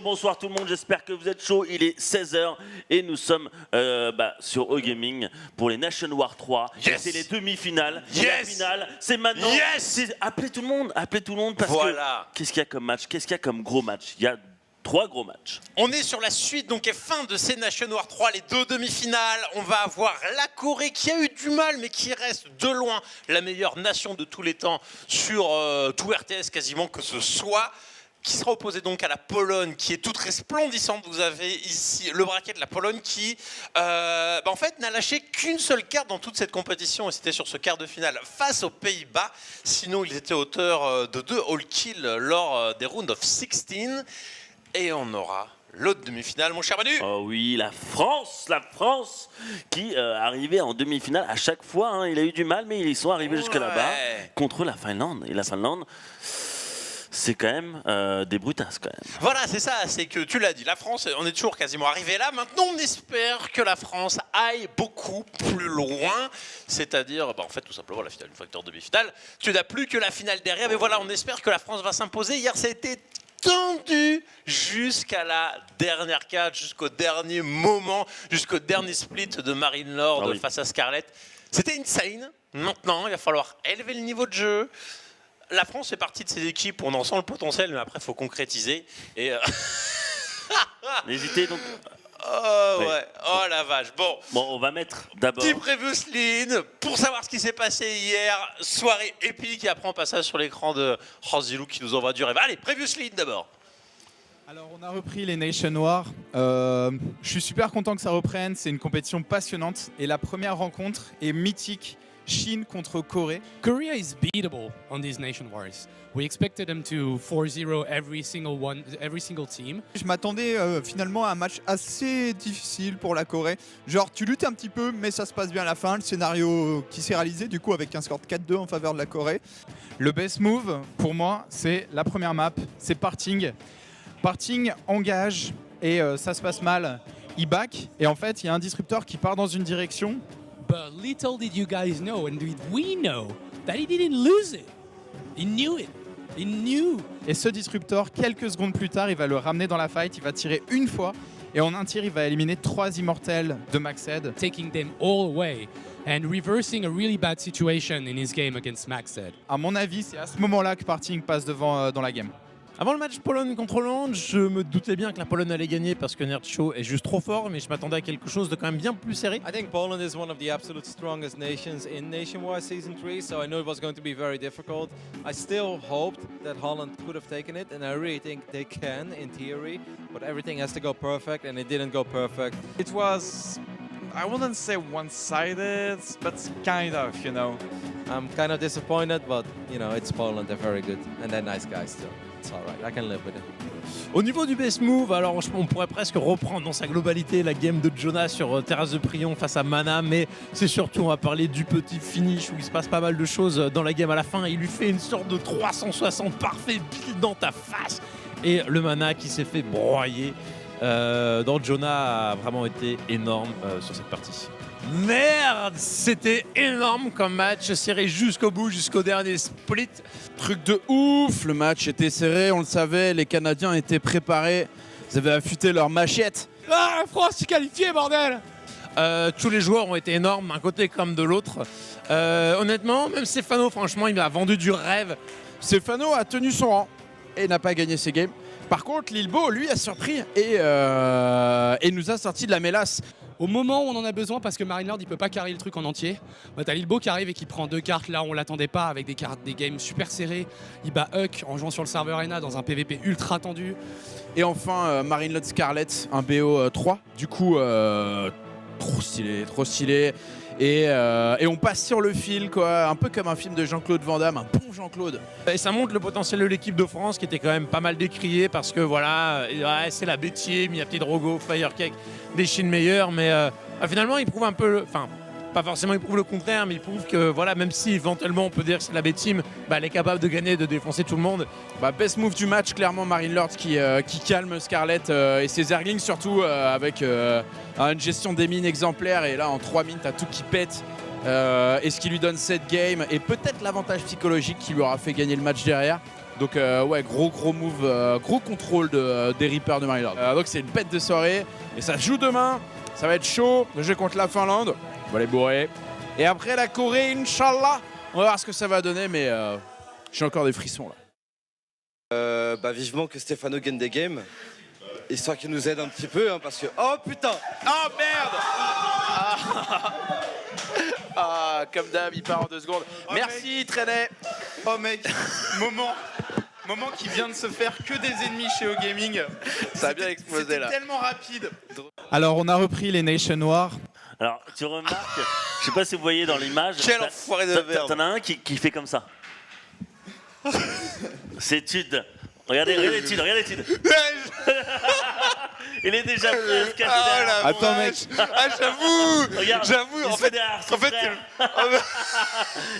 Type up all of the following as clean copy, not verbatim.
bonsoir tout le monde, j'espère que vous êtes chaud. Il est 16h et nous sommes sur E-Gaming pour les Nation War 3. Yes. C'est les demi-finales. Yes. La finale, c'est maintenant. Yes. Appelez tout le monde parce voilà. que qu'est-ce qu'il y a comme match? Qu'est-ce qu'il y a comme gros match? Il y a 3 gros matchs. On est sur la suite, donc et fin de ces Nation War 3, les 2 demi-finales. On va avoir la Corée qui a eu du mal, mais qui reste de loin la meilleure nation de tous les temps sur tout RTS quasiment que ce soit. Qui sera opposée donc à la Pologne, qui est toute resplendissante. Vous avez ici le bracket de la Pologne qui, en fait, n'a lâché qu'une seule carte dans toute cette compétition, et c'était sur ce quart de finale face aux Pays-Bas. Sinon, ils étaient auteurs de 2 all kills lors des rounds of 16. Et on aura l'autre demi-finale, mon cher Manu. Oh oui, la France qui arrivait en demi-finale à chaque fois. Hein, il a eu du mal, mais ils sont arrivés jusque là-bas contre la Finlande. Et la Finlande, c'est quand même des brutasses quand même. Voilà, c'est ça, c'est que tu l'as dit, la France, on est toujours quasiment arrivé là. Maintenant, on espère que la France aille beaucoup plus loin. C'est-à-dire, en fait, tout simplement, la finale, une facteur demi-finale. Tu n'as plus que la finale derrière. Mais voilà, on espère que la France va s'imposer. Hier, ça a été tendu jusqu'à la dernière carte, jusqu'au dernier moment, jusqu'au dernier split de Marine Lord face à Scarlett. C'était insane. Maintenant, il va falloir élever le niveau de jeu. La France fait partie de ces équipes où on en sent le potentiel, mais après, il faut concrétiser. Et N'hésitez donc. Oh ouais, oh la vache. Bon, on va mettre d'abord. Petit previous lead pour savoir ce qui s'est passé hier. Soirée épique et après on passe sur l'écran de Ranzilou qui nous envoie du rêve. Allez, previous lead d'abord. Alors on a repris les Nation War. Je suis super content que ça reprenne. C'est une compétition passionnante et la première rencontre est mythique. Chine contre Corée. Korea is beatable on these Nation Wars. We expected them to 4-0 every single team. Je m'attendais finalement à un match assez difficile pour la Corée. Genre tu luttes un petit peu mais ça se passe bien à la fin. Le scénario qui s'est réalisé du coup avec un score de 4-2 en faveur de la Corée. Le best move pour moi c'est la première map, c'est Parting. Parting engage et ça se passe mal. Il back et en fait il y a un disrupteur qui part dans une direction. But little did you guys know, and did we know, that he didn't lose it. He knew it. He knew. Et ce disrupteur, quelques secondes plus tard, il va le ramener dans la fight, il va tirer une fois, et en un tir, il va éliminer 3 immortels de Maxed. Taking them all away and reversing a really bad situation in his game against Maxed. À mon avis, c'est à ce moment-là que Parting passe devant dans la game. Avant le match Pologne contre Hollande, je me doutais bien que la Pologne allait gagner parce que Nerdcho est juste trop fort, mais je m'attendais à quelque chose de quand même bien plus serré. I think Poland is one of the absolute strongest nations in Nation War Season 3, so I knew it was going to be very difficult. I still hoped that Holland could have taken it, and I really think they can in theory, but everything has to go perfect, and it didn't go perfect. It was, I wouldn't say one-sided, but kind of, you know. I'm kind of disappointed, but you know, it's Poland, they're very good, and they're nice guys too. It's alright, I can live with it. Au niveau du best move, alors on pourrait presque reprendre dans sa globalité la game de Jonas sur Terrasse de Prion face à Mana, mais c'est surtout, on va parler du petit finish où il se passe pas mal de choses dans la game à la fin. Il lui fait une sorte de 360 parfait pile dans ta face. Et le Mana qui s'est fait broyer dans Jonah a vraiment été énorme sur cette partie. Merde, c'était énorme comme match, serré jusqu'au bout, jusqu'au dernier split. Truc de ouf, le match était serré, on le savait, les Canadiens étaient préparés, ils avaient affûté leurs machettes. Ah, la France est qualifiée, bordel! Tous les joueurs ont été énormes, d'un côté comme de l'autre. Honnêtement, même Stéphano, franchement, il a vendu du rêve. Stéphano a tenu son rang et n'a pas gagné ses games. Par contre, Lilbo, lui, a surpris et nous a sorti de la mélasse. Au moment où on en a besoin, parce que Marine Lord il peut pas carrer le truc en entier, t'as Lilbo qui arrive et qui prend 2 cartes là où on l'attendait pas, avec des cartes, des games super serrés. Il bat Huck en jouant sur le serveur Arena dans un PVP ultra tendu. Et enfin Marine Lord Scarlett, un BO 3. Du coup, trop stylé, trop stylé. Et on passe sur le fil, quoi, un peu comme un film de Jean-Claude Van Damme, un bon Jean-Claude. Et ça montre le potentiel de l'équipe de France qui était quand même pas mal décriée parce que voilà, c'est la bêtise, Miyapti Drogo, Firecake, des Chines meilleurs, mais finalement il prouve un peu, enfin pas forcément il prouve le contraire, mais il prouve que voilà, même si éventuellement on peut dire que c'est la B-Team, elle est capable de gagner, de défoncer tout le monde. Best move du match, clairement Marine Lord qui calme Scarlett et ses Zerglings surtout avec une gestion des mines exemplaire, et là en 3 mines t'as tout qui pète. Et ce qui lui donne cette game et peut-être l'avantage psychologique qui lui aura fait gagner le match derrière. Donc ouais, gros move, gros contrôle des Reapers de Maryland. Donc c'est une bête de soirée et ça se joue demain. Ça va être chaud. Le jeu contre la Finlande. On va les bourrer. Et après la Corée, Inch'Allah. On va voir ce que ça va donner, mais j'ai encore des frissons là. Vivement que Stefano gagne des games. Histoire qu'il nous aide un petit peu, hein, parce que... Oh putain! Oh merde! Ah, comme d'hab, il part en 2 secondes. Oh, merci, Trenet. Oh mec, moment qui vient de se faire que des ennemis chez O-Gaming. Ça a bien explosé là. Tellement rapide. Alors on a repris les Nation Wars. Alors, tu remarques, je sais pas si vous voyez dans l'image. Quel enfoiré de merde. T'en as un qui fait comme ça. C'est Tude. Regardez Tude, regardez Tude. Il est déjà presque à Attends mec. Ah j'avoue. Regarde, J'avoue, en fait,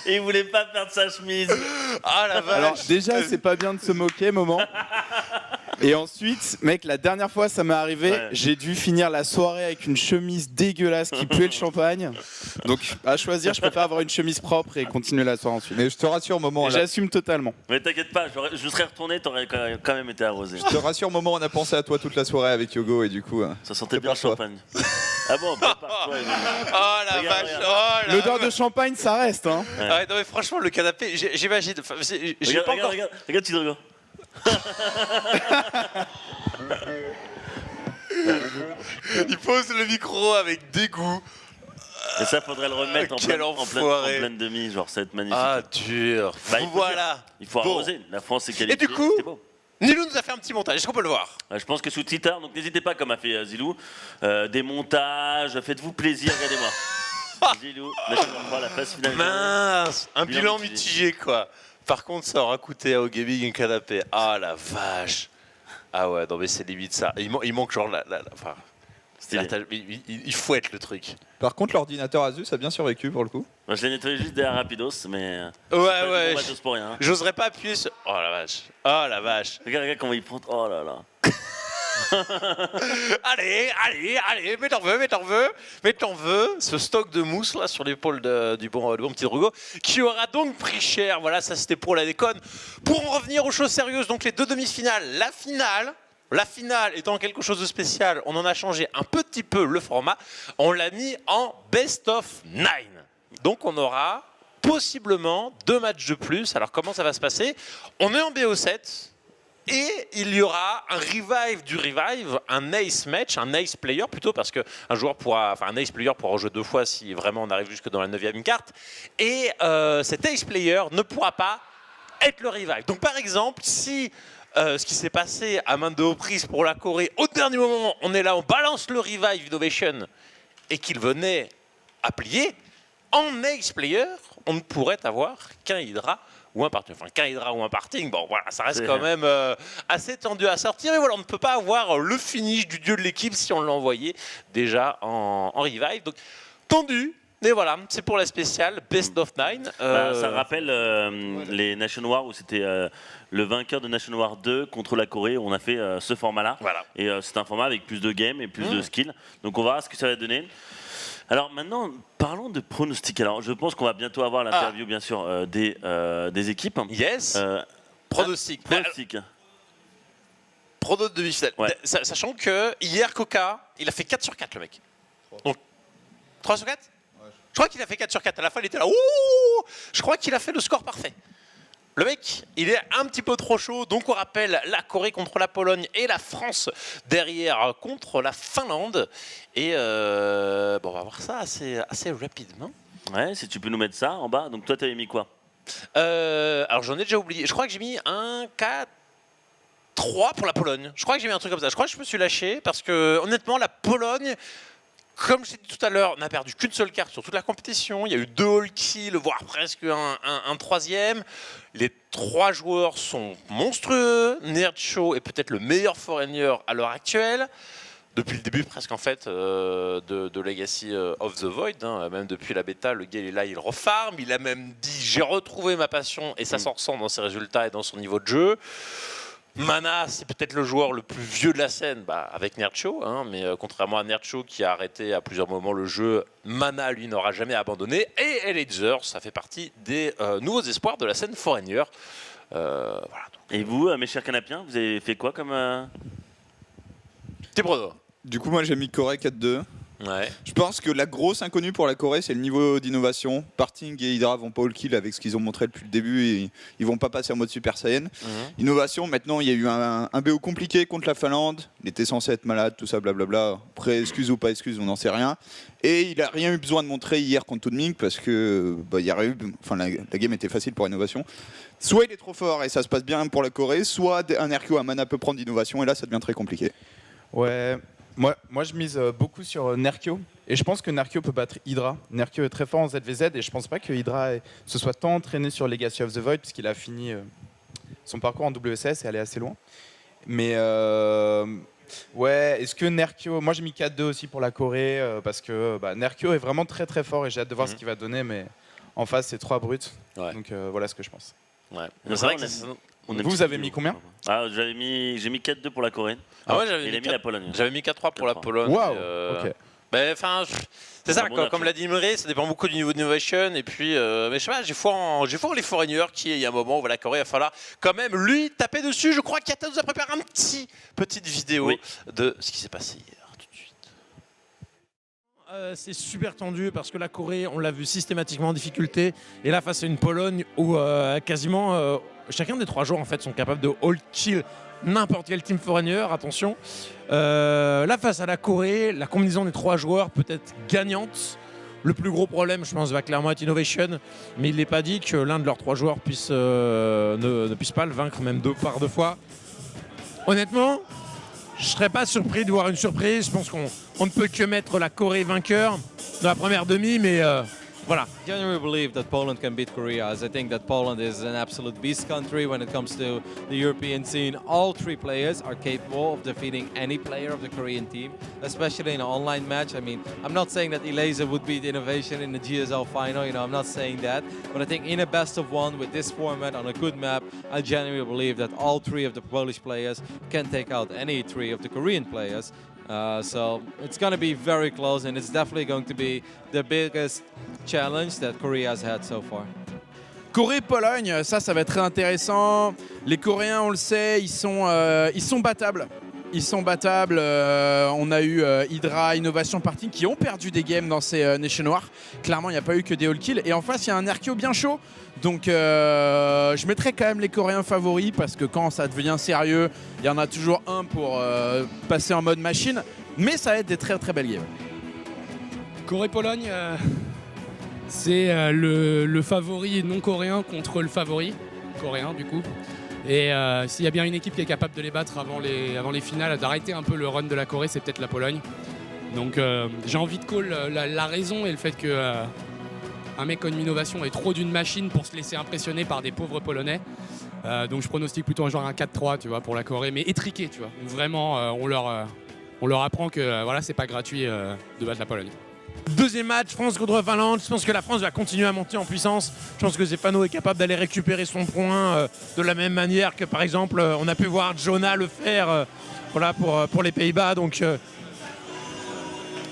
et il voulait pas perdre sa chemise. Ah la vache. Alors déjà, c'est pas bien de se moquer, moment. Et ensuite, mec, la dernière fois ça m'est arrivé, Ouais. j'ai dû finir la soirée avec une chemise dégueulasse qui puait le champagne. Donc à choisir, je préfère avoir une chemise propre et continuer la soirée ensuite. Mais je te rassure, moment, Et j'assume totalement. Mais t'inquiète pas, je serais retourné, t'aurais quand même été arrosé. je te rassure, moment, on a pensé à toi toute la soirée avec Yogo et du coup. Ça sentait bien le champagne. Ah bon, prépare-toi. Oh la Regarde, vache. regarde. Oh la L'odeur de champagne, ça reste, hein. Ouais. Ouais, non mais franchement le canapé, j'imagine. Enfin, j'ai pas encore. Regarde Tude, regarde. Il pose le micro avec dégoût. Et ça, faudrait le remettre Quel en enfoiré. pleine demi, genre ça va être magnifique. Ah dur. Bah, il faut Voilà. Il faut Bon. arroser. La France est qualifiée. Et du coup, c'était beau. Nilou nous a fait un petit montage. Est-ce qu'on peut le voir? Je pense que sous Twitter, donc n'hésitez pas, comme a fait Zilou, des montages, faites-vous plaisir, regardez-moi. Zilou, la phase finale. Mince, un Bilan bilan mitigé. mitigé quoi. Par contre, ça aura coûté à O-Gaming un canapé. Ah la vache. Ah ouais, non mais c'est limite ça. Il manque genre enfin, il fouette le truc. Par contre, l'ordinateur Asus a bien survécu pour le coup. Moi, je l'ai nettoyé juste derrière Rapidos, mais. Ouais. Matos pour rien. J'oserais pas appuyer sur. Oh la vache. Oh la vache. Regarde comment il prend. Oh là là. Allez, mais t'en veux. Ce stock de mousse là sur l'épaule du bon petit Drogo qui aura donc pris cher. Voilà, ça c'était pour la déconne. Pour en revenir aux choses sérieuses, donc les 2 demi-finales, la finale étant quelque chose de spécial, on en a changé un petit peu le format. On l'a mis en best of 9. Donc on aura possiblement 2 matchs de plus. Alors comment ça va se passer? On est en BO7. Et il y aura un revive du revive, un ace match, un ace player plutôt, parce qu'un joueur pourra, enfin un ace player pourra rejouer 2 fois si vraiment on arrive jusque dans la 9e carte. Et cet ace player ne pourra pas être le revive. Donc par exemple, si ce qui s'est passé à maintes reprises pour la Corée, au dernier moment, on est là, on balance le revive innovation et qu'il venait à plier, en ace player, on ne pourrait avoir qu'un Hydra ou un parting. Enfin, qu'un Hydra ou un parting, bon voilà, ça reste quand même assez tendu à sortir. Et voilà, on ne peut pas avoir le finish du dieu de l'équipe si on l'envoyait déjà en revive. Donc, tendu. Et voilà, c'est pour la spéciale Best of 9. Ça rappelle les Nation Wars où c'était le vainqueur de Nation War 2 contre la Corée. Où on a fait ce format-là. Voilà. Et c'est un format avec plus de games et plus de skills. Donc on verra ce que ça va donner. Alors maintenant, parlons de pronostics. Alors je pense qu'on va bientôt avoir l'interview, bien sûr, des équipes. Yes. Pronostic. Pronostic. Prono de demi-finale. Ouais. Sachant que hier, Coca, il a fait 4 sur 4, le mec. Donc, 3 sur 4 ? Je crois qu'il a fait 4 sur 4. À la fin, il était là. Ouh, je crois qu'il a fait le score parfait. Le mec, il est un petit peu trop chaud. Donc, on rappelle la Corée contre la Pologne et la France derrière contre la Finlande. Et on va voir ça assez rapidement. Ouais, si tu peux nous mettre ça en bas. Donc, toi, t'avais mis quoi? Alors, j'en ai déjà oublié. Je crois que j'ai mis un 4-3 pour la Pologne. Je crois que j'ai mis un truc comme ça. Je crois que je me suis lâché parce que, honnêtement, la Pologne, comme je l'ai dit tout à l'heure, n'a perdu qu'une seule carte sur toute la compétition. Il y a eu 2 all kills, voire presque un troisième. Les 3 joueurs sont monstrueux. Nerdcho est peut-être le meilleur foreigner à l'heure actuelle. Depuis le début presque en fait de Legacy of the Void, hein. Même depuis la bêta, le gars est là, il refarme. Il a même dit j'ai retrouvé ma passion et ça s'en ressent dans ses résultats et dans son niveau de jeu. Mana, c'est peut-être le joueur le plus vieux de la scène, avec Nerdcho, hein, mais contrairement à Nerdcho qui a arrêté à plusieurs moments le jeu, Mana, lui, n'aura jamais abandonné. Et Elazer, ça fait partie des nouveaux espoirs de la scène foreigner. Voilà. Et vous, mes chers canapiens, vous avez fait quoi comme... T'es Brodo. Du coup, moi j'ai mis Corée 4-2. Ouais. Je pense que la grosse inconnue pour la Corée, c'est le niveau d'innovation. Parting et Hydra vont pas all kill avec ce qu'ils ont montré depuis le début et ils vont pas passer en mode Super Saiyan. Innovation, maintenant il y a eu un BO compliqué contre la Finlande. Il était censé être malade, tout ça, blablabla. Après, excuse ou pas excuse, on n'en sait rien. Et il a rien eu besoin de montrer hier contre Toonming parce que la game était facile pour Innovation. Soit il est trop fort et ça se passe bien pour la Corée, soit un RQ à mana peut prendre d'innovation et là ça devient très compliqué. Ouais, moi je mise beaucoup sur Nerkio. Et je pense que Nerkio peut battre Hydra. Nerkio est très fort en ZVZ et je pense pas que Hydra se soit tant entraîné sur Legacy of the Void puisqu'il a fini son parcours en WSS et allé assez loin. Mais ouais, est-ce que Nerkio... Moi j'ai mis 4-2 aussi pour la Corée parce que Nerkio est vraiment très très fort et j'ai hâte de voir ce qu'il va donner. Mais en face c'est 3 brutes. Ouais. Donc voilà ce que je pense. Ouais. C'est vrai que vous avez mis combien? J'ai mis 4-2 pour la Corée. Ah ouais, j'avais mis la Pologne. J'avais mis 4-3 pour la Pologne. Waouh. Ok. C'est ça, comme l'a dit Imre, ça dépend beaucoup du niveau d'innovation. Et puis, mais je sais pas, j'ai foi en les foreigners qui, il y a un moment où la Corée, il va falloir quand même lui taper dessus. Je crois qu'Yata nous a préparé une petite vidéo de ce qui s'est passé hier. C'est super tendu parce que la Corée, on l'a vu systématiquement en difficulté. Et là, face à une Pologne où quasiment chacun des 3 joueurs en fait, sont capables de hold kill n'importe quel team foreigner, attention. Là, face à la Corée, la combinaison des 3 joueurs peut être gagnante. Le plus gros problème, je pense, va clairement être Innovation. Mais il n'est pas dit que l'un de leurs 3 joueurs ne puisse pas le vaincre, même 2 fois. Honnêtement, je ne serais pas surpris de voir une surprise. Je pense qu'on ne peut que mettre la Corée vainqueur dans la première demi, mais voilà. I genuinely believe that Poland can beat Korea, as I think that Poland is an absolute beast country when it comes to the European scene. All 3 players are capable of defeating any player of the Korean team, especially in an online match. I mean, I'm not saying that Eleza would beat Innovation in the GSL final, I'm not saying that. But I think in a best of 1 with this format on a good map, I genuinely believe that all 3 of the Polish players can take out any 3 of the Korean players. So it's going to be very close, and it's definitely going to be the biggest challenge that Korea has had so far. Corée-Pologne, ça va être très intéressant. Les Coréens, on le sait, ils sont battables. Ils sont battables. On a eu Hydra, Innovation, Parting qui ont perdu des games dans ces Nation Noirs. Clairement, il n'y a pas eu que des all kills. Et en face, il y a un Nerkio bien chaud. Donc, je mettrais quand même les Coréens favoris parce que quand ça devient sérieux, il y en a toujours un pour passer en mode machine. Mais ça va être des très très belles games. Corée-Pologne, c'est le favori non coréen contre le favori coréen du coup. Et s'il y a bien une équipe qui est capable de les battre avant les finales, d'arrêter un peu le run de la Corée, c'est peut-être la Pologne. Donc j'ai envie de call la raison et le fait que un mec comme Innovation est trop d'une machine pour se laisser impressionner par des pauvres Polonais. Donc je pronostique plutôt un genre un 4-3 tu vois, pour la Corée, mais étriqué. Tu vois. Vraiment, on leur apprend que voilà, c'est pas gratuit de battre la Pologne. Deuxième match, France contre Finlande. Je pense que la France va continuer à monter en puissance. Je pense que Zefano est capable d'aller récupérer son point de la même manière que par exemple on a pu voir Jonah le faire voilà, pour les Pays-Bas. Donc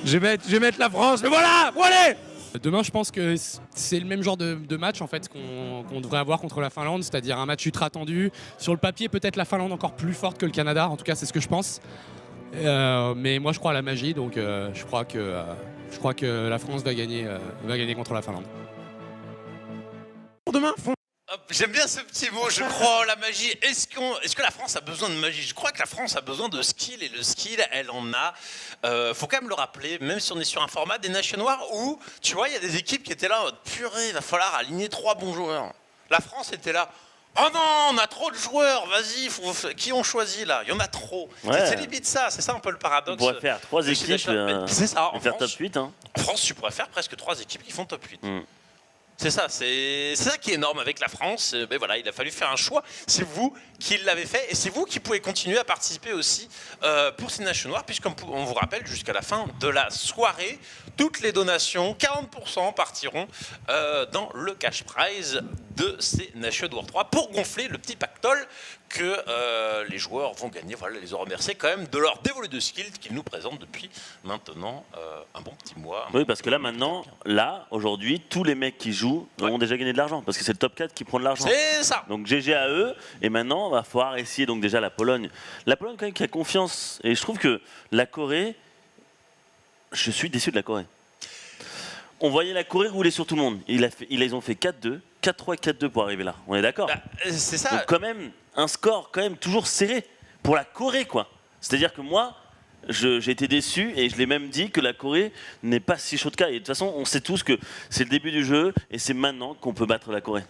je vais mettre la France. Mais voilà, allez. Demain, je pense que c'est le même genre de match en fait, qu'on devrait avoir contre la Finlande, c'est-à-dire un match ultra tendu. Sur le papier, peut-être la Finlande encore plus forte que le Canada. En tout cas, c'est ce que je pense. Mais moi, je crois à la magie, donc je crois que la France va gagner contre la Finlande. Demain, j'aime bien ce petit mot, je crois en la magie. Est-ce que la France a besoin de magie? Je crois que la France a besoin de skill, et le skill, elle en a. Faut quand même le rappeler, même si on est sur un format des Nations Noirs où, tu vois, il y a des équipes qui étaient là en mode purée, il va falloir aligner 3 bons joueurs. La France était là. Oh non, on a trop de joueurs, vas-y, qui ont choisi là? Il y en a trop. Ouais. C'est limite ça, c'est ça un peu le paradoxe. On pourrait faire 3 équipes, c'est ça, en faire France, top 8. Hein. En France, tu pourrais faire presque 3 équipes qui font top 8. C'est ça qui est énorme avec la France. Mais voilà, il a fallu faire un choix. C'est vous qui l'avez fait et c'est vous qui pouvez continuer à participer aussi pour ces Nations Noirs, puisqu'on vous rappelle jusqu'à la fin de la soirée, toutes les donations, 40% partiront dans le cash prize de ces Nations Noirs 3 pour gonfler le petit pactole que les joueurs vont gagner. Voilà, les ont remerciés quand même de leur dévolu de skill qu'ils nous présentent depuis maintenant un bon petit mois. Oui, parce que là maintenant, aujourd'hui, tous les mecs qui jouent jouent ont déjà gagné de l'argent parce que c'est le top 4 qui prend de l'argent. C'est ça. Donc GG à eux. Et maintenant, on va pouvoir essayer donc déjà la Pologne. La Pologne quand même qui a confiance. Et je trouve que la Corée, je suis déçu de la Corée. On voyait la Corée rouler sur tout le monde. Ils ont fait 4-2, 4-3, 4-2 pour arriver là. On est d'accord? C'est ça. Donc quand même, un score quand même toujours serré pour la Corée, quoi. C'est-à-dire que moi, j'ai été déçu et je l'ai même dit que la Corée n'est pas si chaude qu'à. Et de toute façon, on sait tous que c'est le début du jeu et c'est maintenant qu'on peut battre la Corée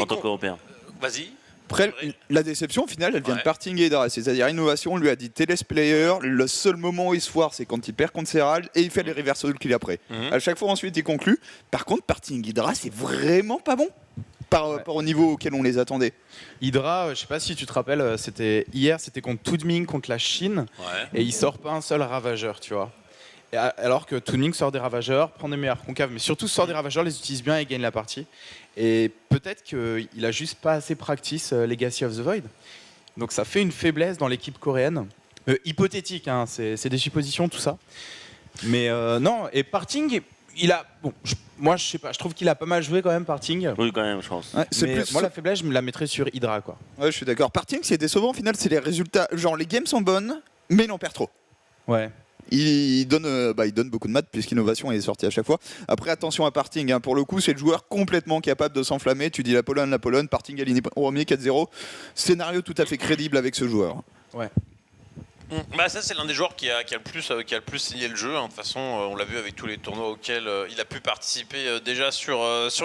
en tant qu'Européen. Vas-y. Après, la déception, au final, elle vient de Parting et Hydra. C'est-à-dire, Innovation, on lui a dit Télés player. Le seul moment où il se foire, c'est quand il perd contre Serral et il fait les reversals qu'il après. À chaque fois, ensuite, il conclut. Par contre, Parting Hydra, c'est vraiment pas bon par rapport au niveau auquel on les attendait. Hydra, je sais pas si tu te rappelles, hier, c'était contre Tudming, contre la Chine. Et il sort pas un seul ravageur, tu vois. Et alors que Tudming sort des ravageurs, prend des meilleurs concaves, mais surtout sort des ravageurs, les utilise bien et gagne la partie. Et peut-être qu'il a juste pas assez practice Legacy of the Void. Donc ça fait une faiblesse dans l'équipe coréenne. Hypothétique, hein, c'est des suppositions, tout ça. Mais non, et Parting, il a... Bon, moi, je sais pas, je trouve qu'il a pas mal joué quand même, Parting. Oui, quand même, je pense. Ouais, Mais moi, la faiblesse, je me la mettrais sur Hydra, quoi. Ouais, je suis d'accord. Parting, c'est décevant, au final, c'est les résultats. Genre, les games sont bonnes, mais il en perd trop. Ouais. Il donne beaucoup de maths puisqu'Innovation est sorti à chaque fois. Après, attention à Parting. Hein. Pour le coup, c'est le joueur complètement capable de s'enflammer. Tu dis la Pologne, Parting aligné au premier 4-0. Scénario tout à fait crédible avec ce joueur. Ouais. Bah ça c'est l'un des joueurs qui a le plus signé le jeu. Hein. De toute façon, on l'a vu avec tous les tournois auxquels il a pu participer déjà sur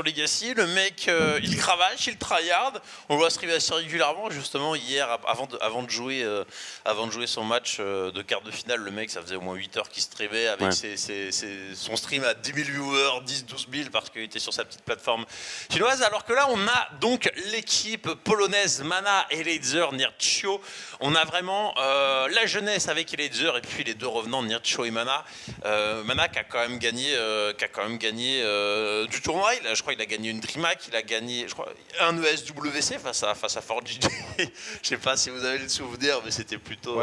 Legacy. Le mec, il cravache, il tryhard. On le voit streamer assez régulièrement. Justement hier, avant de jouer son match de quart de finale, le mec, ça faisait au moins 8 heures qu'il streamait avec son stream à 10 000 viewers, 10, 12 000 parce qu'il était sur sa petite plateforme chinoise. Alors que là, on a donc l'équipe polonaise Mana, Elazer, Niercho. On a vraiment la jeunesse avec Elazer et puis les deux revenants Niercho et Mana. Mana qui a quand même gagné, du tournoi. Je crois qu'il a gagné une DreamHack, il a gagné un ESWC face à 4GG. Je sais pas si vous avez le souvenir, mais c'était plutôt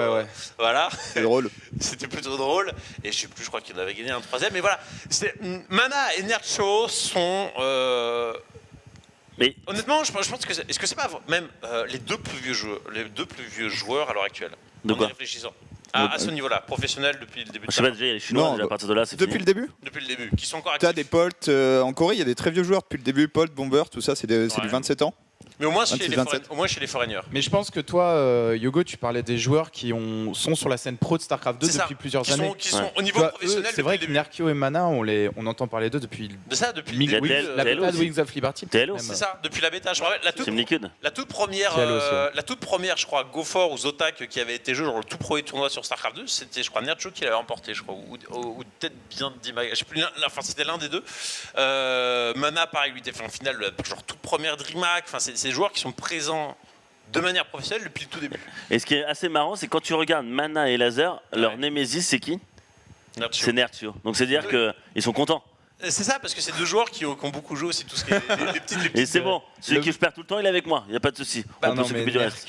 voilà. C'est drôle. C'était plutôt drôle. Et je sais plus, je crois qu'il avait gagné un troisième. Mais voilà, Mana et Niercho sont mais honnêtement, je pense que est-ce que c'est pas même les deux plus vieux joueurs à l'heure actuelle? De quoi? En y réfléchissant. À ce niveau-là, professionnel depuis le début. Je sais pas, déjà, il y a les Chinois, Non, déjà, à partir de là, c'est depuis fini. le début. Depuis le début, qui sont encore actifs. T'as des Polt en Corée, il y a des très vieux joueurs depuis le début. Polt, Bomber, tout ça, c'est du 27 ans. Mais au moins chez 27. les foreigners. Mais je pense que toi, Yogo, tu parlais des joueurs qui sont sur la scène pro de StarCraft 2 depuis plusieurs années. Qui sont au niveau professionnel. C'est vrai que Nerkio et Mana, on entend parler d'eux depuis la bêta de Wings of Liberty. C'est ça, depuis la bêta. Je me rappelle la toute première, je crois, Go4 ou Zotac qui avait été joué genre le tout premier tournoi sur StarCraft 2, c'était, je crois, Niercho qui l'avait remporté, je crois, ou peut-être bien Dimag, je sais plus, enfin c'était l'un des deux. Mana, pareil, lui était fait en finale, genre toute première DreamHack. Enfin, c'est des joueurs qui sont présents de manière professionnelle depuis le tout début. Et ce qui est assez marrant, c'est quand tu regardes Mana et Laser, leur némésis, c'est qui? C'est Niercho. Donc c'est-à-dire qu'ils sont contents. C'est ça, parce que c'est deux joueurs qui ont beaucoup joué aussi, tout ce qui est les petites. Et c'est bon, celui qui je perds tout le temps, il est avec moi, il n'y a pas de souci. On peut s'occuper du reste.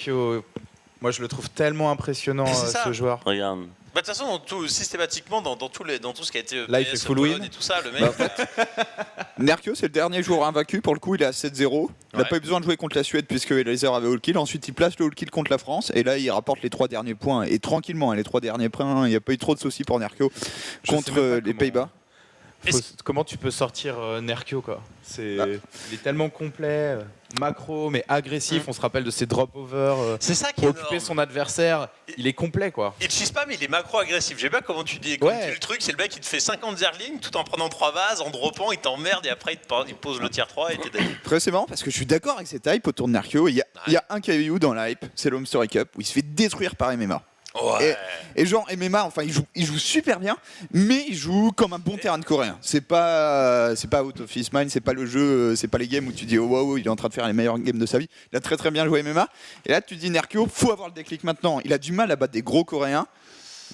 Moi je le trouve tellement impressionnant ce joueur. Regarde. De toute façon, systématiquement, dans tout ce qui a été là, il fait full win et tout ça, le mec. Nerkio, c'est le dernier joueur invaincu. Pour le coup, il est à 7-0. Il n'a pas eu besoin de jouer contre la Suède puisque Laser avait all kill. Ensuite, il place le all kill contre la France. Et là, il rapporte les 3 derniers points. Et tranquillement, les 3 derniers points, il n'y a pas eu trop de soucis pour Nerkio contre les Pays-Bas. Comment tu peux sortir Nerkio, quoi? Il est tellement complet, macro, mais agressif. On se rappelle de ses drop-over c'est ça qui pour est occuper énorme. son adversaire. Il est complet, quoi. Il chise pas, mais il est macro-agressif. J'aime bien comment tu dis le truc. C'est le mec qui te fait 50 zerglings tout en prenant 3 vases, en droppant, il t'emmerde et après il pose le tier 3 et t'es dead. Après, c'est marrant parce que je suis d'accord avec cette hype autour de Nerkio. Il y a un KU dans la hype, c'est l'Home Story Cup, où il se fait détruire par MMA. Ouais. Et genre MMA, enfin il joue super bien, mais il joue comme un bon terrain de coréen. C'est pas out of his mind, c'est pas le jeu, c'est pas les games où tu dis oh wow, il est en train de faire les meilleurs games de sa vie. Il a très très bien joué MMA. Et là tu dis Nerkio, faut avoir le déclic maintenant. Il a du mal à battre des gros coréens.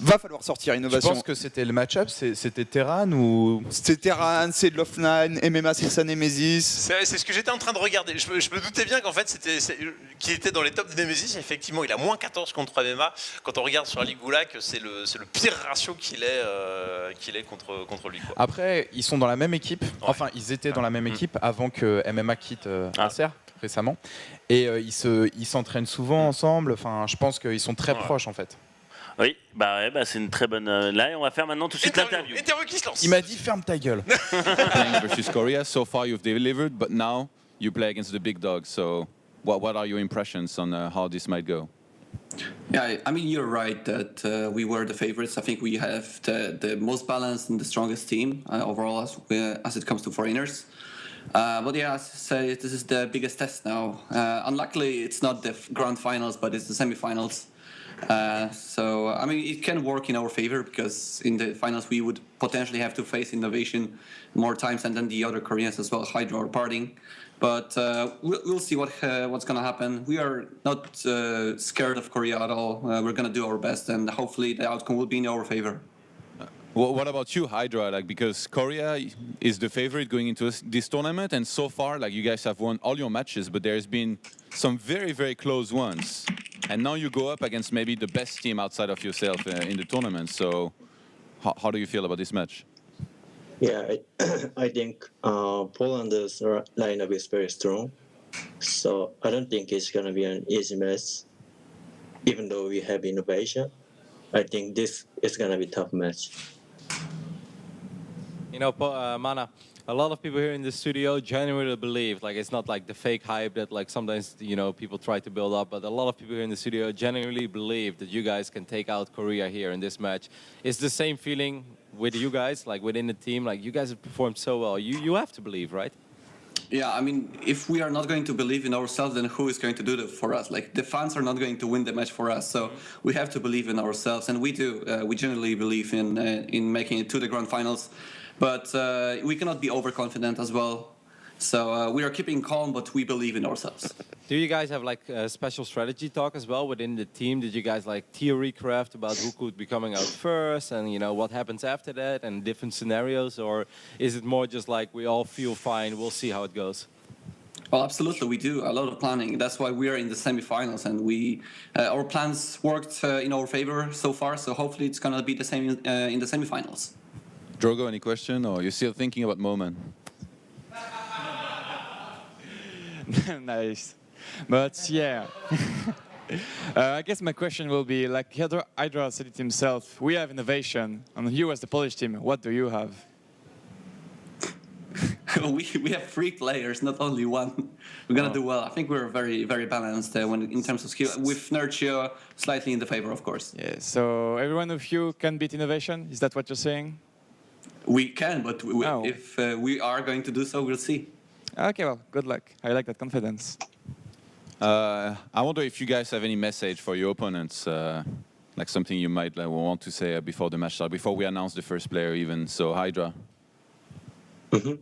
Va falloir sortir Je innovation. pense que c'était le match-up, c'était Terran ou... C'était Terran, c'est de l'offline, MMA Sirsa Nemesis. C'est ce que j'étais en train de regarder. Je me doutais bien qu'en fait, qu'il était dans les tops de Nemesis. Effectivement, il a moins 14 contre MMA. Quand on regarde sur Ligula, que c'est le pire ratio qu'il ait contre lui. Quoi. Après, ils sont dans la même équipe. Enfin, ils étaient dans la même équipe avant que MMA quitte Acer récemment. Et ils s'entraînent souvent ensemble. Enfin, je pense qu'ils sont très proches en fait. Oui, c'est une très bonne. Là, on va faire maintenant tout de suite l'interview. Interview qui se lance. Il m'a dit ferme ta gueule. Playing versus Korea, so far you've delivered, but now you play against the big dogs. So, what are your impressions on how this might go? Yeah, I mean, you're right that we were the favorites. I think we have the most balanced and the strongest team overall as it comes to foreigners. But yeah, as I say, this is the biggest test now. Unluckily, it's not the grand finals, but it's the semi-finals. So, I mean, it can work in our favor because in the finals we would potentially have to face Innovation more times and then the other Koreans as well, Hydra or Parting. But we'll see what's going to happen. We are not scared of Korea at all. We're going to do our best and hopefully the outcome will be in our favor. What about you, Hydra? Like, because Korea is the favorite going into this tournament, and so far, like, you guys have won all your matches, but there's been some very, very close ones. And now you go up against maybe the best team outside of yourself in the tournament. So, how do you feel about this match? Yeah, I think Poland's lineup is very strong. So I don't think it's going to be an easy match. Even though we have innovation, I think this is going to be a tough match. You know, Mana, a lot of people here in the studio genuinely believe, like, it's not like the fake hype that, like, sometimes, you know, people try to build up, but a lot of people here in the studio genuinely believe that you guys can take out Korea here in this match. Is the same feeling with you guys, like, within the team? Like, you guys have performed so well. You have to believe, right? Yeah, I mean, if we are not going to believe in ourselves, then who is going to do that for us? Like, the fans are not going to win the match for us, so we have to believe in ourselves, and we do. We generally believe in making it to the grand finals. But we cannot be overconfident as well. So we are keeping calm, but we believe in ourselves. Do you guys have like a special strategy talk as well within the team? Did you guys like theory craft about who could be coming out first and, you know, what happens after that and different scenarios? Or is it more just like we all feel fine, we'll see how it goes? Well, absolutely, we do a lot of planning. That's why we are in the semifinals, and our plans worked in our favor so far. So hopefully, it's gonna be the same in the semifinals. Drogo, any question, or you're still thinking about Moment? Nice, but yeah. I guess my question will be, like Hydra said it himself, we have innovation, and you as the Polish team, what do you have? we have 3 players, not only one. We're gonna do well. I think we're very, very balanced in terms of skill. With Nurture slightly in the favor, of course. Yeah. So every one of you can beat innovation. Is that what you're saying? We can, but if we are going to do so, we'll see. Okay, well, good luck. I like that confidence. I wonder if you guys have any message for your opponents, like something you might want to say before the match start, before we announce the first player even. So, Hydra. I don't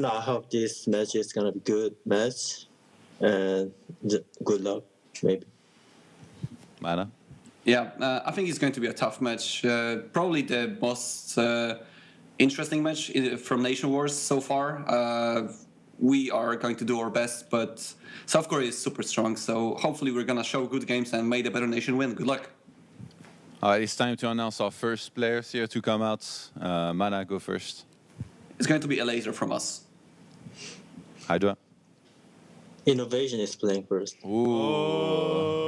know. I hope this match is gonna be good match, and good luck, maybe. Mana? Yeah, I think it's going to be a tough match. Probably the most interesting match from Nation Wars so far. We are going to do our best, but South Korea is super strong. So hopefully we're gonna show good games and make the better nation win. Good luck. All right, it's time to announce our first players here to come out. Mana, go first. It's going to be a laser from us. Hydra. Innovation is playing first. Ooh.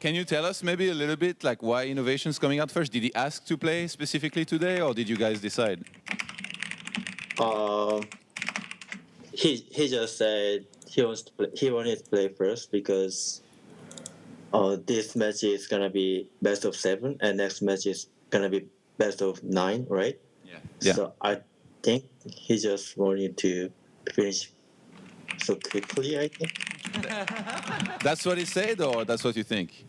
Can you tell us maybe a little bit like why Innovation is coming out first? Did he ask to play specifically today, or did you guys decide? He just said he wanted to play first because this match is gonna be best of 7, and next match is gonna be best of 9, right? Yeah. So I think he just wanted to finish so quickly, I think. That's what he said, or that's what you think?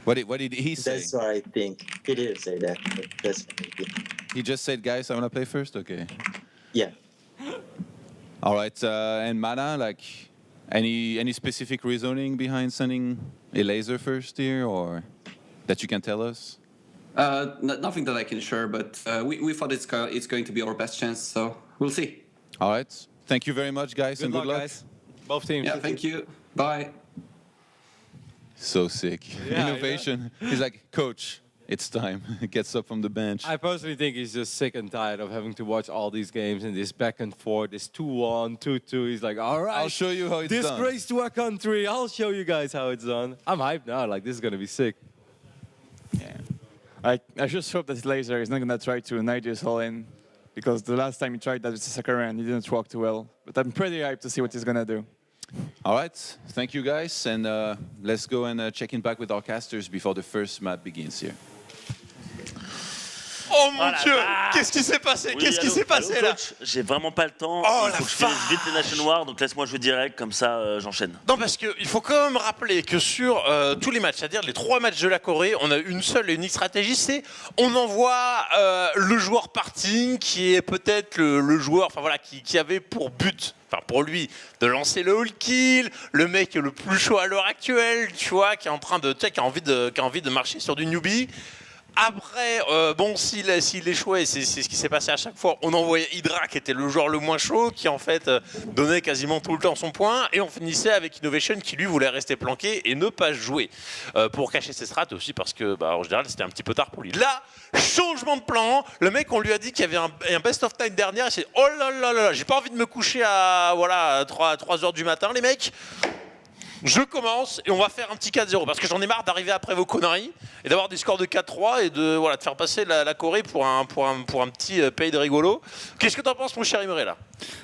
What did he say? That's what I think. He didn't say that. But that's what I think. He just said, guys, I want to play first? Okay. Yeah. All right. And Mana, like, Any specific reasoning behind sending a laser first here, or that you can tell us? Nothing that I can share, but we thought it's going to be our best chance, so we'll see. All right. Thank you very much, guys, and good luck. Guys. Both teams. Yeah, thank you. Bye. So sick. Yeah, Innovation. He's like, Coach, it's time. Gets up from the bench. I personally think he's just sick and tired of having to watch all these games and this back and forth, this 2-1, 2-2. He's like, all right, I'll show you how it's done. Disgrace to our country. I'll show you guys how it's done. I'm hyped now. Like, this is going to be sick. I just hope that laser is not going to try to knight this all in, because the last time he tried that with Sakura and it didn't work too well. But I'm pretty hyped to see what he's going to do. All right. Thank you, guys. And let's go and check in back with our casters before the first map begins here. Oh mon Dieu, qu'est-ce qui s'est passé? Qu'est-ce qui s'est passé là? J'ai vraiment pas le temps. Il faut que je finisse vite les Nation Wars, donc laisse-moi jouer direct, comme ça j'enchaîne. Non, parce qu'il faut quand même rappeler que sur tous les matchs, c'est-à-dire les 3 matchs de la Corée, on a une seule et unique stratégie, c'est on envoie le joueur parting qui est peut-être le joueur, enfin voilà, qui avait pour but, enfin pour lui, de lancer le all kill, le mec le plus chaud à l'heure actuelle, tu vois, qui est en train de, tu sais, qui a envie de marcher sur du newbie. Après, bon, s'il échouait, c'est ce qui s'est passé à chaque fois, on envoyait Hydra qui était le joueur le moins chaud, qui en fait donnait quasiment tout le temps son point, et on finissait avec Innovation qui lui voulait rester planqué et ne pas jouer pour cacher ses strats, aussi parce que en général c'était un petit peu tard pour lui. Là, changement de plan, le mec on lui a dit qu'il y avait un best of time dernière, il s'est dit oh là là là, j'ai pas envie de me coucher à 3h du matin les mecs. Je commence et on va faire un petit 4-0 parce que j'en ai marre d'arriver après vos conneries et d'avoir des scores de 4-3 et de faire passer la Corée pour un petit pays de rigolo. Qu'est-ce que t'en penses mon cher Imre là?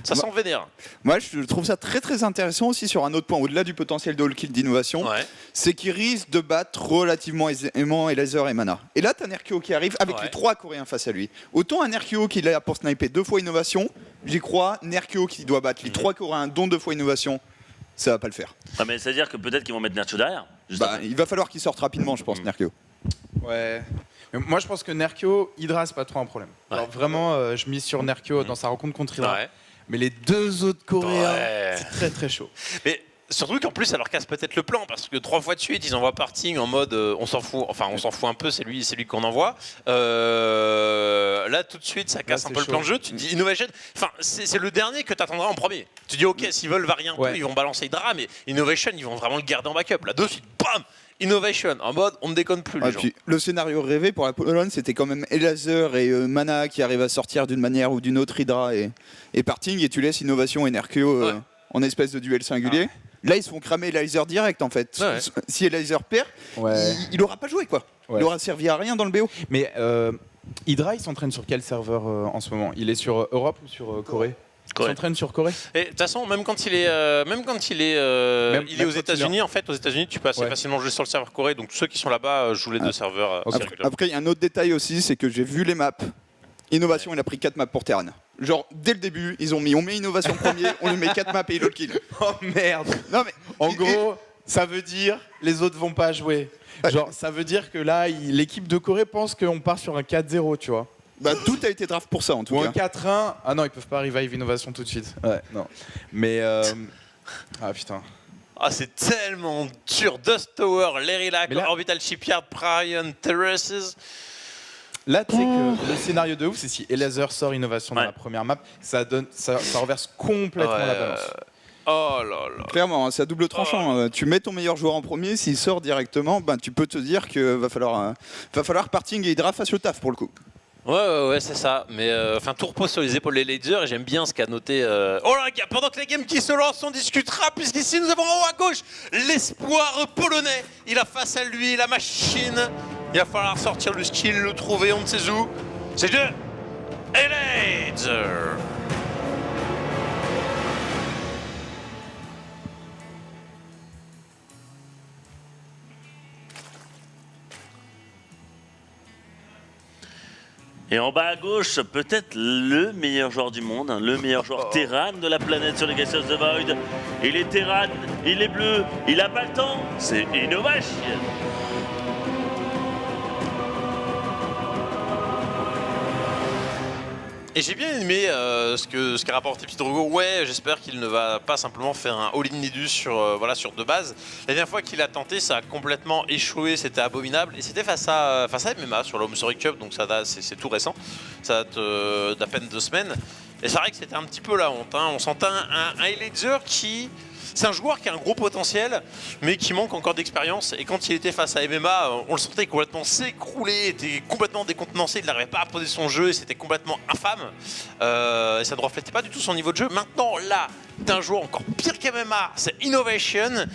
Ça s'en vénère. Moi je trouve ça très très intéressant aussi sur un autre point au-delà du potentiel de all kill d'innovation, c'est qu'il risque de battre relativement aisément Laser et Mana. Et là t'as Nerkio qui arrive avec les 3 Coréens face à lui. Autant un Nerkio qui est là pour sniper 2 fois innovation, j'y crois, Nerkio qui doit battre les 3 Coréens dont 2 fois innovation. Ça va pas le faire. Ah mais c'est-à-dire que peut-être qu'ils vont mettre Nerkio derrière. Il va falloir qu'il sorte rapidement, je pense, Nerkio. Ouais. Mais moi, je pense que Nerkio, Hydra, c'est pas trop un problème. Alors vraiment, je mise sur Nerkio dans sa rencontre contre Hydra. Mais les 2 autres Coréens, c'est très très chaud. Mais surtout qu'en plus, ça leur casse peut-être le plan parce que 3 fois de suite, ils envoient parting en mode on s'en fout. Enfin, on s'en fout un peu. C'est lui qu'on envoie. Là, tout de suite, ça casse un peu le plan de jeu. Tu te dis Innovation. Enfin, c'est le dernier que tu attendras en premier. Tu dis ok, s'ils veulent varier un peu, ils vont balancer Hydra, mais Innovation, ils vont vraiment le garder en backup. Là, de suite, bam, Innovation en mode on ne déconne plus. Les gens. Puis, le scénario rêvé pour la Pologne, c'était quand même Laser et Mana qui arrivent à sortir d'une manière ou d'une autre Hydra et parting, et tu laisses Innovation et Nerkio en espèce de duel singulier. Là, ils se font cramer Laser direct en fait. Si Laser perd, il aura pas joué quoi. Il aura servi à rien dans le BO. Mais Hydra, il s'entraîne sur quel serveur en ce moment? Il est sur Europe ou sur Corée? Il s'entraîne sur Corée. Et de toute façon, même quand il est aux États-Unis, en fait, aux États-Unis, tu peux assez facilement jouer sur le serveur Corée. Donc tous ceux qui sont là-bas jouent les 2 serveurs. Après, il y a un autre détail aussi, c'est que j'ai vu les maps. Innovation, il a pris 4 maps pour Terran. Genre, dès le début, on met Innovation premier, on lui met 4 maps et il le kill. Oh merde. Non, mais, en gros, ça veut dire les autres vont pas jouer. Genre, ça veut dire que là, l'équipe de Corée pense qu'on part sur un 4-0, tu vois. Tout a été draft pour ça en tout cas. Ou un 4-1. Ah non, ils peuvent pas revive Innovation tout de suite. Ouais, non. Mais. Ah putain. Ah, c'est tellement dur. Dust Tower, Lerilac, Orbital Shipyard, Prairie Terraces. Là, tu sais que le scénario de ouf, c'est si Laser sort Innovation dans la première map, ça renverse complètement la balance. Oh là là. Clairement, c'est à double tranchant. Tu mets ton meilleur joueur en premier, s'il sort directement, tu peux te dire qu'il va falloir parting et Hydra fasse le taf pour le coup. Ouais, c'est ça. Mais tout repose sur les épaules des Lasers et j'aime bien ce qu'a noté. Oh là, pendant que les games qui se lancent, on discutera, puisqu'ici nous avons en haut à gauche l'espoir polonais. Il a face à lui la machine. Il va falloir sortir le skill, le trouver, on ne sait où. C'est de Laser. Et en bas à gauche, peut-être le meilleur joueur du monde, le meilleur joueur Terran de la planète sur Legacy of the Void. Il est Terran, il est bleu, il a pas le temps, c'est Innovation. Et j'ai bien aimé ce qu'a rapporté Pidrogo. Ouais, j'espère qu'il ne va pas simplement faire un all-in Nidus sur, voilà, sur deux bases. La dernière fois qu'il a tenté, ça a complètement échoué, c'était abominable. Et c'était face à MMA sur l'Home Story Cup, donc c'est tout récent. Ça date d'à peine 2 semaines. Et c'est vrai que c'était un petit peu la honte. Hein. On sentait un Ledger qui... C'est un joueur qui a un gros potentiel, mais qui manque encore d'expérience. Et quand il était face à MMA, on le sentait complètement s'écrouler, était complètement décontenancé, il n'arrivait pas à poser son jeu, et c'était complètement infâme. Et ça ne reflétait pas du tout son niveau de jeu. Maintenant, là, t'as un joueur encore pire qu'MMA, c'est Innovation.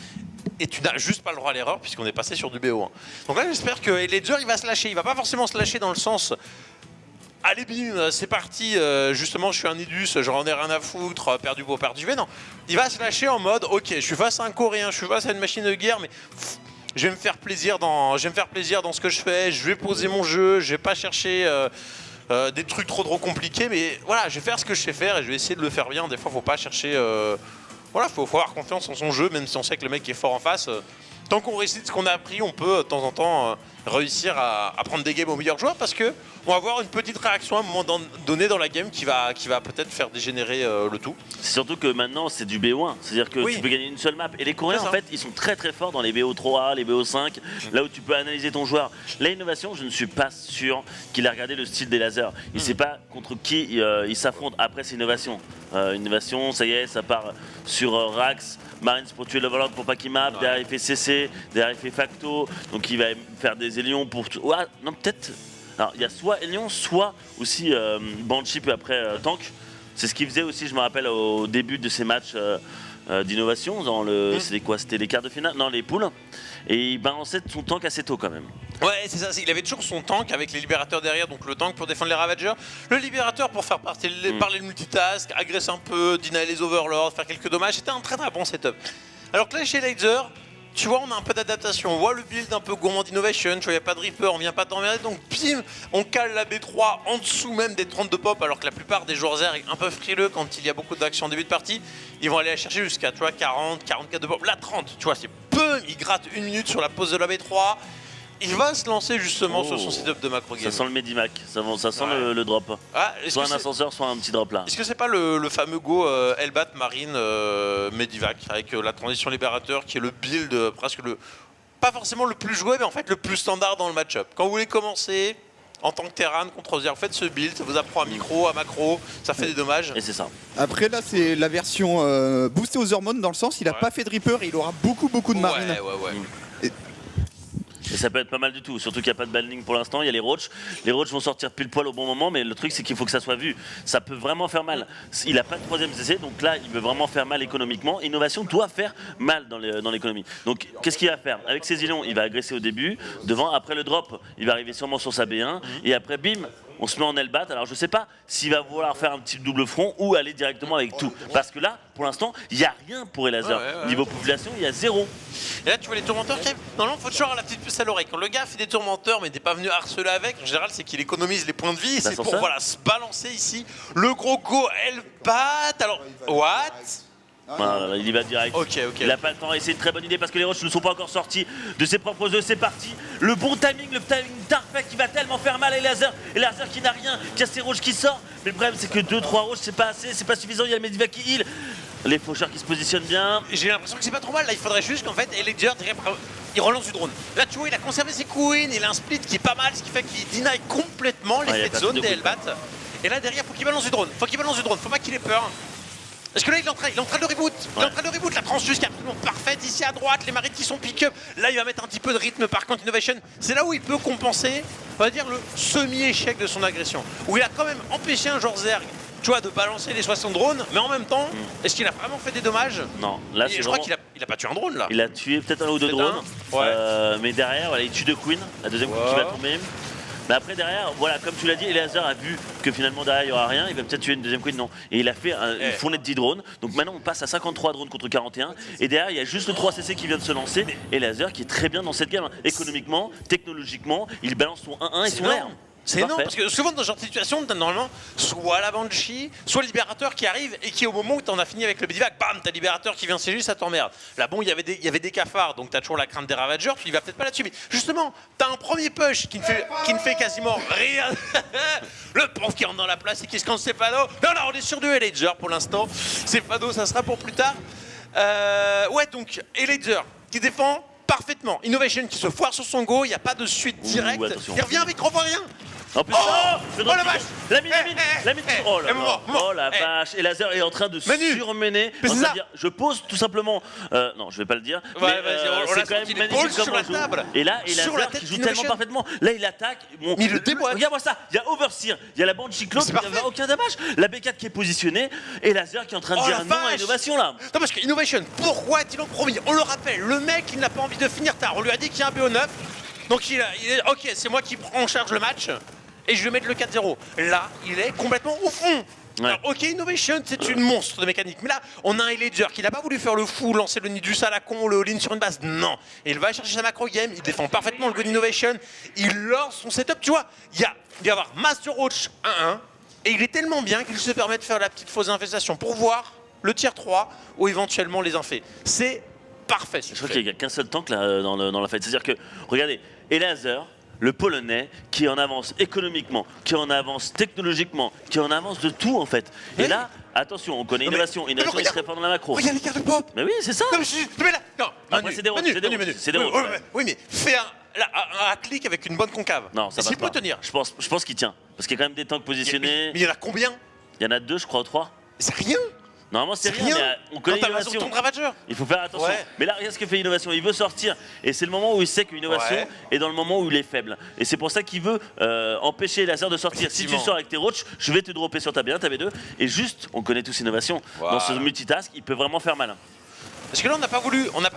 Et tu n'as juste pas le droit à l'erreur, puisqu'on est passé sur du BO1. Donc là, j'espère que Ledger, il va se lâcher. Il va pas forcément se lâcher dans le sens... Allez bim, c'est parti, justement je suis un Nidus, j'en ai rien à foutre, perdu beau, perdu V. Non, il va se lâcher en mode, ok, je suis face à un Coréen, je suis face à une machine de guerre, mais je vais me faire plaisir dans ce que je fais, je vais poser mon jeu, je vais pas chercher des trucs trop compliqués, mais voilà, je vais faire ce que je sais faire et je vais essayer de le faire bien. Des fois, faut pas chercher, voilà, faut avoir confiance en son jeu, même si on sait que le mec est fort en face. Tant qu'on récite ce qu'on a appris, on peut de temps en temps réussir à prendre des games aux meilleurs joueurs, parce que on va avoir une petite réaction à un moment donné dans la game qui va peut-être faire dégénérer le tout. C'est surtout que maintenant c'est du BO1, c'est-à-dire que tu peux gagner une seule map. Et les Coréens en fait ils sont très très forts dans les BO3, les BO5, là où tu peux analyser ton joueur. La innovation, je ne suis pas sûr qu'il a regardé le style des lasers. Il ne sait pas contre qui il s'affronte. Après c'est innovation. Innovation, ça y est, ça part sur Rax. Marines pour tuer l'Overlord pour pas qu'il map, derrière il fait CC, derrière il fait Facto, donc il va faire des Élions pour... Ouais, non peut-être... Alors il y a soit Élion, soit aussi Banshee puis après Tank. C'est ce qu'il faisait aussi, je me rappelle, au début de ces matchs d'innovation, dans le... C'était quoi? C'était les quarts de finale? Non, les poules. Et il balançait son tank assez tôt quand même. Ouais, c'est ça, il avait toujours son tank avec les libérateurs derrière, donc le tank pour défendre les Ravagers, le libérateur pour faire parler le multitask, agresser un peu, deny les overlords, faire quelques dommages. C'était un très très bon setup. Alors que là chez Laser, tu vois, on a un peu d'adaptation, on voit le build un peu gourmand d'innovation, tu vois, il n'y a pas de Reaper, on vient pas t'emmerder, donc bim, on cale la B3 en dessous même des 32 pop, alors que la plupart des joueurs air un peu frileux quand il y a beaucoup d'actions en début de partie, ils vont aller la chercher jusqu'à, tu vois, 40, 44 de pop, là 30, tu vois, c'est peu, il gratte 1 minute sur la pose de la B3, il va se lancer justement sur son setup de macro game. Ça sent le Medivac, ça sent le drop. Ah, soit un ascenseur, soit un petit drop là. Est-ce que c'est pas le fameux go Hellbat Marine Medivac avec la transition libérateur qui est le build presque pas forcément le plus joué, mais en fait le plus standard dans le match-up. Quand vous voulez commencer en tant que Terran contre Ozir, faites ce build, ça vous apprend à micro, à macro, ça fait des dommages. Et c'est ça. Après là c'est la version boostée aux hormones, dans le sens il a pas fait de Reaper et il aura beaucoup de marine. Et ça peut être pas mal du tout, surtout qu'il n'y a pas de banning pour l'instant, il y a les roach. Les roach vont sortir pile poil au bon moment, mais le truc c'est qu'il faut que ça soit vu. Ça peut vraiment faire mal. Il n'a pas de 3ème CC, donc là il veut vraiment faire mal économiquement. Innovation doit faire mal dans l'économie. Donc qu'est-ce qu'il va faire? Avec ses îlons, il va agresser au début, devant, après le drop, il va arriver sûrement sur sa B1, et après bim, on se met en Hellbat. Alors je sais pas s'il va vouloir faire un petit double front ou aller directement avec tout. Parce que là, pour l'instant, il n'y a rien pour Elazer. Niveau population, il y a 0. Et là, tu vois les tourmenteurs qui arrivent. Normalement, il faut toujours avoir la petite puce à l'oreille. Quand le gars fait des tourmenteurs, mais n'est pas venu harceler avec, en général, c'est qu'il économise les points de vie. C'est pour voilà, se balancer ici. Le gros go Hellbat. Alors, what? Il y va direct. Il n'a pas le temps, et c'est une très bonne idée parce que les roches ne sont pas encore sortis de ses propres œufs. C'est parti. Le bon timing, le timing parfait qui va tellement faire mal à Elazer. Et Elazer qui n'a rien, qui a ses roches qui sortent. Mais le problème, c'est que 2-3 roches, c'est pas assez, c'est pas suffisant. Il y a le Medivac qui heal. Les faucheurs qui se positionnent bien. J'ai l'impression que c'est pas trop mal. Là, il faudrait juste qu'en fait, Elazer, il relance du drone. Là, tu vois, il a conservé ses queens, il a un split qui est pas mal, ce qui fait qu'il deny complètement l'effet de zone des Hellbat. Et là, derrière, faut qu'il balance du drone. Faut pas qu'il ait peur. Parce que là, il est en train de reboot. Il est en train de reboot. La tranche jusqu'à absolument parfaite. Ici à droite, les marines qui sont pick-up. Là, il va mettre un petit peu de rythme par contre Innovation. C'est là où il peut compenser, on va dire, le semi-échec de son agression. Où il a quand même empêché un joueur Zerg, tu vois, de balancer les 60 drones. Mais en même temps, est-ce qu'il a vraiment fait des dommages? Non. Là, je crois qu'il a pas tué un drone là. Il a tué peut-être un ou deux drones. Mais derrière, voilà, il tue 2 queens. La deuxième queen qui va tomber. Mais après derrière, voilà, comme tu l'as dit, Elazer a vu que finalement derrière il n'y aura rien, il va peut-être tuer une deuxième queen, non. Et il a fait une fournée de 10 drones, donc maintenant on passe à 53 drones contre 41, et derrière il y a juste le 3CC qui vient de se lancer, et Elazer qui est très bien dans cette game, économiquement, technologiquement, il balance son 1-1 et son R. C'est énorme, parce que souvent dans ce genre de situation, t'as normalement soit la Banshee, soit le Libérateur qui arrive et qui, au moment où t'en as fini avec le Medivac, bam, t'as le Libérateur qui vient siéger, ça t'emmerde. Là, bon, il y avait des cafards, donc t'as toujours la crainte des Ravagers, tu y vas peut-être pas là-dessus. Mais justement, t'as un premier push qui ne fait quasiment rien. Le pauvre qui rentre dans la place et qui se canse Cefado. Non, on est sur du Elager pour l'instant. Cefado, ça sera pour plus tard. Ouais, donc, Elager qui défend parfaitement. Innovation qui se foire sur son go, il n'y a pas de suite directe. Il revient avec Renvoirien. En plus, la vache! La mine! Oh là là! Oh la vache! Et Laser est en train de surmener. En train de dire, je pose tout simplement. Non, je vais pas le dire. Ouais, mais c'est quand même magnifique comme on joue. Et là, Laser qui joue tellement parfaitement. Là, il attaque. Bon, il le déboîte. Regarde-moi ça. Il y a Overseer, il y a la bande Cyclone, il n'y a aucun damage. La B4 qui est positionnée et Laser qui est en train de dire non à Innovation là. Non, parce que Innovation, pourquoi a-t-il en promis? On le rappelle, le mec, il n'a pas envie de finir tard. On lui a dit qu'il y a un BO9. Donc il est ok, c'est moi qui prends en charge le match. Et je vais mettre le 4-0. Là, il est complètement au fond. Ouais. Alors, ok, Innovation, c'est une monstre de mécanique. Mais là, on a un Elager qui n'a pas voulu faire le fou, lancer le Nidus à la con, le all-in sur une base. Non. Et il va chercher sa macro game, il défend parfaitement le God Innovation. Il lance son setup, tu vois. Il va y avoir Master Roach 1-1. Et il est tellement bien qu'il se permet de faire la petite fausse infestation pour voir le tier 3 ou éventuellement les infés. C'est parfait. Je crois qu'il n'y a qu'un seul tank là, dans la fight. C'est-à-dire que, regardez, Elaser, le Polonais, qui est en avance économiquement, qui est en avance technologiquement, qui est en avance de tout en fait. Et là, attention, on connaît Innovation. Innovation, il serait fort dans la macro. Regarde les cartes de pop. Mais oui, c'est ça. Mais là, non. Après, c'est des routes. C'est des routes. Oui, mais fais un clic avec une bonne concave. Non, ça va pas. Peut tenir. Je pense qu'il tient. Parce qu'il y a quand même des tanks positionnés. Mais il y en a combien? Il y en a 2, je crois, ou 3. C'est rien. Normalement, c'est rien, mais on connaît Innovation. Il faut faire attention. Ouais. Mais là, regarde ce que fait Innovation. Il veut sortir. Et c'est le moment où il sait qu'Innovation est dans le moment où il est faible. Et c'est pour ça qu'il veut empêcher Laser de sortir. Si tu sors avec tes roaches, je vais te dropper sur ta B1, ta B2. Et juste, on connaît tous Innovation. Dans ce multitask, il peut vraiment faire mal. Parce que là, on n'a pas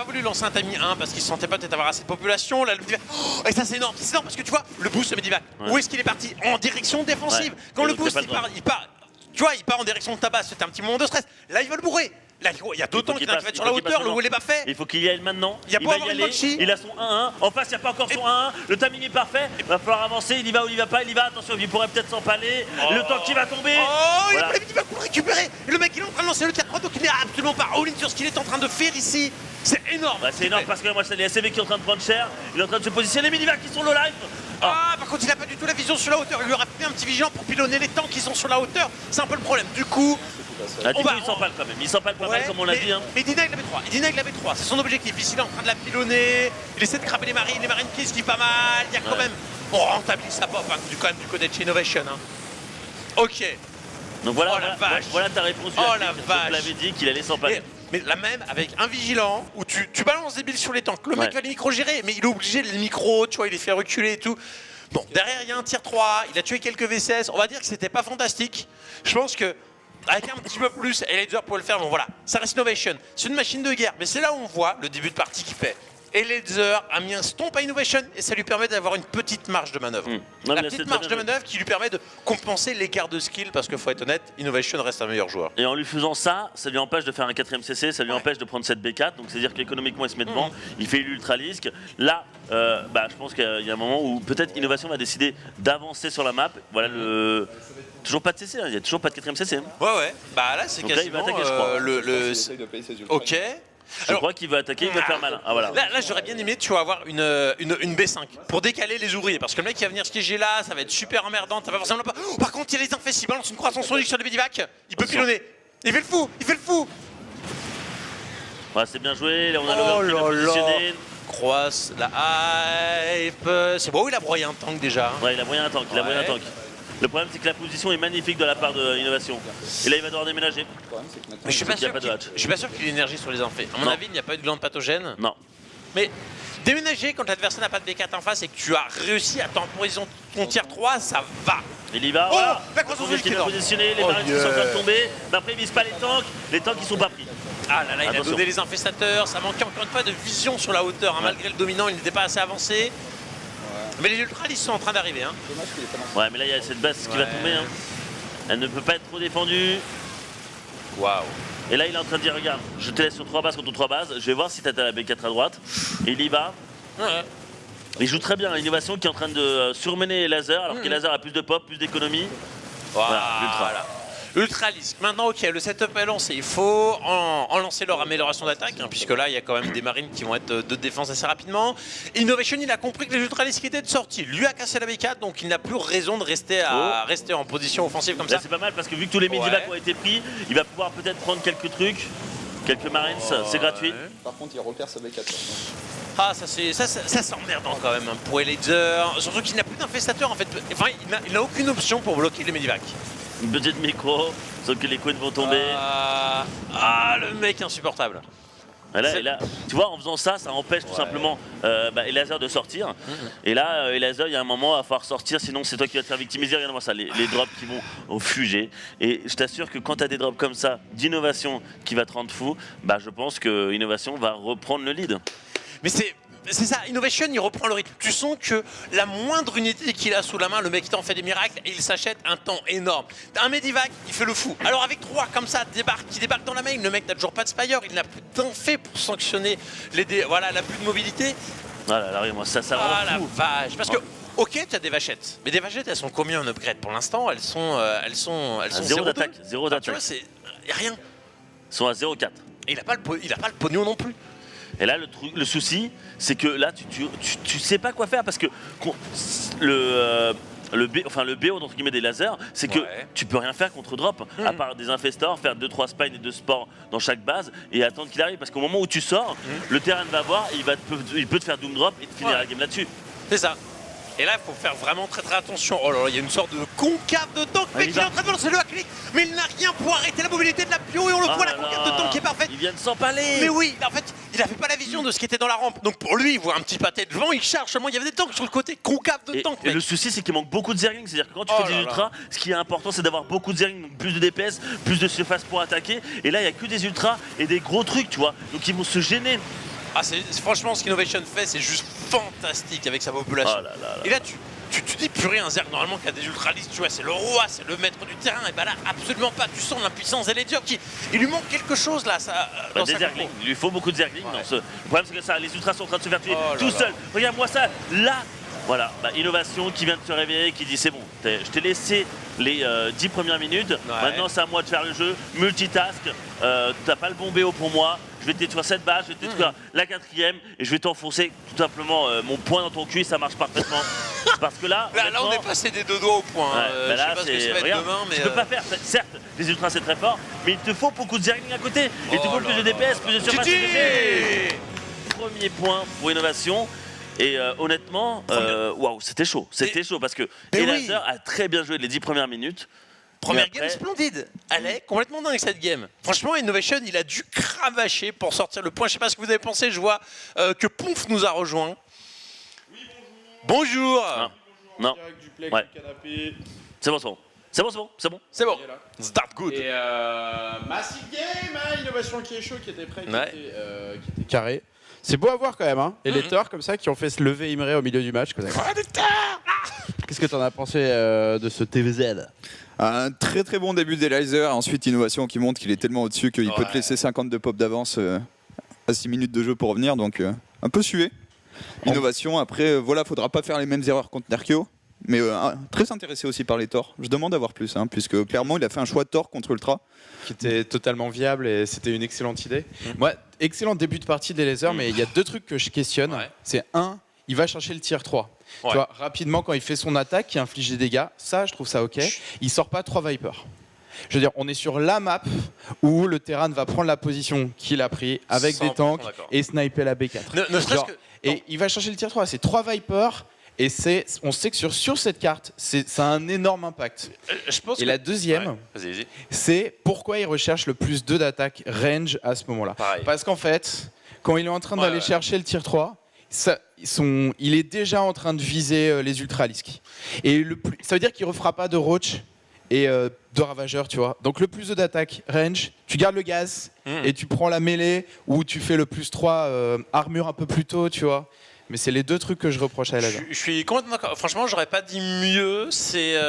voulu lancer un timing 1 parce qu'il se sentait pas peut-être avoir assez de population. Là, le Medivac. Oh, et ça, c'est énorme. C'est énorme parce que tu vois, le boost de Medivac, où est-ce qu'il est parti? En direction défensive. Quand le boost, il part. Tu vois, il part en direction de ta base, c'était un petit moment de stress. Là, il va le bourrer. Là, il y a d'autant qu'il va être sur la hauteur, le où il n'est pas fait. Il faut qu'il y aille maintenant. Il va y aller. Il a son 1-1. En face, il n'y a pas encore son 1-1. Le timing est parfait. Il va falloir avancer. Il y va ou il y va pas. Il y va. Attention, il pourrait peut-être s'empaler. Le temps qui va tomber. Oh, il va récupérer. Et le mec, il est en train de lancer le tier 3, donc il n'est absolument pas all-in sur ce qu'il est en train de faire ici. C'est énorme. C'est énorme parce que moi, c'est les SCV qui sont en train de prendre cher. Il est en train de se positionner. Les Medivac qui sont low life. Par contre, il n'a pas du tout la vision sur la hauteur. Il lui aurait fait un petit vigilant pour pilonner les tanks qui sont sur la hauteur. C'est un peu le problème. Du coup, il s'empale quand même. Il s'empale pas mal, comme on l'a dit. Mais Dina, il l'avait 3. Dina, il l'avait 3. C'est son objectif. Ici, il est en train de la pilonner. Il essaie de cramer les marines. Les marines qui esquivent pas mal. Il y a quand même. On rentabilise sa pop, quand même, du côté de chez Innovation. Ok. Donc voilà, voilà ta réponse. Oh la vache. Je l'avais dit qu'il allait s'empaler. Mais la même avec un vigilant où tu balances des billes sur les tanks. Le mec va les micro-gérer, mais il est obligé de les micro, tu vois, il les fait reculer et tout. Bon, derrière, il y a un tier 3, il a tué quelques V16. On va dire que c'était pas fantastique. Je pense que avec un petit peu plus, Elager pouvait le faire. Bon, voilà, ça reste Innovation. C'est une machine de guerre, mais c'est là où on voit le début de partie qui fait. Elager a mis un stomp à Innovation et ça lui permet d'avoir une petite marge de manœuvre. La petite marge de manœuvre qui lui permet de compenser l'écart de skill parce que faut être honnête, Innovation reste un meilleur joueur. Et en lui faisant ça, ça lui empêche de faire un 4ème CC, ça lui empêche de prendre cette B4, donc c'est-à-dire qu'économiquement il se met devant, il fait l'ultra lisque. Là, je pense qu'il y a un moment où peut-être Innovation va décider d'avancer sur la map. Voilà le. Toujours pas de CC, il n'y a toujours pas de 4ème CC. Ouais. Bah là, c'est quasiment là, il va attaquer, je crois. Ok. Je crois qu'il va attaquer, il va faire mal. Ah, voilà. Là j'aurais bien aimé, tu vois, avoir une B5 pour décaler les ouvriers. Parce que le mec qui va venir skier là, ça va être super emmerdant. Ça va forcément pas. Oh, par contre, il y a les infestes, il balance une croissance sonique sur le Medivac. Il peut pilonner. Il fait le fou. Ouais, c'est bien joué. Là, on a l'over qui va positionner. Croisse la hype. C'est bon, il a broyé un tank déjà. Ouais, il a broyé un tank. Le problème, c'est que la position est magnifique de la part de Innovation. Et là, il va devoir déménager. Mais je suis pas sûr qu'il ait énergie sur les infés. À mon avis, il n'y a pas eu de glande pathogène. Non. Mais déménager quand l'adversaire n'a pas de B4 en face et que tu as réussi à temporiser ton tier 3, ça va. Il y va. Oh, voilà. la croissance qui est positionné, les marines qui sont en train de tomber. Mais après, il vise pas les tanks ils sont pas pris. Ah là, il a donné les infestateurs. Ça manquait encore une fois de vision sur la hauteur. Malgré le dominant, il n'était pas assez avancé. Mais les ultralis sont en train d'arriver. Ouais, mais là, il y a cette base qui va tomber. Elle ne peut pas être trop défendue. Waouh. Et là, il est en train de dire, regarde, je te laisse sur 3 bases contre 3 bases. Je vais voir si t'as la B4 à droite. Et il y va. Ouais. Il joue très bien. Innovation qui est en train de surmener Laser, alors que Laser a plus de pop, plus d'économie. Voilà. Ultralisk. Maintenant, ok, le setup est lancé. Il faut en lancer leur amélioration d'attaque, puisque là, il y a quand même des marines qui vont être de défense assez rapidement. Innovation, il a compris que les Ultralisks étaient de sortie. Lui a cassé la B4, donc il n'a plus raison de rester en position offensive comme ça. C'est pas mal parce que vu que tous les medivacs ont été pris, il va pouvoir peut-être prendre quelques trucs, quelques marines, c'est gratuit. Par contre, il repère sa B4. Ah, ça c'est emmerdant quand même pour Laser. Surtout qu'il n'a plus d'infestateur en fait. Enfin, il n'a aucune option pour bloquer les medivacs. Une petite micro, sauf que les coins vont tomber. Le mec insupportable. Et là, tu vois, en faisant ça, ça empêche tout simplement Elazer de sortir. Et là, Elazer, il y a un moment, il va falloir sortir, sinon c'est toi qui vas te faire victimiser. Regarde-moi ça, les drops qui vont au fugé. Et je t'assure que quand tu as des drops comme ça, d'innovation qui va te rendre fou, je pense que Innovation va reprendre le lead. Mais c'est ça, Innovation, il reprend le rythme. Tu sens que la moindre unité qu'il a sous la main, le mec, il t'en fait des miracles et il s'achète un temps énorme. Un Medivac, il fait le fou. Alors avec 3 comme ça, qui débarquent dans la main, le mec n'a toujours pas de Spire, il n'a plus de temps fait pour sanctionner la plus de mobilité. Voilà, là, regarde-moi, ça rend fou. La vache. Parce que, ok, tu as des vachettes, mais des vachettes, elles sont combien en upgrade pour l'instant? Elles sont zéro d'attaque. Zéro d'attaque. Tu vois, c'est rien. Ils sont à 0,4. Et il n'a pas le pognon non plus. Et là, le souci, c'est que là, tu sais pas quoi faire parce que le BO entre guillemets des lasers, c'est que tu peux rien faire contre drop, à part des infestors, faire 2-3 spines et 2 sports dans chaque base et attendre qu'il arrive. Parce qu'au moment où tu sors, le terrain va voir, il peut te faire doom drop et te finir la game là-dessus. C'est ça. Et là, il faut faire vraiment très attention. Oh là là, il y a une sorte de concave de tank, mais qui est en train de lancer le clic. Mais il n'a rien pour arrêter la mobilité de la Pio et on le voit, la concave de tank qui est parfaite. Il vient de s'empaler. Mais oui, en fait, il n'avait pas la vision de ce qui était dans la rampe. Donc pour lui, il voit un petit pâté devant, il charge seulement. Il y avait des tanks sur le côté, concave de tank. Et le souci, c'est qu'il manque beaucoup de zerglings. C'est-à-dire que quand tu fais des ultras, ce qui est important, c'est d'avoir beaucoup de zerglings, donc plus de DPS, plus de surface pour attaquer. Et là, il n'y a que des ultras et des gros trucs, tu vois. Donc ils vont se gêner. Franchement, ce qu'Innovation fait, c'est juste fantastique avec sa population. Et là, tu dis purée, un Zerg normalement qui a des ultralistes, tu vois, c'est le roi, c'est le maître du terrain. Et là, absolument pas. Tu sens l'impuissance et les dieux il lui manque quelque chose là. Dans des zerglings. Il lui faut beaucoup de zerglings. Le problème, c'est que ça, les ultras sont en train de se faire tuer tout seuls. Regarde-moi ça, là. Voilà, Innovation qui vient de se réveiller, qui dit c'est bon, je t'ai laissé les 10 premières minutes, maintenant c'est à moi de faire le jeu, multitask, t'as pas le bon BO pour moi, je vais te détruire cette base, je vais te détruire la 4ème et je vais t'enfoncer tout simplement mon poing dans ton cul et ça marche parfaitement. Parce que là on est passé des 2 doigts au point. Je sais pas ce que ça va être demain, mais tu peux pas faire, certes les ultras c'est très fort, mais il te faut beaucoup de zerglings à côté, et il te faut plus de DPS, plus de surface. Premier point pour Innovation. Et honnêtement, waouh, c'était chaud. C'était chaud parce que Elazer a très bien joué les 10 premières minutes. Première game splendide. Elle est complètement dingue cette game. Franchement, Innovation, il a dû cravacher pour sortir le point. Je sais pas ce que vous avez pensé. Je vois que Ponf nous a rejoint. Oui, bonjour. Non. Ouais. C'est bon. Start good. Et Massive Game, Innovation qui est chaud, qui était prêt, qui était carré. C'est beau à voir quand même, hein. Et les Thor comme ça qui ont fait se lever Imre au milieu du match. Qu'est-ce que t'en as pensé de ce TVZ? Un très très bon début des Laser. Ensuite, Innovation qui montre qu'il est tellement au-dessus qu'il peut te laisser 52 pop d'avance à 6 minutes de jeu pour revenir. Donc un peu sué. Innovation, après, faudra pas faire les mêmes erreurs contre Nerkio. Mais très intéressé aussi par les Thor. Je demande d'avoir plus, puisque clairement il a fait un choix de Thor contre Ultra. Qui était totalement viable et c'était une excellente idée. Moi, excellent début de partie des lasers, mais il y a 2 trucs que je questionne. C'est il va chercher le tier 3. Tu vois, rapidement, quand il fait son attaque qui inflige des dégâts, ça, je trouve ça ok. Il sort pas 3 Vipers. Je veux dire, on est sur la map où le Terran va prendre la position qu'il a pris avec des tanks et sniper la B4. Et il va chercher le tier 3. C'est 3 Vipers. Et on sait que sur cette carte, ça a un énorme impact. Et la deuxième, c'est pourquoi il recherche le plus 2 d'attaque range à ce moment-là. Parce qu'en fait, quand il est en train d'aller chercher le tier 3, il est déjà en train de viser les ultralisks. Et ça veut dire qu'il ne refera pas de roach et de ravageur, tu vois. Donc le plus 2 d'attaque range, tu gardes le gaz et tu prends la mêlée ou tu fais le plus 3 armure un peu plus tôt, tu vois. Mais c'est les 2 trucs que je reproche à Elazer. Je suis complètement d'accord. Franchement, j'aurais pas dit mieux. C'est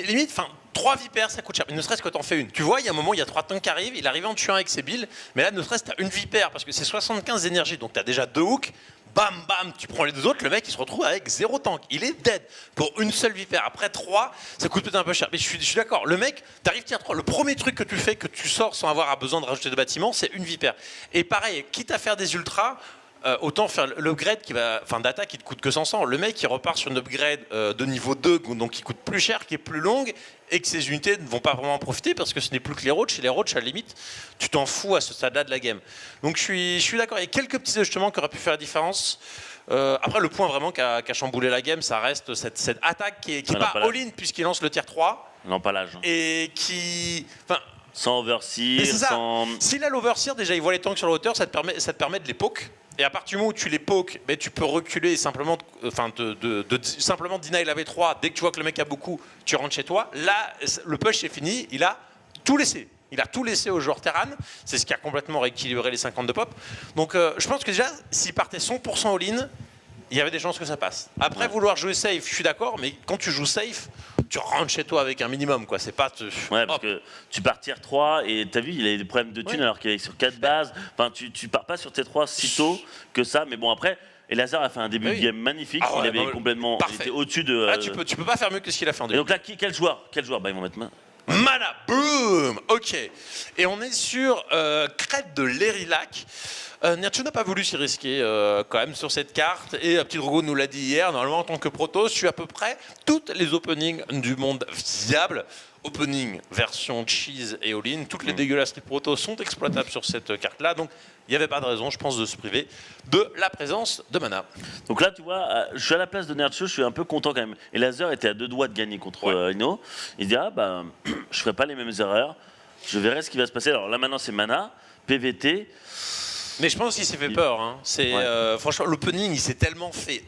limite, 3 vipères, ça coûte cher. Ne serait-ce que t'en fais une. Tu vois, il y a un moment, il y a 3 tanks qui arrivent, il arrive en tuant avec ses billes. Mais là, ne serait-ce que t'as une vipère, parce que c'est 75 d'énergie. Donc t'as déjà 2 hooks, bam bam, tu prends les deux autres, le mec il se retrouve avec 0 tank. Il est dead pour une seule vipère. Après 3, ça coûte peut-être un peu cher. Mais je suis d'accord, le mec, t'arrives tier 3, le premier truc que tu fais, que tu sors sans avoir besoin de rajouter de bâtiments, c'est une vipère. Et pareil, quitte à faire des ultras, autant faire l'upgrade d'attaque qui te coûte que 500. Le mec il repart sur une upgrade de niveau 2, donc qui coûte plus cher, qui est plus longue, et que ces unités ne vont pas vraiment en profiter parce que ce n'est plus que les roaches. Et les roaches, à la limite, tu t'en fous à ce stade-là de la game. Donc je suis d'accord, il y a quelques petits ajustements qui auraient pu faire la différence. Après, le point vraiment qui a chamboulé la game, ça reste cette attaque qui est pas all-in puisqu'il lance le tier 3. L'empalage. Et qui... Sans overseer, sans... S'il a l'overseer, déjà il voit les tanks sur la hauteur, ça te permet de les poke. Et à partir du moment où tu les pokes, tu peux reculer et simplement, simplement deny la V3. Dès que tu vois que le mec a beaucoup, tu rentres chez toi. Là, le push c'est fini, il a tout laissé. Il a tout laissé au joueur Terran. C'est ce qui a complètement rééquilibré les 50 de pop. Donc je pense que déjà, s'il partait 100% all-in, il y avait des chances que ça passe. Après, vouloir jouer safe, je suis d'accord, mais quand tu joues safe, tu rentres chez toi avec un minimum, quoi. C'est pas... Ouais, parce que tu pars tier 3 et t'as vu, il a des problèmes de thunes alors qu'il est sur 4 bases. Enfin, tu pars pas sur T3 si tôt que ça, mais bon, après... Et Lazare a fait un début de game magnifique. Il avait complètement... Il était au-dessus de... tu peux pas faire mieux que ce qu'il a fait en début. Et donc là, quel joueur ils vont mettre main. Mana, boom. Ok. Et on est sur crête de l'Erilac. Nercho n'a pas voulu s'y risquer quand même sur cette carte. Et Petit Drogo nous l'a dit hier, normalement en tant que Protoss, je suis à peu près toutes les openings du monde viables. Opening, version cheese et all-in, toutes les dégueulasseries Protoss sont exploitables sur cette carte-là. Donc il n'y avait pas de raison, je pense, de se priver de la présence de Mana. Donc là, tu vois, je suis à la place de Nercho, je suis un peu content quand même. Et Laser était à 2 doigts de gagner contre Ino. Il se dit, je ferai pas les mêmes erreurs, je verrai ce qui va se passer. Alors là, maintenant, c'est Mana, PVT. Mais je pense qu'il s'est fait peur. Hein. Franchement, l'opening, il s'est tellement fait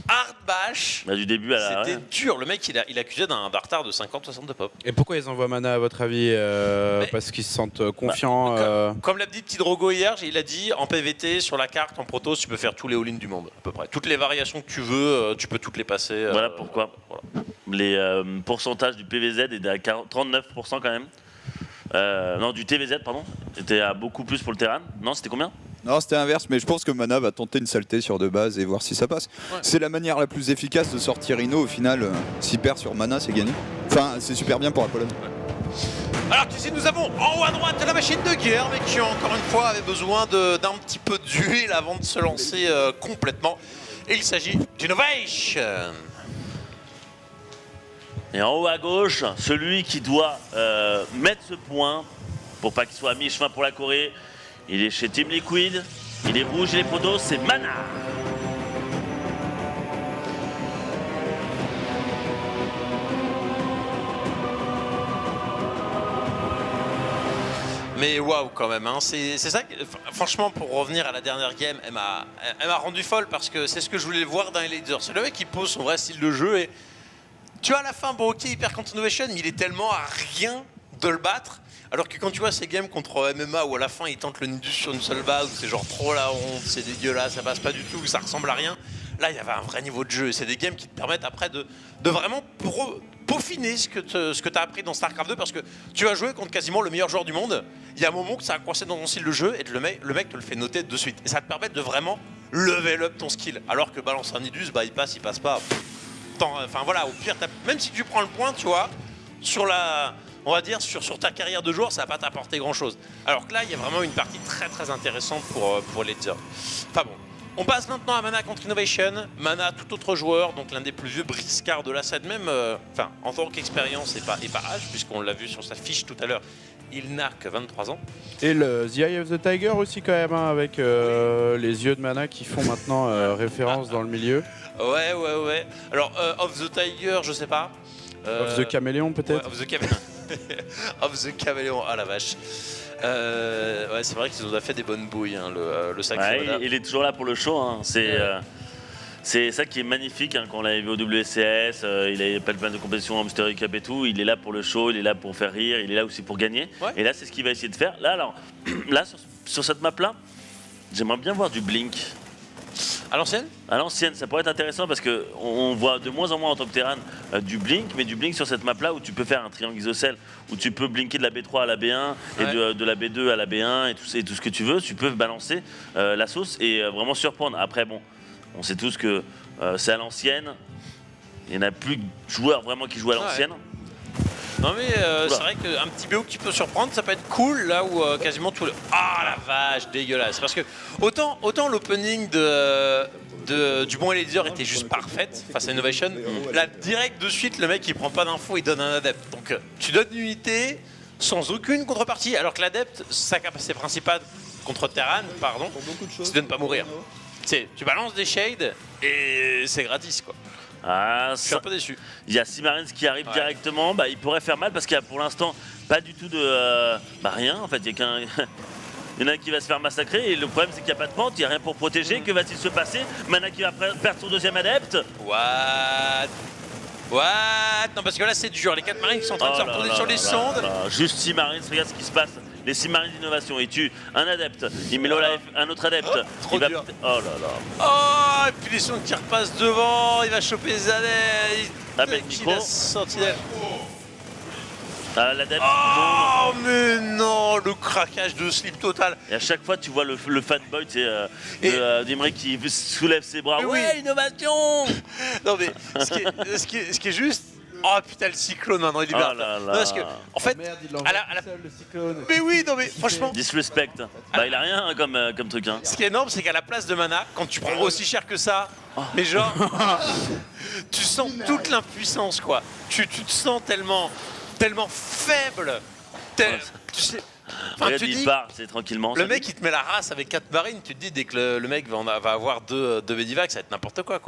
hard bash. Du début à la... C'était dur. Le mec, il accusait d'un retard de 50-60 de pop. Et pourquoi ils envoient Mana, à votre avis Parce qu'ils se sentent confiants Comme l'a dit Petit Drogo hier, il a dit en PVT, sur la carte, en Protoss, tu peux faire tous les all-in du monde, à peu près. Toutes les variations que tu veux, tu peux toutes les passer. Voilà pourquoi. Voilà. Les pourcentages du PVZ étaient à 39% quand même. Non, du TVZ, pardon. C'était à beaucoup plus pour le Terran. Non, c'était combien? Non, c'était inverse, mais je pense que Mana va tenter une saleté sur 2 bases et voir si ça passe. Ouais. C'est la manière la plus efficace de sortir Ino au final. S'il perd sur Mana, c'est gagné. Enfin, c'est super bien pour la Pologne. Ouais. Alors qu'ici nous avons en haut à droite la machine de guerre, mais qui encore une fois avait besoin d'un petit peu d'huile avant de se lancer complètement. Et il s'agit d'Innovation. Et en haut à gauche, celui qui doit mettre ce point pour pas qu'il soit à mi-chemin pour la Corée. Il est chez Team Liquid, il est rouge, il est Protoss, c'est Mana. Mais waouh quand même, hein. C'est ça que, franchement, pour revenir à la dernière game, elle m'a rendu folle parce que c'est ce que je voulais voir dans les leaders. C'est le mec qui pose son vrai style de jeu et tu vois à la fin, bon ok, il perd contre Innovation, mais il est tellement à rien de le battre. Alors que quand tu vois ces games contre MMA où à la fin il tente le Nidus sur une seule base, où c'est genre trop la honte, c'est dégueulasse, ça passe pas du tout, ça ressemble à rien. Là il y avait un vrai niveau de jeu. C'est des games qui te permettent après de vraiment peaufiner ce que tu as appris dans StarCraft 2 parce que tu vas jouer contre quasiment le meilleur joueur du monde. Il y a un moment que ça a coincé dans ton style de jeu et le mec te le fait noter de suite. Et ça te permet de vraiment level up ton skill. Alors que balancer un Nidus, il passe pas. Enfin voilà, au pire, même si tu prends le point, tu vois, on va dire sur ta carrière de joueur, ça va pas t'apporter grand chose. Alors que là, il y a vraiment une partie très très intéressante pour les Ledger. Enfin bon, on passe maintenant à Mana contre Innovation. Mana, tout autre joueur, donc l'un des plus vieux briscards de la scène, même en tant qu'expérience et pas âge, puisqu'on l'a vu sur sa fiche tout à l'heure, il n'a que 23 ans. Et le The Eye of the Tiger aussi quand même, hein, avec les yeux de Mana qui font maintenant référence dans le milieu. Ouais. Alors, Of the Tiger, je sais pas. Of the Caméléon peut-être. Of the Caméléon. Of the Caméléon, ah la vache. Ouais, c'est vrai qu'ils nous a fait des bonnes bouilles, hein, le sacré. Ouais, il est toujours là pour le show. Hein. C'est ça qui est magnifique hein, quand on l'avait vu au WCS. Il avait plein de compétitions en Mystery Cup et tout. Il est là pour le show, il est là pour faire rire, il est là aussi pour gagner. Ouais. Et là, c'est ce qu'il va essayer de faire. Là, sur cette map-là, j'aimerais bien voir du Blink. À l'ancienne? À l'ancienne, ça pourrait être intéressant parce que on voit de moins en moins en tant que terrain du blink, mais du blink sur cette map-là où tu peux faire un triangle isocèle, où tu peux blinker de la B3 à la B1 et de la B2 à la B1 et tout ce que tu veux. Tu peux balancer la sauce et vraiment surprendre. Après, bon, on sait tous que c'est à l'ancienne. Il n'y en a plus de joueurs vraiment qui jouent à l'ancienne. Non mais c'est vrai qu'un petit BO qui peut surprendre, ça peut être cool là où quasiment tout le... Ah la vache, dégueulasse. Parce que autant l'opening du bon leader était juste parfaite face à Innovation, là direct de suite le mec il prend pas d'infos, il donne un adepte. Donc tu donnes une unité sans aucune contrepartie, alors que l'adepte, sa capacité principale contre Terran, pardon, c'est de ne pas mourir. Tu balances des shades et c'est gratis quoi. Ah, je suis un peu déçu. Il y a Simarins qui arrive directement, il pourrait faire mal parce qu'il n'y a pour l'instant pas du tout de... rien en fait, il y en a un qui va se faire massacrer et le problème c'est qu'il n'y a pas de pente, il n'y a rien pour protéger, que va-t-il se passer? Mana qui va perdre son deuxième adepte. What? Non parce que là c'est dur, les 4 marines qui sont en train de se retourner sur les sondes. Juste Simarins, regarde ce qui se passe. Les 6 marines d'innovation, ils tuent un adepte, il met low life un autre adepte. Trop dur. Oh, et puis les sondes qui repassent devant, il va choper les adeptes. Avec micro. Sentinelle. L'adepte. Oh mais non, le craquage de slip total. Et à chaque fois tu vois le fanboy d'Imri qui soulève ses bras. Oui. Innovation. Non mais ce qui est juste. Oh putain le cyclone maintenant il libère. Parce que en fait le cyclone. Mais oui non mais franchement disrespect. Il a rien comme truc hein. Ce qui est énorme c'est qu'à la place de mana quand tu prends aussi cher que ça, mais genre tu sens toute l'impuissance quoi. Tu te sens tellement faible. Tu sais. Enfin, tu dis, c'est tranquillement. Le mec il te met la race avec 4 marines, tu te dis dès que le mec va avoir 2 Medivac, ça va être n'importe quoi.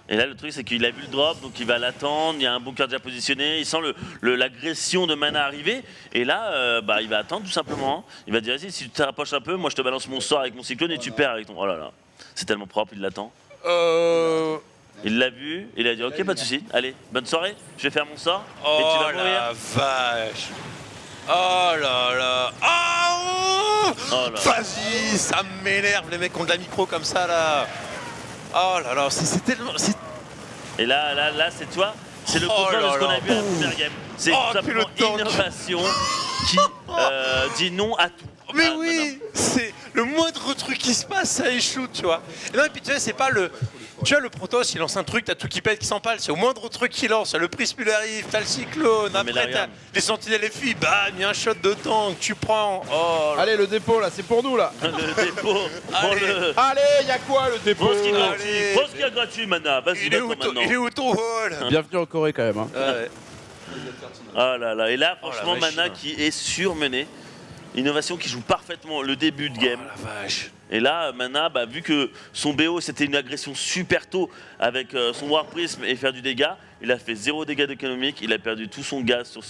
Et là, le truc, c'est qu'il a vu le drop, donc il va l'attendre. Il y a un bunker déjà positionné. Il sent l'agression de mana arriver. Et là, il va attendre tout simplement. Il va dire si tu te rapproches un peu, moi je te balance mon sort avec mon cyclone et tu perds avec ton. Oh là là, c'est tellement propre, il l'attend. Il l'a vu, il a dit ok, pas de soucis. Allez, bonne soirée, je vais faire mon sort. Et tu vas mourir. La vache. Oh là là. Oh là. Vas-y, ça m'énerve les mecs qui ont de la micro comme ça là. Oh là là, c'est tellement... Et là c'est toi, c'est le contraire de ce qu'on a vu à la première game. C'est simplement Innovation qui dit non à tout. Mais oui, c'est le moindre truc qui se passe, ça échoue, tu vois. Et non, et puis tu sais, c'est pas le... Tu vois, le Protoss, il lance un truc, t'as tout qui pète, qui s'empale, c'est au moindre truc qu'il lance. Le Prisme il arrive, t'as le cyclone, après t'as les sentinelles et filles, bam, il y a un shot de tank, tu prends. Oh, allez, le dépôt là, c'est pour nous là. Le dépôt. Allez, il y a quoi le dépôt? Pose qu'il y a gratuit, Mana. Vas-y, il est où ton vol? Bienvenue en Corée quand même. Hein. Oh là là, et là, franchement, Mana qui est surmené. Innovation qui joue parfaitement le début de game. Oh la vache. Et là, Mana, vu que son BO c'était une agression super tôt avec son War Prism et faire du dégât, il a fait 0 dégâts d'économique, il a perdu tout son gaz sur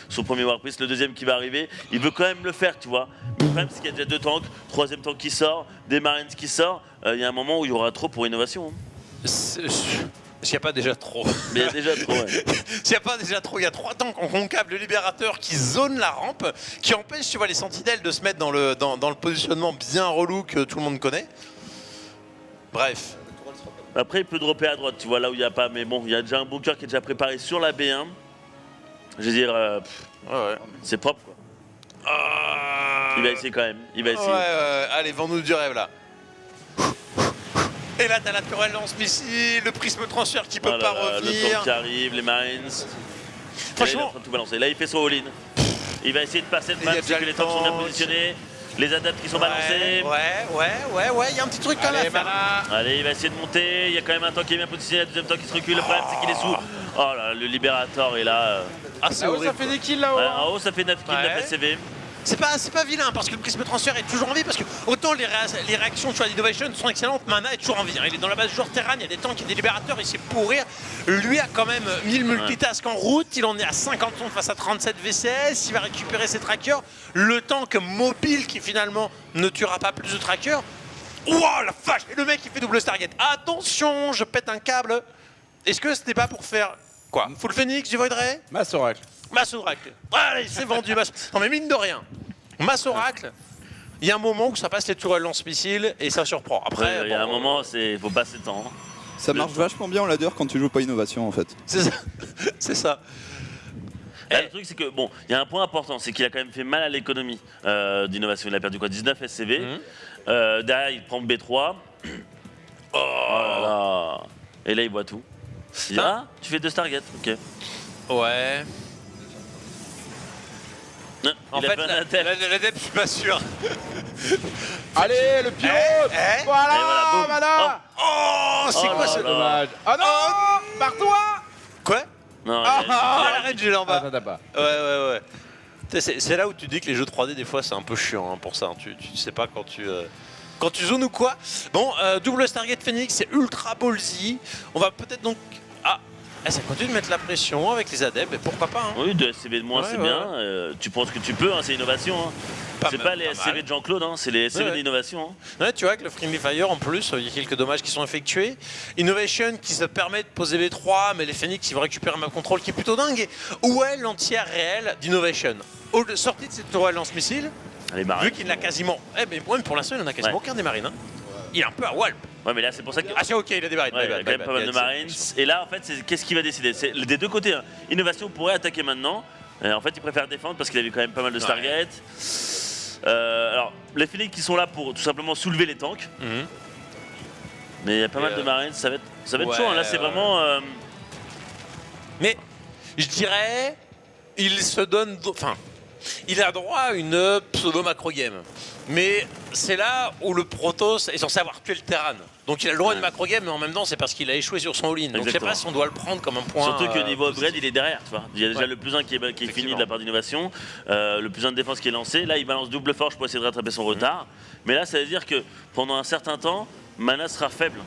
son premier War Prism. Le deuxième qui va arriver, il veut quand même le faire, tu vois. Mais le problème, c'est qu'il y a déjà 2 tanks, 3e tank qui sort, des Marines qui sort. Il y a un moment où il y aura trop pour Innovation. S'il n'y a pas déjà trop. Mais il y a déjà trop, ouais. S'il n'y a pas déjà trop, il y a 3 tanks en concave, le libérateur qui zone la rampe, qui empêche, tu vois, les sentinelles de se mettre dans le positionnement bien relou que tout le monde connaît. Bref. Après, il peut dropper à droite, tu vois, là où il n'y a pas. Mais bon, il y a déjà un bunker qui est déjà préparé sur la B1. Je veux dire, c'est propre, quoi. Il va essayer quand même. Il va essayer. Allez, vends-nous du rêve, là. Et là, t'as la tourelle lance-missile, le prisme transfert qui peut pas revenir. Le tank qui arrive, les Marines. Franchement, là, il est en train de tout balancer. Là, il fait son all-in. Il va essayer de passer le match, c'est que les tanks sont bien positionnés. Les adeptes qui sont balancés. Ouais, il y a un petit truc quand même. Allez, il va essayer de monter. Il y a quand même un tank qui est bien positionné, le deuxième tank qui se recule. Le problème, c'est qu'il est sous. Oh là, le libérateur est là. C'est horrible. Ça fait des kills là-haut. En haut, ça fait 9 kills d'après CV. C'est pas vilain parce que le prisme transfert est toujours en vie, parce que autant les réactions sur l'Innovation sont excellentes, Mana est toujours en vie. Il est dans la base joueur Terran, il y a des tanks et des libérateurs, il sait pourrir. Lui a quand même mis le multitask en route, il en est à 50 secondes face à 37 VCS, il va récupérer ses trackers. Le tank mobile qui finalement ne tuera pas plus de trackers. Wow, la vache! Et le mec il fait double Stargate. Attention, je pète un câble. Est-ce que c'était pas pour faire quoi? Full Phoenix du Void Ray? Mass Oracle. Mass Oracle. Allez, c'est vendu. Non mais mine de rien, Mass Oracle, il y a un moment où ça passe les tourelles lance-missiles et ça surprend. Après, il y a un moment, il faut pas s'étendre. Ça marche vachement bien en ladder quand tu joues pas innovation en fait. C'est ça. C'est ça. Là, le truc, c'est que, bon, il y a un point important, c'est qu'il a quand même fait mal à l'économie d'innovation. Il a perdu quoi, 19 SCV. Derrière, il prend B3. Oh là là. Et là, il voit tout. Il dit, ah, tu fais 2 Stargate, ok. Ouais. Non, en fait, l'adepte, je suis pas sûr. Allez, le pilote. Voilà, Mana. Oh, c'est quoi ce dommage. Oh non, barre-toi. Quoi? Non, la range est en bas. Ah, pas. Ouais. C'est là où tu dis que les jeux 3D, des fois, c'est un peu chiant pour ça. Tu sais pas quand tu zones ou quoi. Bon, double Stargate Phoenix, c'est ultra ballsy. On va peut-être donc... ça continue de mettre la pression avec les adeptes, mais pourquoi pas. Oui, 2 SCV de moins, c'est bien. Tu penses que tu peux, c'est innovation. C'est pas les SCV de Jean-Claude, c'est les SCV d'innovation. Ouais, tu vois, avec le Friendly Fire, en plus, il y a quelques dommages qui sont effectués. Innovation qui se permet de poser B3, mais les Phoenix, ils vont récupérer un contrôle qui est plutôt dingue. Et où est l'entière réelle d'Innovation? Sortie de cette tourelle lance-missile, vu qu'il n'a quasiment... mais pour l'instant, il n'en a quasiment aucun des marines. Il est un peu à Walp. Ouais, mais là, c'est pour ça que... Ah, c'est ok, il a des marines. Il y a quand même pas mal de marines. Et là, en fait, qu'est-ce qu'il va décider? C'est des deux côtés. Innovation pourrait attaquer maintenant. En fait, il préfère défendre parce qu'il a vu quand même pas mal de Stargate. Alors, les Phoenix qui sont là pour tout simplement soulever les tanks. Mais il y a pas mal de marines. Ça va être chaud. Là, c'est vraiment... Mais, je dirais... Il se donne... Enfin... Il a droit à une pseudo-macro-game. Mais c'est là où le Protoss est censé avoir tué le Terran. Donc il a le droit à une macro-game, mais en même temps, c'est parce qu'il a échoué sur son all-in. Donc je sais pas si on doit le prendre comme un point... Surtout que niveau upgrade, il est derrière. Tu vois. Il y a déjà le plus 1 qui est fini de la part d'innovation. Le plus 1 de défense qui est lancé. Là, il balance double forge pour essayer de rattraper son retard. Mais là, ça veut dire que pendant un certain temps, Mana sera faible.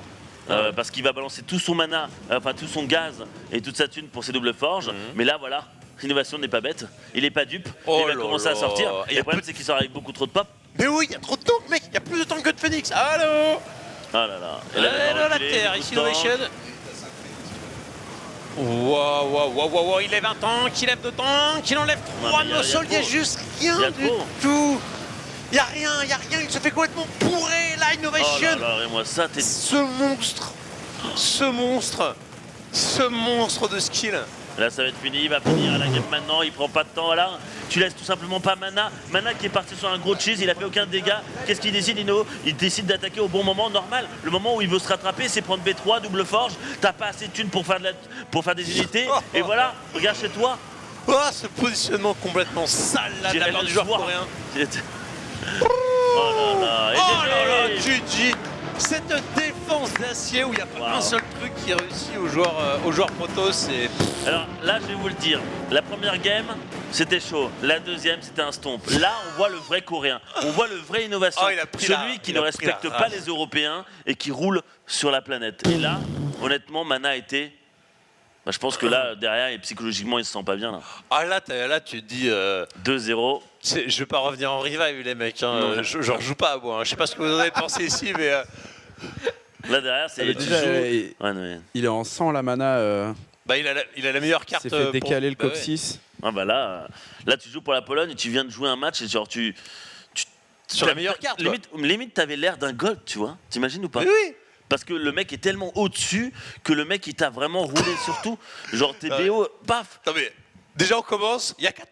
Parce qu'il va balancer tout son mana, enfin tout son gaz et toute sa thune pour ses doubles forges. Mais là, voilà. Innovation n'est pas bête, il est pas dupe, il va commencer à sortir. Et le problème, c'est qu'il sort avec beaucoup trop de pop. Mais oui, il y a trop de tanks, mec, il y a plus de tanks que de Phoenix. Allô. Ah là là. Et là, la terre, ici Innovation. Wow, il lève un tank, il lève 2 tanks, il enlève 3 de nos sols, il n'y a juste rien du tout. Il n'y a rien, il se fait complètement bourrer là, Innovation. Oh là là, moi, ça, ce monstre de skill. Là, ça va être fini, il va finir la game maintenant, il prend pas de temps là. Tu laisses tout simplement pas Mana. Mana qui est parti sur un gros cheese, il a fait aucun dégât. Qu'est-ce qu'il décide, Ino? Il décide d'attaquer au bon moment, normal. Le moment où il veut se rattraper, c'est prendre B3, double forge. T'as pas assez de thunes pour faire des unités. Et voilà, regarde chez toi. Oh, ce positionnement complètement sale là de la part du joueur coréen. Oh là là, GG. Cette défense d'acier où il n'y a pas un seul truc qui réussit aux joueurs Protoss. Alors là, je vais vous le dire, la première game, c'était chaud. La deuxième, c'était un stomp. Là, on voit le vrai coréen. On voit le vrai innovation. Celui qui ne respecte pas les Européens et qui roule sur la planète. Et là, honnêtement, Mana a été... je pense que là, derrière, et psychologiquement, il se sent pas bien. Là. Ah là, tu te dis... 2-0. Je vais pas revenir en revive, les mecs. Je rejoue pas à moi. Je sais pas ce que vous en avez pensé ici, mais... Là, derrière, c'est... Il est en 100, la Mana. Il a la meilleure carte. Il s'est fait décaler le coccyx. Là, tu joues pour la Pologne et tu viens de jouer un match et genre tu sur la meilleure carte. Limite, t'avais l'air d'un gold, tu vois. T'imagines ou pas? Oui. Parce que le mec est tellement au-dessus que le mec il t'a vraiment roulé sur tout. Genre tes BO, paf. Non mais déjà on commence, il y a 4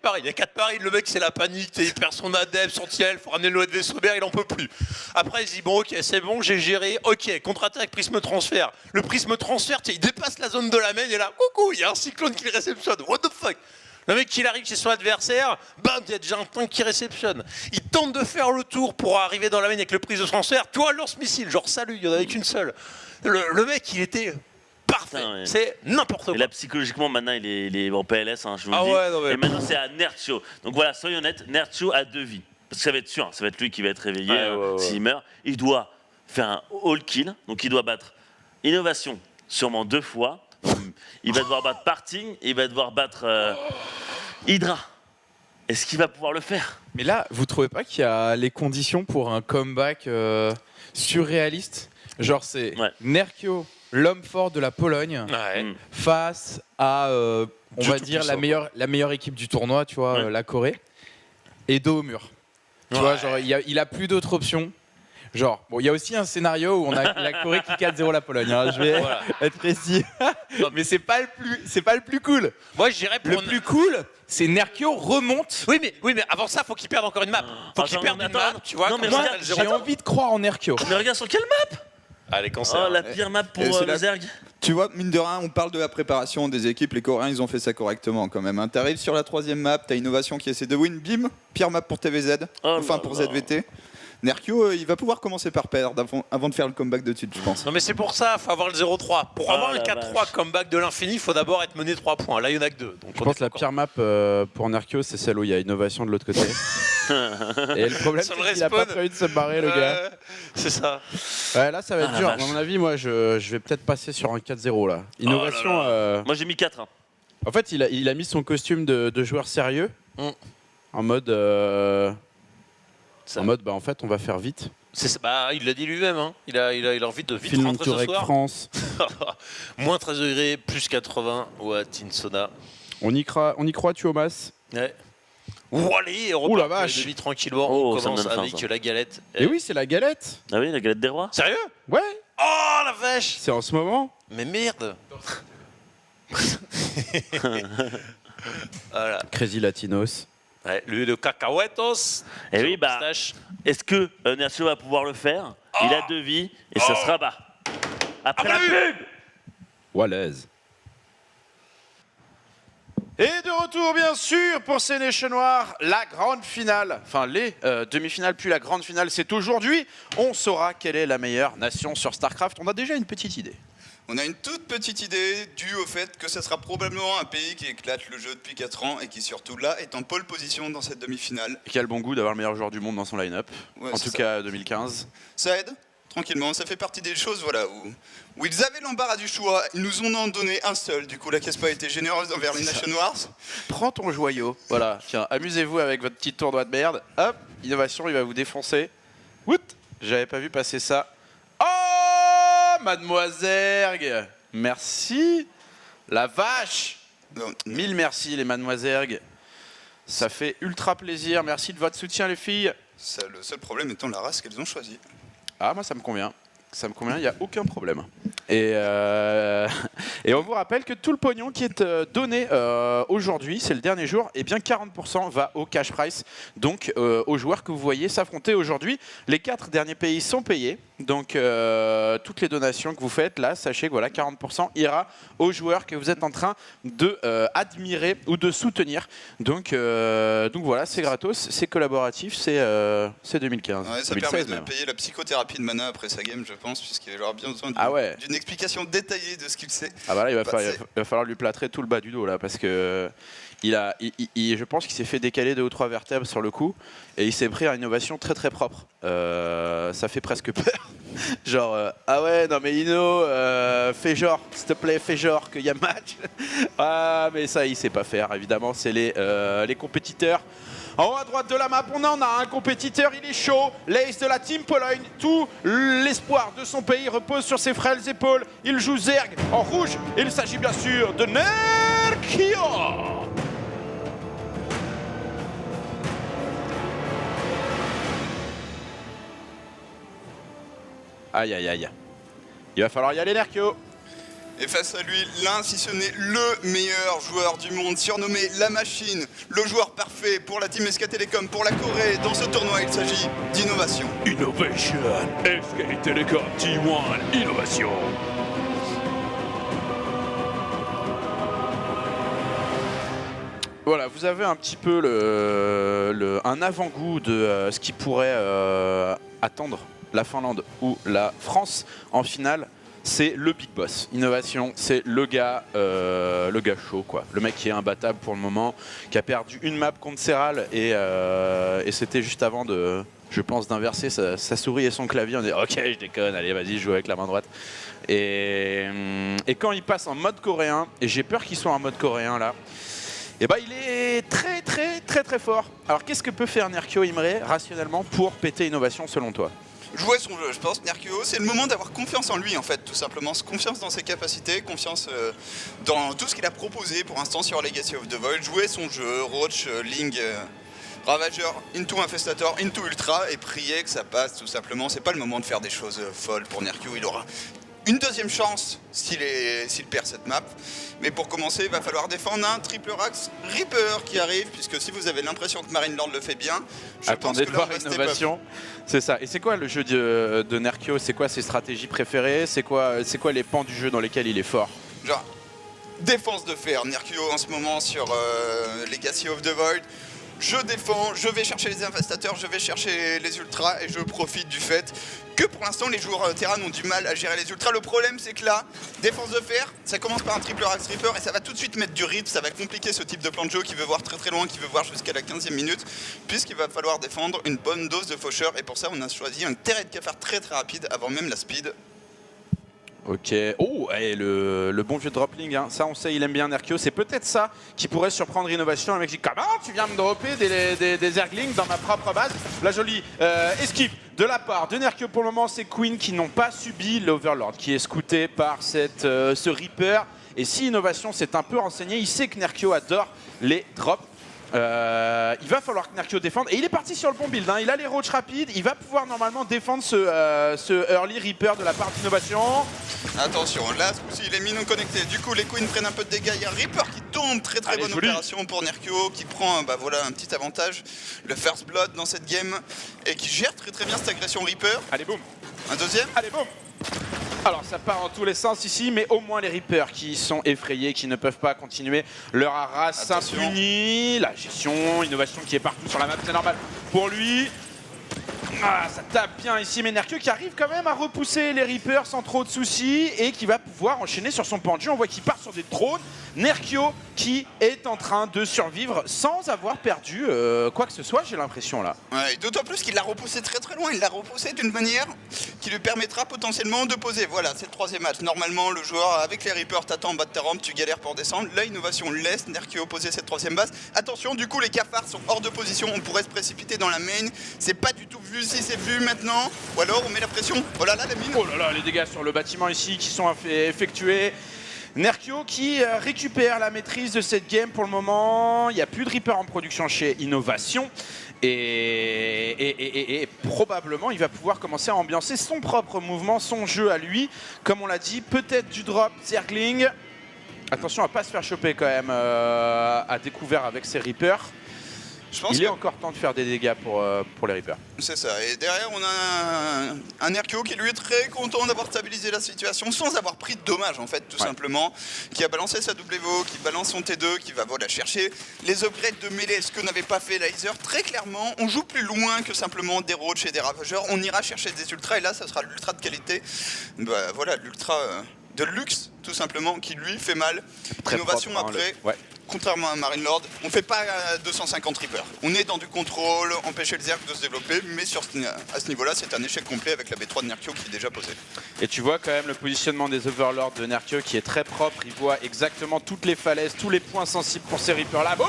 paris, le mec c'est la panique, il perd son adepte, son tiel, faut ramener le de Sauber, il en peut plus. Après il se dit bon ok c'est bon, j'ai géré, ok, contre-attaque, prisme transfert. Le prisme transfert, il dépasse la zone de la main, et là, coucou, il y a un cyclone qui le réceptionne, what the fuck. Le mec qui arrive chez son adversaire, bam, il y a déjà un tank qui réceptionne. Il tente de faire le tour pour arriver dans la main avec le prise de transfert, toi lance-missile, genre salut, il y en avait qu'une seule. Le mec il était... parfait, c'est n'importe quoi. Et là, psychologiquement, maintenant, il est en PLS, je vous le dis. Ouais, non, mais... Et maintenant, c'est à Nertio. Donc voilà, soyons honnêtes, Nertio a 2 vies. Parce que ça va être sûr, ça va être lui qui va être réveillé s'il meurt. Il doit faire un all kill, donc il doit battre Innovation sûrement 2 fois. Il va devoir battre Parting, il va devoir battre Hydra. Est-ce qu'il va pouvoir le faire? Mais là, vous trouvez pas qu'il y a les conditions pour un comeback surréaliste? Genre, c'est Nerkio, l'homme fort de la Pologne, face à, on va dire, la meilleure équipe du tournoi, tu vois, la Corée, et dos au mur. Tu vois, genre, il a plus d'autres options. Genre, bon, il y a aussi un scénario où on a la Corée qui 4-0 la Pologne. Hein. Je vais être précis. Mais c'est pas le plus cool. Moi, je dirais pour le plus cool, c'est Nerkio remonte. Oui, mais avant ça, faut qu'il perde encore une map. Faut qu'il perde une map, tu vois. Non, mais Moi, regarde, j'ai envie de croire en Nerkio. Mais regarde sur quelle map? Allez, cancer. Oh, la pire map pour c'est le Zerg. Tu vois, mine de rien, on parle de la préparation des équipes. Les Coréens, ils ont fait ça correctement quand même. Hein. T'arrives sur la 3e map, t'as Innovation qui essaie de win, bim, pire map pour TVZ, pour ZVT. Nerkio, il va pouvoir commencer par perdre avant de faire le comeback de suite, je pense. Non mais c'est pour ça, faut avoir le 0-3. Pour avoir le 4-3 comeback de l'infini, il faut d'abord être mené 3 points. Là, il y en a que 2. Donc je pense que la pire map pour Nerkio, c'est celle où il y a Innovation de l'autre côté. Et le problème, c'est qu'il a pas prévu de se barrer, le gars. C'est ça. Ouais, là, ça va être dur. À mon avis, moi, je vais peut-être passer sur un 4-0 là. Innovation. Moi, j'ai mis 4. Hein. En fait, il a mis son costume de joueur sérieux. En mode. En fait, on va faire vite. Il l'a dit lui-même. Hein. Il a envie de vite rentrer ce soir. France. Moins 13 degrés, plus 80 watts in sauna. On y croit, Tuomas. Ouais. Ouh, allez, on repart pour les demi tranquillement. On commence avec la galette. Et oui, c'est la galette. Ah oui, la galette des rois. Sérieux? Ouais. Oh la vache. C'est en ce moment. Mais merde. Voilà. Crazy Latinos. Ouais, lui de cacahuetos. Et oui, est-ce que Nerkio va pouvoir le faire? Il a 2 vies et ça sera après la pub. Wallace. Et de retour, bien sûr, pour ces Nations Noirs, la grande finale. Enfin, les demi-finales, puis la grande finale, c'est aujourd'hui. On saura quelle est la meilleure nation sur StarCraft. On a déjà une petite idée. On a une toute petite idée due au fait que ce sera probablement un pays qui éclate le jeu depuis 4 ans et qui surtout là est en pole position dans cette demi-finale. Et qui a le bon goût d'avoir le meilleur joueur du monde dans son line-up. Ouais, en tout cas 2015. Ça aide, tranquillement. Ça fait partie des choses voilà, où ils avaient l'embarras du choix. Ils nous en ont donné un seul. Du coup, la Caspa a été généreuse envers les Nations Wars. Prends ton joyau. Voilà, tiens, amusez-vous avec votre petit tournoi de merde. Hop, Innovation, il va vous défoncer. Wout, j'avais pas vu passer ça. Oh, mademoiselle, merci. La vache. Mille merci, les mademoiselles. Ça fait ultra plaisir. Merci de votre soutien, les filles. Ça, le seul problème étant la race qu'elles ont choisie. Ah, moi, ça me convient. Ça me convient, il n'y a aucun problème. Et on vous rappelle que tout le pognon qui est donné aujourd'hui, c'est le dernier jour, et bien 40% va au cash price, donc aux joueurs que vous voyez s'affronter aujourd'hui. Les 4 derniers pays sont payés, donc toutes les donations que vous faites, là, sachez que voilà, 40% ira aux joueurs que vous êtes en train de admirer ou de soutenir. Donc voilà, c'est gratos, c'est collaboratif, c'est 2015. Ouais, ça 2016 permet de même. payer la psychothérapie de Mana après sa game, je pense, puisqu'il aura bien besoin d'une explication détaillée de ce qu'il sait. Ah bah là, il va falloir lui plâtrer tout le bas du dos là, parce que je pense qu'il s'est fait décaler 2 ou 3 vertèbres sur le coup, et il s'est pris à une innovation très très propre. Ça fait presque peur. Genre, ah ouais, non mais Ino, fais genre, s'il te plaît, fais genre qu'il y a match. Ah mais ça, il sait pas faire, évidemment, c'est les compétiteurs. En haut à droite de la map, on en a un compétiteur, il est chaud, l'ace de la Team Pologne, tout l'espoir de son pays repose sur ses frêles épaules. Il joue Zerg en rouge, il s'agit bien sûr de Nerkio. Aïe aïe aïe. Il va falloir y aller, Nerkio. Et face à lui, l'un, si ce n'est le meilleur joueur du monde, surnommé La Machine, le joueur parfait pour la Team SK Telecom, pour la Corée. Dans ce tournoi, il s'agit d'Innovation. Innovation, SK Telecom T1, Innovation. Voilà, vous avez un petit peu un avant-goût de ce qui pourrait attendre la Finlande ou la France en finale. C'est le big boss. Innovation, c'est le gars chaud, quoi. Le mec qui est imbattable pour le moment, qui a perdu une map contre Serral et c'était juste avant je pense, d'inverser sa souris et son clavier. On dit ok, je déconne, allez, vas-y, je joue avec la main droite. Et quand il passe en mode coréen, et j'ai peur qu'il soit en mode coréen là, et bah il est très très très très fort. Alors qu'est-ce que peut faire Nerkio Imre rationnellement pour péter Innovation selon toi? Jouer son jeu, je pense, Nerkio, c'est le moment d'avoir confiance en lui en fait, tout simplement. Confiance dans ses capacités, confiance dans tout ce qu'il a proposé pour l'instant sur Legacy of the Void. Jouer son jeu, Roach, Ling, Ravageur, into Infestator, into Ultra et prier que ça passe tout simplement. C'est pas le moment de faire des choses folles pour Nerkio. Il aura une deuxième chance s'il perd cette map. Mais pour commencer, il va falloir défendre un triple Rax Reaper qui arrive, puisque si vous avez l'impression que Marine Lord le fait bien, je attendez pense de que là, voir l'innovation. C'est ça. Et c'est quoi le jeu de Nerkio? C'est quoi ses stratégies préférées? C'est quoi les pans du jeu dans lesquels il est fort? Genre, défense de fer. Nerkio en ce moment sur Legacy of the Void. Je défends, je vais chercher les infestateurs, je vais chercher les ultras et je profite du fait que pour l'instant les joueurs Terran ont du mal à gérer les ultras. Le problème c'est que là, défense de fer, ça commence par un triple Rax Reaper et ça va tout de suite mettre du rythme, ça va compliquer ce type de plan de jeu qui veut voir très très loin, qui veut voir jusqu'à la 15e minute, puisqu'il va falloir défendre une bonne dose de faucheur et pour ça on a choisi un terrain de cafard très très rapide avant même la speed. Ok. Oh, et le bon vieux droppling, hein. Ça on sait, il aime bien Nerkio. C'est peut-être ça qui pourrait surprendre Innovation. Le mec dit comment tu viens me dropper des Zerglings dans ma propre base. La jolie esquive de la part de Nerkio. Pour le moment, c'est Queen qui n'ont pas subi l'Overlord, qui est scouté par ce Reaper. Et si Innovation s'est un peu renseigné, il sait que Nerkio adore les drops. Il va falloir que Nerkio défende et il est parti sur le bon build, hein. Il a les roaches rapides, il va pouvoir normalement défendre ce early Reaper de la part d'Innovation. Attention, là ce coup-ci il est non connecté, du coup les Queens prennent un peu de dégâts, il y a un Reaper qui tombe, très bonne opération pour Nerkio qui prend voilà, un petit avantage, le first blood dans cette game et qui gère très bien cette agression Reaper. Allez boum. Un deuxième. Allez boum. Alors ça part dans tous les sens ici, mais au moins les Reapers qui sont effrayés, qui ne peuvent pas continuer leur harass impunie. La gestion, Innovation qui est partout sur la map, c'est normal pour lui. Ah, ça tape bien ici, mais Nerkio qui arrive quand même à repousser les Reapers sans trop de soucis et qui va pouvoir enchaîner sur son pendu. On voit qu'il part sur des drones. Nerkio qui est en train de survivre sans avoir perdu quoi que ce soit, j'ai l'impression là. Ouais, d'autant plus qu'il l'a repoussé très loin, il l'a repoussé d'une manière qui lui permettra potentiellement de poser. Voilà, c'est le troisième match. Normalement, le joueur avec les Reapers t'attend en bas de ta rampe, tu galères pour descendre. Là, Innovation laisse Nerkio poser cette troisième base. Attention, du coup, les cafards sont hors de position, on pourrait se précipiter dans la main. C'est pas du tout vu si c'est vu maintenant. Ou alors, on met la pression. Oh là là, la mine. Oh là là, les dégâts sur le bâtiment ici qui sont effectués. Nerkio qui récupère la maîtrise de cette game pour le moment. Il n'y a plus de Reaper en production chez Innovation. Et probablement il va pouvoir commencer à ambiancer son propre mouvement, son jeu à lui. Comme on l'a dit, peut-être du drop Zergling. Attention à ne pas se faire choper quand même à découvert avec ses Reapers. Il est encore temps de faire des dégâts pour les Reapers. C'est ça, et derrière on a un Nerkio qui lui est très content d'avoir stabilisé la situation sans avoir pris de dommages en fait, tout simplement, qui a balancé sa WO, qui balance son T2, qui va voilà, chercher les upgrades de mêlée, ce que n'avait pas fait Laser. Très clairement, on joue plus loin que simplement des roaches et des ravageurs, on ira chercher des ultras et là ça sera l'ultra de qualité, voilà, l'ultra de luxe tout simplement, qui lui fait mal. Très Innovation propre, après. Ouais. Contrairement à Marine Lord, on ne fait pas 250 Reapers. On est dans du contrôle, empêcher le Zerg de se développer, mais à ce niveau-là, c'est un échec complet avec la B3 de Nerkio qui est déjà posée. Et tu vois quand même le positionnement des Overlords de Nerkio qui est très propre. Il voit exactement toutes les falaises, tous les points sensibles pour ces Reapers là. Boum!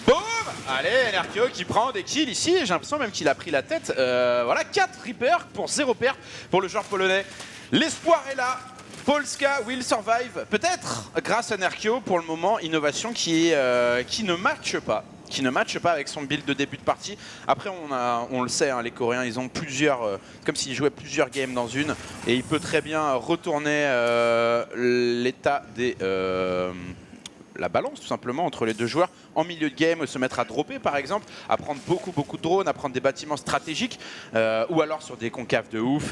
Boum! Allez, Nerkio qui prend des kills ici. J'ai l'impression même qu'il a pris la tête. Voilà, 4 Reapers pour 0 perte pour le joueur polonais. L'espoir est là. Polska will survive, peut-être grâce à Nerkio. Pour le moment, Innovation qui ne matche pas. Qui ne matche pas avec son build de début de partie. Après, on le sait, hein, les Coréens, ils ont plusieurs... comme s'ils jouaient plusieurs games dans une. Et il peut très bien retourner l'état des... la balance tout simplement entre les deux joueurs en milieu de game, se mettre à dropper par exemple, à prendre beaucoup de drones, à prendre des bâtiments stratégiques ou alors sur des concaves de ouf,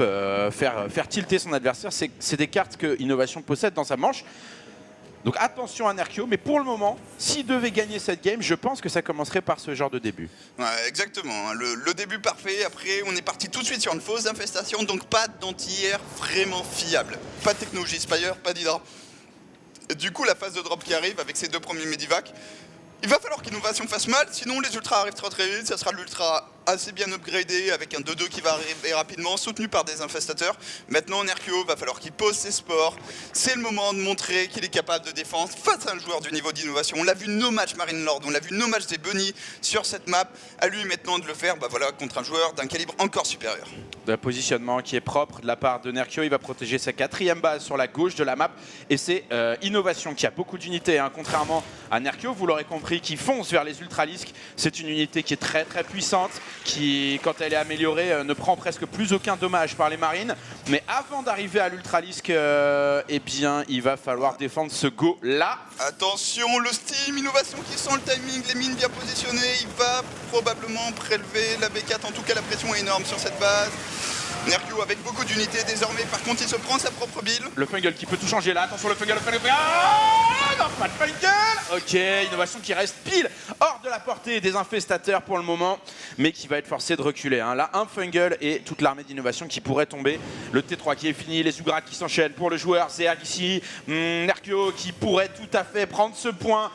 faire tilter son adversaire. C'est des cartes que Innovation possède dans sa manche. Donc attention à Nerkio, mais pour le moment, s'il devait gagner cette game, je pense que ça commencerait par ce genre de début. Ouais, exactement, le début parfait, après on est parti tout de suite sur une fausse infestation, donc pas d'anti-air vraiment fiable. Pas de technologie Spire, pas d'Hydra. Du coup, la phase de drop qui arrive avec ses deux premiers Medivac, il va falloir qu'Innovation fasse mal, sinon les ultras arrivent très vite, ça sera l'ultra assez bien upgradé avec un 2-2 qui va arriver rapidement, soutenu par des infestateurs. Maintenant, Nerkio va falloir qu'il pose ses sports. C'est le moment de montrer qu'il est capable de défendre face à un joueur du niveau d'innovation. On l'a vu no match Marine Lord, on l'a vu no match des Bunny sur cette map. À lui maintenant de le faire voilà, contre un joueur d'un calibre encore supérieur. De positionnement qui est propre de la part de Nerkio, il va protéger sa 4e base sur la gauche de la map et c'est Innovation qui a beaucoup d'unités, hein, contrairement à Nerkio, vous l'aurez compris, qui fonce vers les Ultralisks. C'est une unité qui est très puissante, qui quand elle est améliorée ne prend presque plus aucun dommage par les marines, mais avant d'arriver à l'Ultralisk, eh bien il va falloir défendre ce go là. Attention, le Steam, Innovation qui sent le timing, les mines bien positionnées, il va probablement prélever la B4, en tout cas la pression est énorme sur cette base. Nerkio avec beaucoup d'unités désormais, par contre il se prend sa propre build. Le Fungal qui peut tout changer là, attention le Fungal, ah non, pas de Fungal. Ok, Innovation qui reste pile hors de la portée des infestateurs pour le moment, mais qui va être forcé de reculer. Hein. Là, un Fungal et toute l'armée d'Innovation qui pourrait tomber. Le T3 qui est fini, les Ugrats qui s'enchaînent pour le joueur, Zerg ici, Nerkio qui pourrait tout à fait prendre ce point.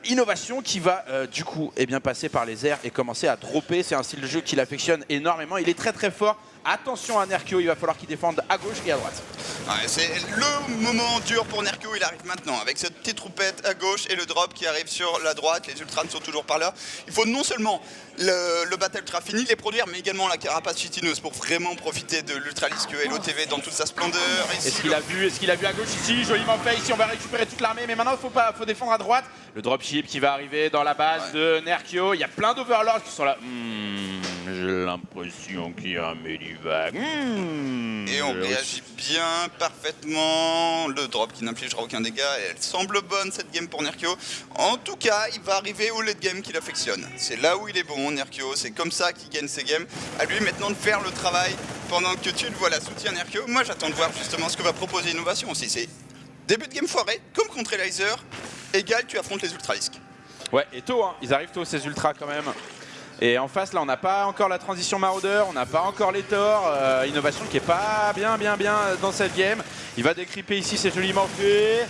Innovation qui va du coup passer par les airs et commencer à dropper. C'est un style de jeu qu'il affectionne énormément. Il est très fort. Attention à Nerkio, il va falloir qu'il défende à gauche et à droite. Ouais, c'est le moment dur pour Nerkio, il arrive maintenant avec cette petite troupette à gauche et le drop qui arrive sur la droite. Les Ultrans sont toujours par là. Il faut non seulement le Battle Ultra fini, les produire, mais également la carapace chitineuse pour vraiment profiter de l'Ultralisk et l'OTV dans toute sa splendeur. Est-ce qu'il a vu à gauche ici? Joliment fait, ici on va récupérer toute l'armée, mais maintenant il faut défendre à droite. Le dropship qui va arriver dans la base de Nerkio. Il y a plein d'overlords qui sont là. J'ai l'impression qu'il y a un Medivac. Et on réagit bien, parfaitement. Le drop qui n'infligera aucun dégât. Et elle semble bonne cette game pour Nerkio. En tout cas, il va arriver au late game qu'il affectionne. C'est là où il est bon, Nerkio. C'est comme ça qu'il gagne ses games. À lui maintenant de faire le travail pendant que tu le vois là, soutien Nerkio. Moi j'attends de voir justement ce que va proposer Innovation aussi. C'est début de game foiré, comme contre Elizer. Égal, tu affrontes les Ultralisks. Ouais, et tôt, hein. Ils arrivent tôt ces Ultras quand même. Et en face, là, on n'a pas encore la transition maraudeur, on n'a pas encore les torts. Innovation qui est pas bien dans cette game. Il va décryper ici, c'est joliment fait.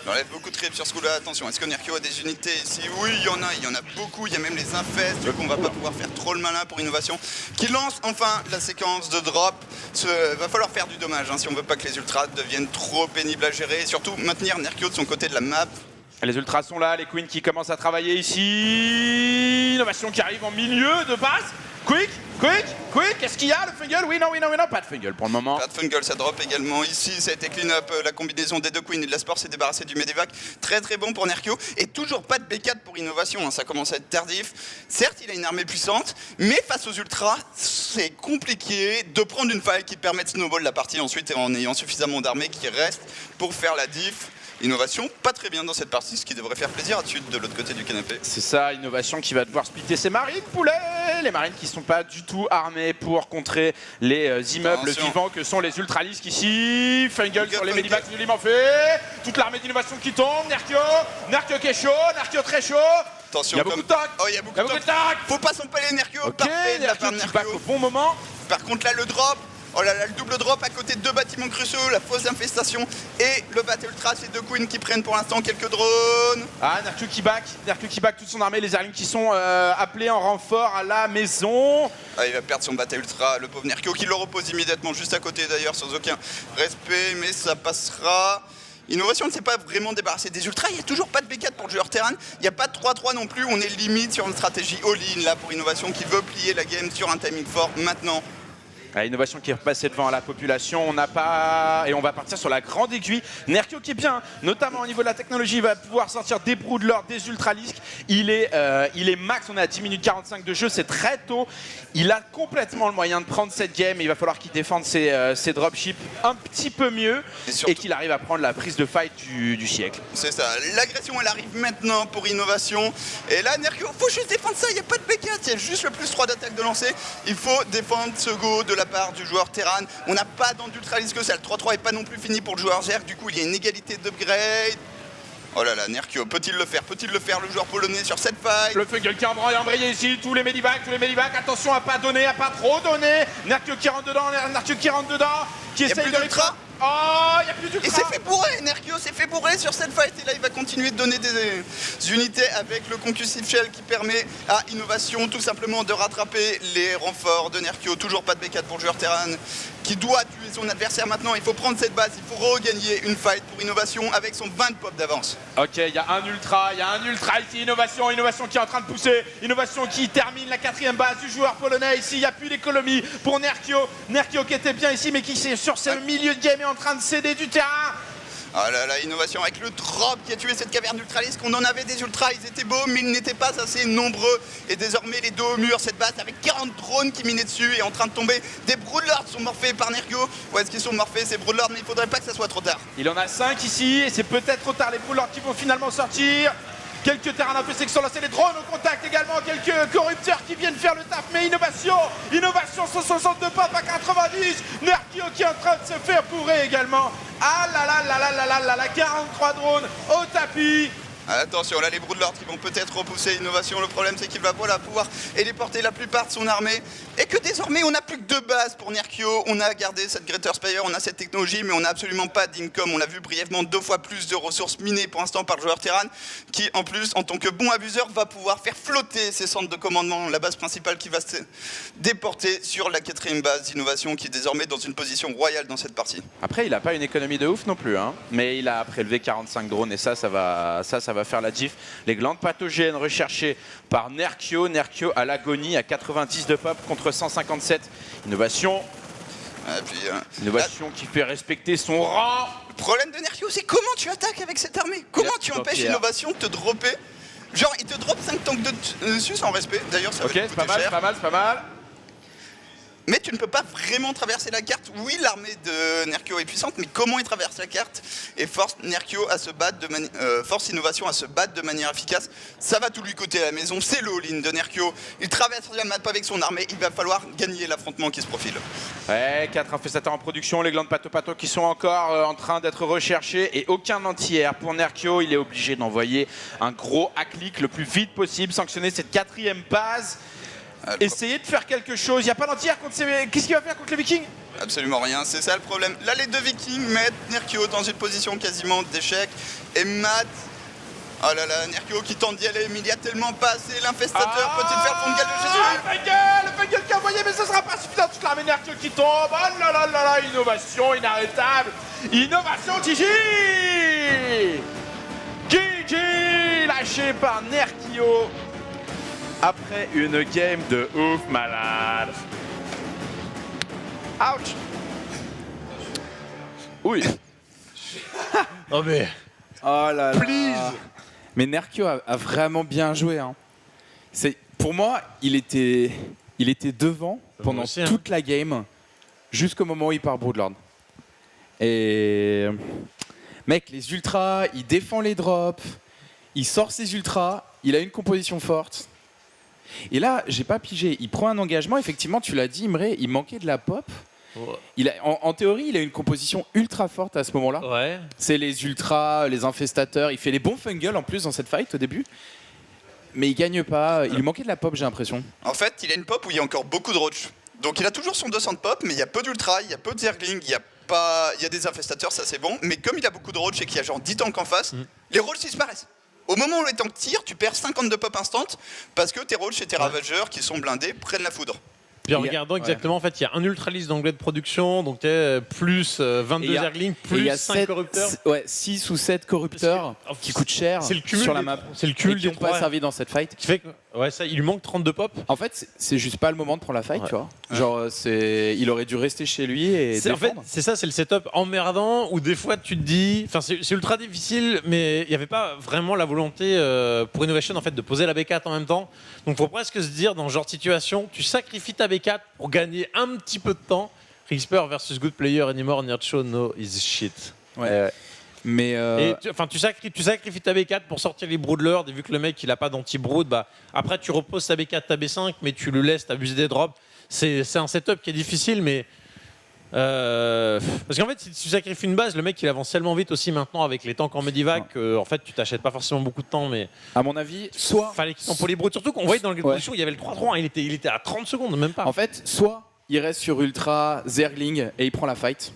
Il enlève beaucoup de creep sur ce coup-là. Attention, est-ce que Nerkio a des unités ici? Oui, il y en a beaucoup. Il y a même les infestes. Du coup, on va pas pouvoir faire trop le malin pour Innovation. Qui lance enfin la séquence de drop. Va falloir faire du dommage si on veut pas que les ultras deviennent trop pénibles à gérer. Et surtout, maintenir Nerkio de son côté de la map. Les ultras sont là, les queens qui commencent à travailler ici. Innovation qui arrive en milieu de base. Quick, qu'est-ce qu'il y a? Le Fungal? Oui, non, pas de Fungal pour le moment. Pas de Fungal, ça drop également ici. Ça a été clean up, la combinaison des deux queens et de la sport s'est débarrassé du Medivac. Très bon pour Nerkio. Et toujours pas de B4 pour Innovation, ça commence à être tardif. Certes, il a une armée puissante, mais face aux ultras, c'est compliqué de prendre une faille qui permet de snowball la partie ensuite en ayant suffisamment d'armées qui restent pour faire la diff. Innovation, pas très bien dans cette partie, ce qui devrait faire plaisir à Tude de l'autre côté du canapé. C'est ça, Innovation qui va devoir splitter ses marines, poulet. Les marines qui sont pas du tout armées pour contrer les immeubles vivants que sont les Ultralisks ici. Fungal sur les Medivacs, joliment fait. Toute l'armée d'Innovation qui tombe. Nerkio qui est chaud, Nerkio très chaud. Attention, il y a beaucoup de tanks. Oh, il y a beaucoup de tanks. Faut pas s'empaler Nerkio. Ok, Nerkio qui back au bon moment. Par contre là, le drop. Oh là là, le double drop à côté de deux bâtiments cruciaux, la fausse infestation et le Battle Ultra, c'est deux queens qui prennent pour l'instant quelques drones. Ah, Nerkio qui back toute son armée, les Airlings qui sont appelés en renfort à la maison. Ah, il va perdre son Battle Ultra, le pauvre Nerkio qui le repose immédiatement juste à côté d'ailleurs sans aucun respect, mais ça passera. Innovation ne s'est pas vraiment débarrassé des ultras, il n'y a toujours pas de B4 pour le joueur Terran, il n'y a pas de 3-3 non plus, on est limite sur une stratégie all-in là pour Innovation qui veut plier la game sur un timing fort maintenant. Innovation qui est repassée devant la population, on n'a pas... Et on va partir sur la grande aiguille. Nerkio qui est bien, notamment au niveau de la technologie, il va pouvoir sortir des Broodlords, des Ultralisks. Il est max, on est à 10 minutes 45 de jeu, c'est très tôt. Il a complètement le moyen de prendre cette game et il va falloir qu'il défende ses dropships un petit peu mieux et qu'il arrive à prendre la prise de fight du siècle. C'est ça, l'agression elle arrive maintenant pour Innovation. Et là Nerkio, faut juste défendre ça, il n'y a pas de B4, il y a juste le plus 3 d'attaque de lancer. Il faut défendre ce go de la part du joueur Terran. On n'a pas dans d'Ultralisk, ça le 3-3 est pas non plus fini pour le joueur Zerg, du coup il y a une égalité d'upgrade. Oh là là, Nerkio, peut-il le faire, le joueur polonais sur cette faille? Le Fungal qui a embrayé ici, tous les Medivacs, attention à pas donner, à pas trop donner. Nerkio qui rentre dedans, qui essaye de l'ultra. Oh, il y a plus du Il s'est fait bourrer, Nerkio s'est fait bourrer sur cette fight et là il va continuer de donner des unités avec le Concussive Shell qui permet à Innovation tout simplement de rattraper les renforts de Nerkio. Toujours pas de B4 pour le joueur Terran qui doit tuer son adversaire maintenant. Il faut prendre cette base, il faut regagner une fight pour Innovation avec son 20 pop d'avance. Ok, il y a un ultra ici, Innovation qui est en train de pousser, Innovation qui termine la 4e base du joueur polonais ici, il n'y a plus d'économie pour Nerkio qui était bien ici mais qui c'est sur le milieu de game est en train de céder du terrain. Oh là là, Innovation avec le drop qui a tué cette caverne ultraliste, qu'on en avait des ultras, ils étaient beaux mais ils n'étaient pas assez nombreux et désormais les deux au mur, cette base avec 40 drones qui minaient dessus et en train de tomber. Des Broodlords sont morphés par Nerkio. Où est-ce qu'ils sont morphés ces Broodlords, mais il faudrait pas que ça soit trop tard. Il en a 5 ici et c'est peut-être trop tard, les Broodlords qui vont finalement sortir. Quelques terrains d'infestation qui sont lancés, les drones au contact également, quelques corrupteurs qui viennent faire le taf, mais Innovation 162 pop à 90, Nerkio qui est en train de se faire bourrer également. Ah là là là là là là là là, 43 drones au tapis. Attention, là les Broodlords qui vont peut-être repousser Innovation. Le problème c'est qu'il va pouvoir téléporter la plupart de son armée. Et que désormais on n'a plus que 2 bases pour Nerkio. On a gardé cette Greater Spire, on a cette technologie, mais on n'a absolument pas d'income. On l'a vu brièvement 2 fois plus de ressources minées pour l'instant par le joueur Terran, qui en plus, en tant que bon abuseur, va pouvoir faire flotter ses centres de commandement. La base principale qui va se déporter sur la 4e base d'Innovation, qui est désormais dans une position royale dans cette partie. Après, il n'a pas une économie de ouf non plus, hein. Mais il a prélevé 45 drones et ça va faire la diff. Les glandes pathogènes recherchées par Nerkio à l'agonie à 90 de pop contre 157. Innovation qui fait respecter son rang. Le problème de Nerkio, c'est comment tu attaques avec cette armée. Comment tu empêches Innovation de te dropper. Genre, il te drop 5 tanks dessus sans respect. D'ailleurs, ça va te coûter cher. C'est pas mal. Mais tu ne peux pas vraiment traverser la carte. Oui, l'armée de Nerkio est puissante, mais comment il traverse la carte et force Nerkio à se battre force Innovation à se battre de manière efficace. Ça va tout lui coûter à la maison. C'est le all-in de Nerkio. Il traverse la map avec son armée. Il va falloir gagner l'affrontement qui se profile. Ouais, 4 infestateurs en production. Les glandes pato qui sont encore en train d'être recherchés et aucun anti-air pour Nerkio. Il est obligé d'envoyer un gros hack-click le plus vite possible, sanctionner cette 4e base. Essayer de faire quelque chose. Il n'y a pas d'anti-air contre ces... Qu'est-ce qu'il va faire contre les Vikings? Absolument rien, c'est ça le problème. Là, les 2 Vikings mettent Nerkio dans une position quasiment d'échec. Et Matt... Oh là là, Nerkio qui tente d'y aller, mais il y a tellement pas assez. L'infestateur peut-il faire fond de gueule de Jésus? Le Fungal qui a envoyé, mais ce sera pas suffisant. Toute l'armée Nerkio qui tombe. Oh là là là là, Innovation inarrêtable. Innovation Gigi lâché par Nerkio. Après une game de ouf malade. Ouch. Oui. Oh mais... Oh là là. Please. Mais Nerkio a vraiment bien joué. Hein. Pour moi, il était devant pendant toute la game, jusqu'au moment où il part Broodlord. Et... Mec, les ultras, il défend les drops, il sort ses ultras, il a une composition forte. Et là, j'ai pas pigé. Il prend un engagement, effectivement, tu l'as dit, Imre, il manquait de la pop. Ouais. En théorie, il a une composition ultra forte à ce moment-là. Ouais. C'est les ultras, les infestateurs. Il fait les bons fungles en plus dans cette fight au début. Mais il gagne pas. Il lui manquait de la pop, j'ai l'impression. En fait, il a une pop où il y a encore beaucoup de roach. Donc il a toujours son 200 de pop, mais il y a peu d'ultra, il y a peu de zergling, il y a des infestateurs, ça c'est bon. Mais comme il a beaucoup de roach et qu'il y a genre 10 tanks en face, les roach disparaissent. Au moment où les tanks tirent, tu perds 50 de pop instant parce que tes roach et tes ravageurs qui sont blindés prennent la foudre. Puis en regardant exactement, en fait, il y a un ultraliste d'anglais de production, donc t'es plus 22 zerglings, plus 5 corrupteurs. 6 ou 7 corrupteurs qui coûtent cher sur la map. C'est le cumul qui n'ont pas servi dans cette fight. Qui fait que, il lui manque 32 pop. En fait, c'est juste pas le moment de prendre la fight, tu vois. Genre, il aurait dû rester chez lui et défendre. En fait, c'est ça, c'est le setup emmerdant où des fois tu te dis, enfin c'est ultra difficile, mais il n'y avait pas vraiment la volonté pour Innovation en fait de poser la B4 en même temps. Donc faut presque se dire dans ce genre de situation, tu sacrifies ta B4 pour gagner un petit peu de temps. Risper versus good player anymore, Nircho no is shit. Ouais. Mais tu sacrifies ta B4 pour sortir les Broodlords, et vu que le mec il a pas d'anti-brood, bah après tu reposes ta B4, ta B5, mais tu le laisses t'abuser des drops. C'est un setup qui est difficile, mais parce qu'en fait si tu sacrifies une base, le mec il avance tellement vite aussi maintenant avec les tanks en Medivac en fait tu t'achètes pas forcément beaucoup de temps, mais à mon avis soit fallait qu'il s'en pour les Broods, surtout qu'on voyait dans le production il y avait le 3-3, il était à 30 secondes même pas. En fait soit il reste sur ultra zergling et il prend la fight,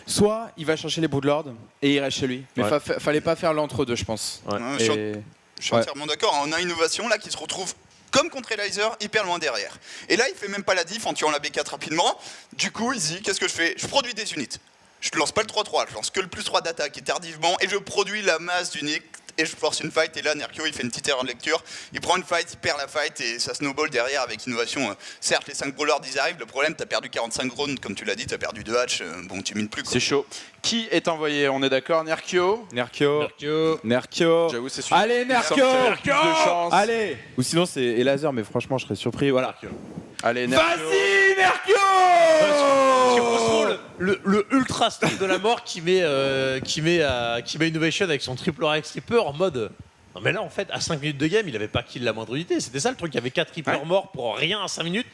soit il va chercher les Broodlords et il reste chez lui. Mais fallait pas faire l'entre-deux, je pense. Je suis entièrement d'accord. On a Innovation là qui se retrouve comme contre Elyzer, hyper loin derrière. Et là, il fait même pas la diff en tuant la B4 rapidement. Du coup, il se dit, qu'est-ce que je fais? Je produis des unités. Je ne lance pas le 3-3, je lance que le plus 3 d'attaque et tardivement, et je produis la masse d'unités. Et je force une fight, et là Nerkio il fait une petite erreur de lecture, il prend une fight, il perd la fight, et ça snowball derrière avec Innovation. Certes, les 5 brawlers ils arrivent, le problème, t'as perdu 45 rounds, comme tu l'as dit, t'as perdu 2 hatch, bon, tu mines plus. C'est chaud. Qui est envoyé? On est d'accord, Nerkio. Nerkio. J'avoue, c'est sûr. Allez, Nerkio. Plus de chance. Allez. Ou sinon, c'est Elyzer, mais franchement, je serais surpris. Voilà. Allez, Nerkio. Vas-y, Nerkio. Le ultra style de la mort qui met Innovation avec son triple Rex Reaper en mode. Non, mais là, en fait, à 5 minutes de game, il avait pas kill la moindre unité. C'était ça le truc. Il y avait 4 Reapers morts pour rien à 5 minutes.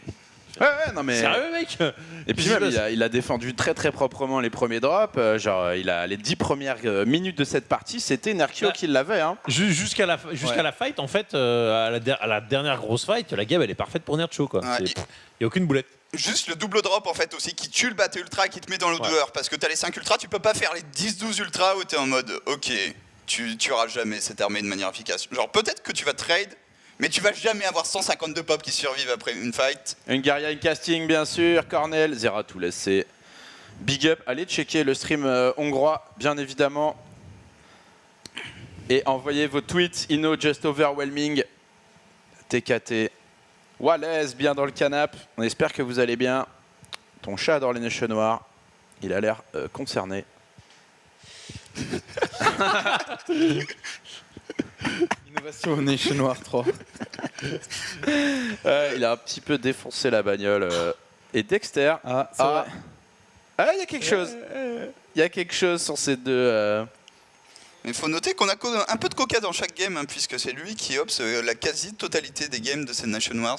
Ouais, non mais. Sérieux, mec. Et puis même, il a défendu très très proprement les premiers drops. Genre, il a les 10 premières minutes de cette partie, c'était Nerkio qui l'avait. Hein. Jusqu'à la fight, en fait, à la dernière grosse fight, la game elle est parfaite pour Nerkio, quoi. Il n'y a aucune boulette. Juste le double drop en fait aussi qui tue le battle ultra, qui te met dans le douleur parce que t'as les 5 ultras, tu peux pas faire les 10-12 ultras où t'es en mode ok, tu tueras jamais cette armée de manière efficace. Genre peut-être que tu vas trade, mais tu vas jamais avoir 152 pop qui survivent après une fight. Ungaria casting bien sûr, Cornell, Zera tout laissé. Big up, allez checker le stream hongrois bien évidemment. Et envoyez vos tweets, Inno just overwhelming, TKT. Wallace, bien dans le canap. On espère que vous allez bien. Ton chat adore les Nations Noirs. Il a l'air concerné. Innovation aux Nations Noirs 3. Il a un petit peu défoncé la bagnole. Et Dexter. Il y a quelque chose. Il y a quelque chose sur ces deux. Il faut noter qu'on a un peu de coca dans chaque game, hein, puisque c'est lui qui ops la quasi-totalité des games de ces Nation Wars.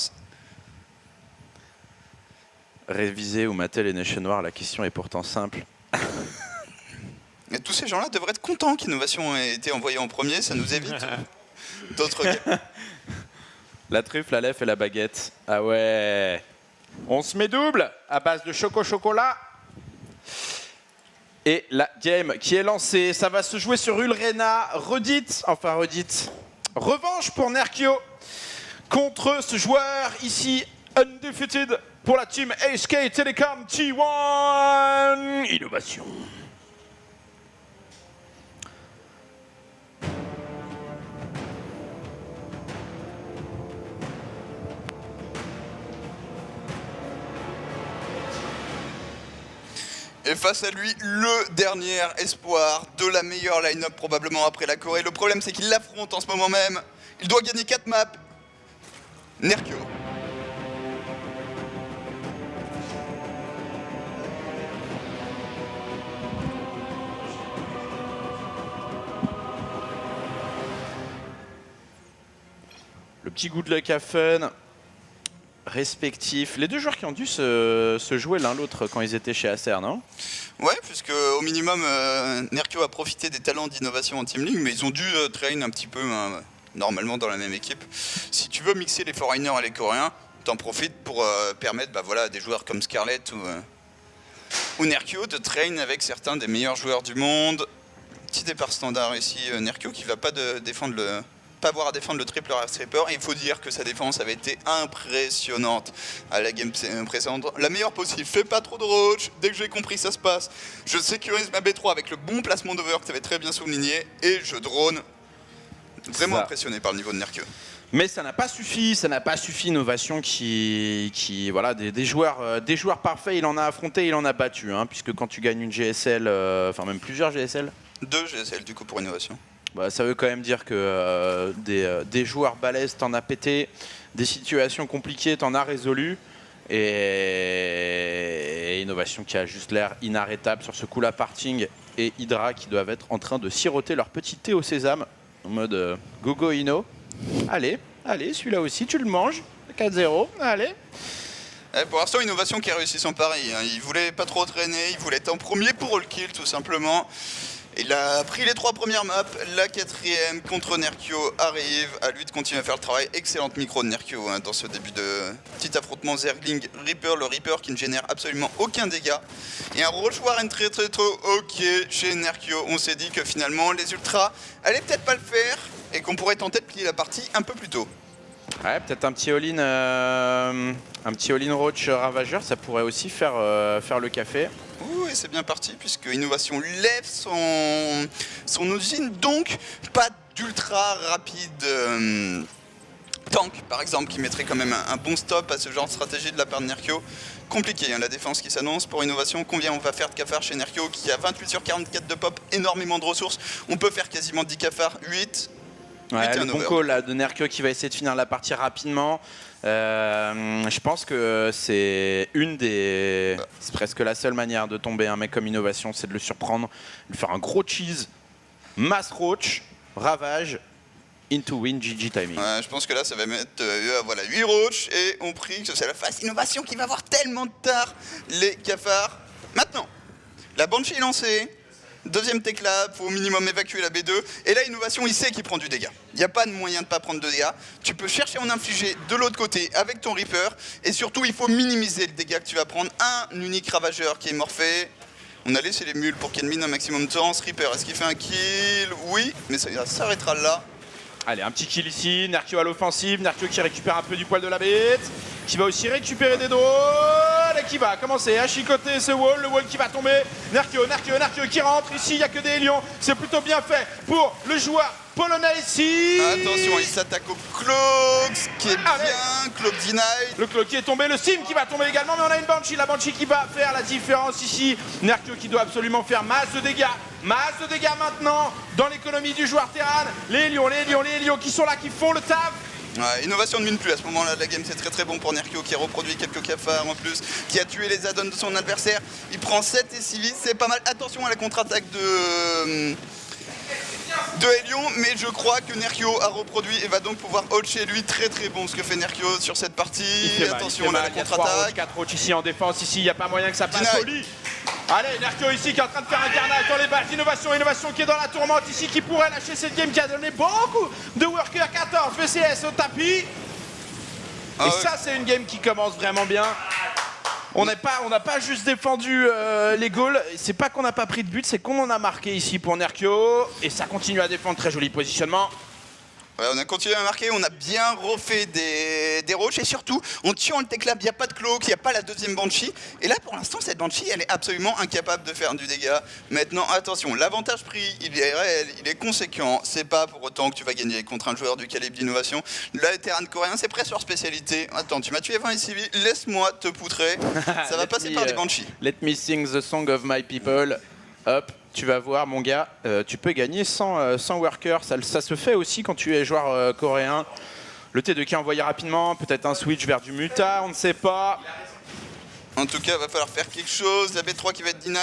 Réviser ou mater les Nation Wars, la question est pourtant simple. Et tous ces gens-là devraient être contents qu'Innovation ait été envoyée en premier, ça nous évite d'autres games. La truffe, la lèvre et la baguette. Ah ouais. On se met double à base de chocolat. Et la game qui est lancée, ça va se jouer sur Ulrena, redite. Revanche pour Nerkio contre ce joueur ici, undefeated pour la team HK Telecom T1 Innovation. Et face à lui, le dernier espoir de la meilleure line-up probablement après la Corée. Le problème c'est qu'il l'affronte en ce moment même. Il doit gagner 4 maps. Nerkio. Le petit good luck à fun. Respectifs. Les deux joueurs qui ont dû se jouer l'un l'autre quand ils étaient chez Acer, non? Ouais, puisque au minimum, Nerkio a profité des talents d'innovation en Team League, mais ils ont dû train un petit peu normalement dans la même équipe. Si tu veux mixer les foreigners et les coréens, t'en profites pour permettre à des joueurs comme Scarlett ou Nerkio de train avec certains des meilleurs joueurs du monde. Petit départ standard ici, Nerkio qui va pas avoir à défendre le triple Rex Reaper. Il faut dire que sa défense avait été impressionnante à la game précédente. La meilleure possible. Fais pas trop de roach. Dès que j'ai compris ça se passe, je sécurise ma B3 avec le bon placement d'over que tu avais très bien souligné et je drone. Vraiment impressionné par le niveau de Nerkio. Mais ça n'a pas suffi, Innovation qui voilà, des joueurs parfaits, il en a affronté, il en a battu, hein, puisque quand tu gagnes une GSL, enfin même plusieurs GSL. 2 GSL du coup pour Innovation. Bah, ça veut quand même dire que des joueurs balèzes t'en as pété, des situations compliquées t'en as résolu, et Innovation qui a juste l'air inarrêtable sur ce coup-là, Parting et Hydra qui doivent être en train de siroter leur petit thé au sésame, en mode Gogo Inno. Allez, celui-là aussi tu le manges, 4-0, allez. Pour l'instant, Innovation qui a réussi son pari, hein. Il voulait pas trop traîner, il voulait être en premier pour all kill tout simplement. Il a pris les 3 premières maps, la 4e contre Nerkio arrive, à lui de continuer à faire le travail. Excellente micro de Nerkio hein, dans ce début de petit affrontement Zergling Reaper, le Reaper qui ne génère absolument aucun dégât. Et un Roach Warren très ok chez Nerkio. On s'est dit que finalement les Ultras allaient peut-être pas le faire et qu'on pourrait tenter de plier la partie un peu plus tôt. Ouais, peut-être un petit all-in Roach Ravageur, ça pourrait aussi faire le café. Oui, c'est bien parti puisque Innovation lève son usine, donc pas d'ultra rapide tank par exemple qui mettrait quand même un bon stop à ce genre de stratégie de la part de Nerkio. Compliqué hein, la défense qui s'annonce pour Innovation. Combien on va faire de cafards chez Nerkio qui a 28 sur 44 de pop, énormément de ressources. On peut faire quasiment 10 cafards, 8. Ouais, le bon call là, de Nerkio qui va essayer de finir la partie rapidement. Je pense que c'est c'est presque la seule manière de tomber un mec comme Innovation, c'est de le surprendre, de lui faire un gros cheese, mass roach, ravage, into win, GG timing. Ouais, je pense que là ça va mettre voilà, 8 roach et on prie que c'est la phase Innovation qui va voir tellement tard les cafards. Maintenant, la Banshee est lancée. Deuxième tech là, faut au minimum évacuer la B2. Et là, Innovation, il sait qu'il prend du dégât. Il n'y a pas de moyen de ne pas prendre de dégâts. Tu peux chercher à en infliger de l'autre côté avec ton Reaper. Et surtout, il faut minimiser le dégât que tu vas prendre. Un unique ravageur qui est morphé. On a laissé les mules pour qu'elle mine un maximum de temps. Ce Reaper, est-ce qu'il fait un kill? Oui, mais ça s'arrêtera là. Allez, un petit kill ici. Nerkio à l'offensive. Nerkio qui récupère un peu du poil de la bête. Qui va aussi récupérer des drones. Et qui va commencer à chicoter ce wall. Le wall qui va tomber. Nerkio qui rentre. Ici, il n'y a que des lions. C'est plutôt bien fait pour le joueur polonais ici. Attention, il s'attaque au Cloak, ce qui est bien. Cloak deny. Le Cloak qui est tombé. Le Sim qui va tomber également. Mais on a une Banshee. La Banshee qui va faire la différence ici. Nerkio qui doit absolument faire masse de dégâts. Masse de dégâts maintenant dans l'économie du joueur Terran. Les lions qui sont là, qui font le taf. Ouais, Innovation ne mine plus à ce moment-là de la game, c'est très bon pour Nerkio qui a reproduit quelques cafards en plus, qui a tué les add-ons de son adversaire. Il prend 7 et 6 vies, c'est pas mal. Attention à la contre-attaque de Helion, mais je crois que Nerkio a reproduit et va donc pouvoir hold chez lui. Très bon ce que fait Nerkio sur cette partie. Attention à la contre-attaque. 4 roach ici en défense, ici il n'y a pas moyen que ça passe au lit. Allez, Nerkio ici qui est en train de faire un carnage dans les bases d'Innovation. Innovation qui est dans la tourmente ici, qui pourrait lâcher cette game qui a donné beaucoup de workers. 14 VCS au tapis. Et ça, c'est une game qui commence vraiment bien. On n'a pas juste défendu les goals. C'est pas qu'on n'a pas pris de but, c'est qu'on en a marqué ici pour Nerkio. Et ça continue à défendre, très joli positionnement. Ouais, on a continué à marquer, on a bien refait des roches et surtout on tue le tech lab, il n'y a pas de cloak, il n'y a pas la deuxième Banshee. Et là pour l'instant cette Banshee elle est absolument incapable de faire du dégât. Maintenant attention, l'avantage pris il est réel, il est conséquent, c'est pas pour autant que tu vas gagner contre un joueur du calibre d'Innovation. Là Terran coréen c'est presque leur spécialité. Attends, tu m'as tué 20 ici, laisse-moi te poutrer, ça va passer par des Banshees. Let me sing the song of my people. Hop, tu vas voir mon gars, tu peux gagner 100 workers, ça se fait aussi quand tu es joueur coréen. Le T2 qui est envoyé rapidement, peut-être un switch vers du muta, on ne sait pas. En tout cas, il va falloir faire quelque chose. La B3 qui va être deny.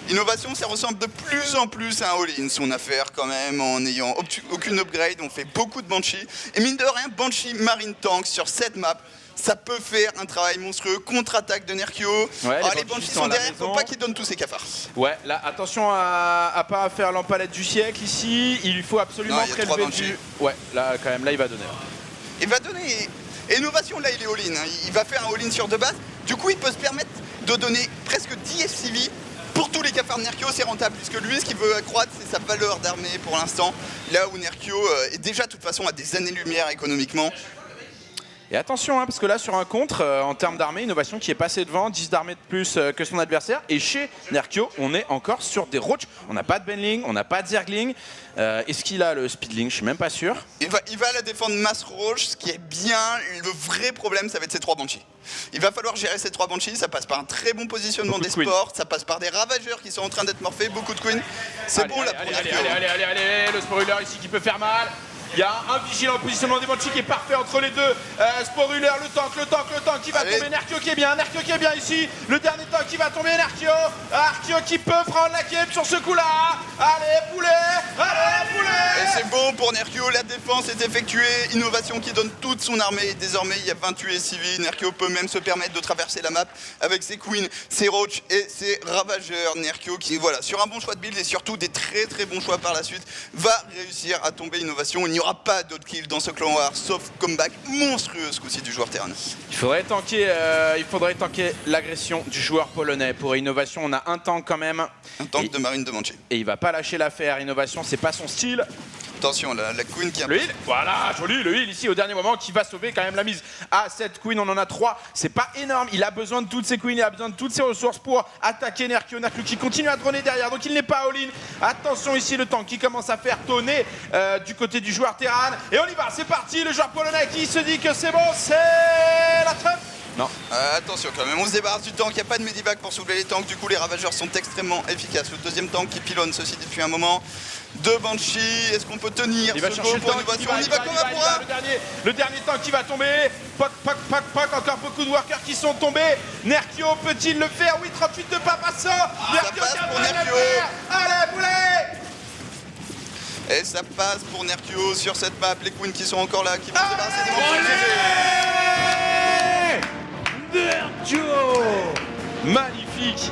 Innovation, ça ressemble de plus en plus à un all-in, son affaire quand même, en n'ayant aucune upgrade. On fait beaucoup de Banshee. Et mine de rien, Banshee Marine Tank sur cette map. Ça peut faire un travail monstrueux, contre-attaque de Nerkio. Ouais, les Banshees sont derrière, faut pas qu'ils donnent tous ses cafards. Ouais, là, attention à pas faire l'empalette du siècle ici. Il lui faut absolument prélever du... Ouais, là, quand même, là, il va donner. Il va donner... Innovation, là, il est all-in. Hein. Il va faire un all-in sur 2 bases. Du coup, il peut se permettre de donner presque 10 FCV pour tous les cafards de Nerkio. C'est rentable, puisque lui, ce qu'il veut accroître, c'est sa valeur d'armée pour l'instant. Là où Nerkio est déjà, de toute façon, à des années-lumière économiquement. Et attention, hein, parce que là, sur un contre, en termes d'armée, Innovation qui est passé devant, 10 d'armée de plus que son adversaire. Et chez Nerkio, on est encore sur des roach. On n'a pas de Benling, on n'a pas de Zergling. Est-ce qu'il a le Speedling? Je suis même pas sûr. Il va la défendre masse roach, ce qui est bien. Le vrai problème, ça va être ces 3 Banshees. Il va falloir gérer ces 3 Banshees. Ça passe par un très bon positionnement des sports. Ça passe par des ravageurs qui sont en train d'être morphés. Beaucoup de queens. C'est bon là pour Nerkio. Allez, le spoiler ici qui peut faire mal. Il y a un vigilant, positionnement des Banshee qui est parfait entre les deux. Sporuleur, le tank qui va tomber. Nerkio qui est bien ici. Le dernier tank qui va tomber, Nerkio. Nerkio qui peut prendre la game sur ce coup-là. Allez, poulet. Et c'est bon pour Nerkio, la défense est effectuée. Innovation qui donne toute son armée. Désormais, il y a 28 SCV. Nerkio peut même se permettre de traverser la map avec ses queens, ses roach et ses ravageurs. Nerkio qui, voilà, sur un bon choix de build et surtout des très très bons choix par la suite, va réussir à tomber Innovation. Il n'y aura pas d'autres kills dans ce clan war, sauf comeback monstrueux ce coup-ci du joueur Terran. Il faudrait tanker l'agression du joueur polonais. Pour Innovation, on a un tank quand même. Un tank de Marine de Banshee. Et il va pas lâcher l'affaire. Innovation, c'est pas son style. Attention, la queen qui a... Le heal, voilà, joli, le heal ici au dernier moment qui va sauver quand même la mise. Ah, cette queen, on en a 3, c'est pas énorme. Il a besoin de toutes ses queens, il a besoin de toutes ses ressources pour attaquer Nerkio. Nerkio qui continue à droner derrière, donc il n'est pas all-in. Attention ici, le tank qui commence à faire tonner du côté du joueur Terran. Et on y va, c'est parti, le joueur polonais qui se dit que c'est bon, c'est la trêve. Non. Attention quand même, on se débarrasse du tank, il n'y a pas de medivac pour soulever les tanks, du coup les ravageurs sont extrêmement efficaces. Le deuxième tank qui pilonne ceci depuis un moment. Deux Banshee, est-ce qu'on peut tenir il va chercher le tank, on y va comme un bourrin. Le dernier tank qui va tomber. Poc, encore beaucoup de workers qui sont tombés. Nerkio peut-il le faire? Oui, 38 de pas passant. Nerkio passe pour Nerkio. Allez, poulet. Et ça passe pour Nerkio sur cette map, les queens qui sont encore là, qui vont se débarrasser des Nerkio. Magnifique.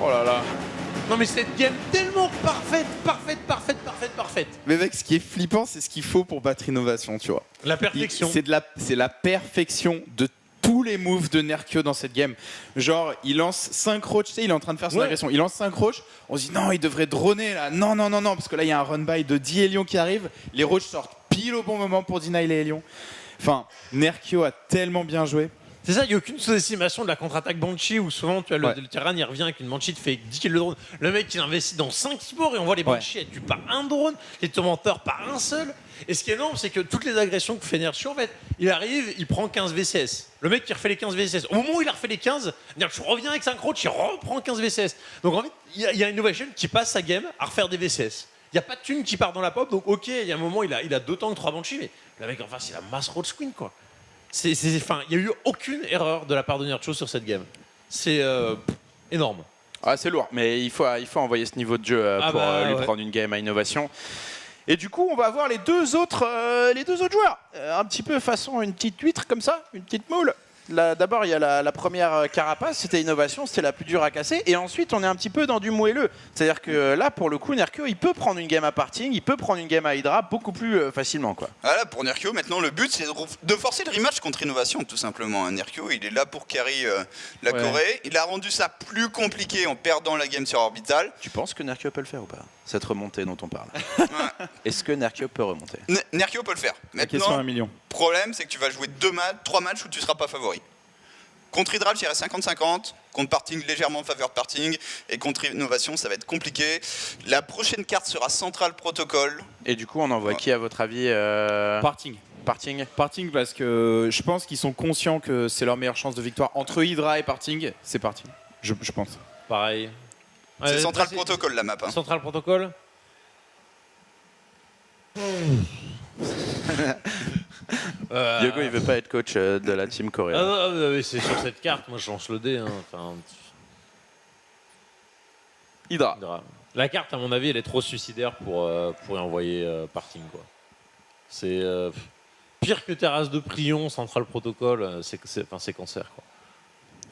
Oh là là. Non mais cette game tellement parfaite. Mais mec, ce qui est flippant, c'est ce qu'il faut pour battre Innovation, tu vois. La perfection. C'est la perfection de tous les moves de Nerkio dans cette game. Genre, il lance 5 roach, tu sais, il est en train de faire son agression. Il lance 5 roach, on se dit non, il devrait droner là. Non, parce que là, il y a un run-by de 10 Hélions qui arrive. Les roach sortent pile au bon moment pour deny les Hélions. Enfin, Nerkio a tellement bien joué. C'est ça, il n'y a aucune sous-estimation de la contre-attaque Banshee où souvent tu as le Terran, il revient avec une Banshee, te fait 10 kills de drone. Le mec il investit dans 5 sports et on voit les Banshee, elles tuent pas un drone, les tourmenteurs pas un seul. Et ce qui est énorme, c'est que toutes les agressions que fait Nerkio, en fait, il arrive, il prend 15 VCS. Le mec qui refait les 15 VCS. Au moment où il a refait les 15, Nerkio revient avec 5 roach, il reprend 15 VCS. Donc en fait, il y a Innovation qui passe sa game à refaire des VCS. Il n'y a pas de thune qui part dans la pop, donc ok, il y a un moment, il a 2 tanks, 3 Banshee, mais le mec en face, il a mass roach queen quoi. Il n'y a eu aucune erreur de la part de Nerkio sur cette game. C'est énorme. Ah, c'est lourd, mais il faut envoyer ce niveau de jeu pour lui prendre une game à Innovation. Et du coup, on va voir les deux autres joueurs. Un petit peu façon une petite huître comme ça, une petite moule. D'abord, il y a la première carapace, c'était Innovation, c'était la plus dure à casser. Et ensuite, on est un petit peu dans du moelleux. C'est-à-dire que là, pour le coup, Nerkio, il peut prendre une game à Parting, il peut prendre une game à Hydra beaucoup plus facilement, quoi. Voilà, pour Nerkio, maintenant, le but, c'est de forcer le rematch contre Innovation, tout simplement. Nerkio, il est là pour carry la Corée. Il a rendu ça plus compliqué en perdant la game sur Orbital. Tu penses que Nerkio peut le faire ou pas? Cette remontée dont on parle. Est-ce que Nerkio peut remonter? Nerkio peut le faire. Maintenant, le problème, c'est que tu vas jouer 3 matchs où tu ne seras pas favori. Contre Hydra, je dirais 50-50. Contre Parting, légèrement en faveur de Parting. Et contre Innovation, ça va être compliqué. La prochaine carte sera Central Protocol. Et du coup, on envoie qui, à votre avis Parting, parce que je pense qu'ils sont conscients que c'est leur meilleure chance de victoire. Entre Hydra et Parting, c'est Parting. Je pense. Pareil. C'est Central Protocol, la map. Central Protocol. Diogo, il veut pas être coach de la team coréenne. Ah non, c'est sur cette carte, moi je lance le dé. Hein. Enfin... Hydra. La carte, à mon avis, elle est trop suicidaire pour y envoyer Parting. Quoi. C'est pire que Terrasse de Prion, Central Protocol, c'est cancer. Quoi.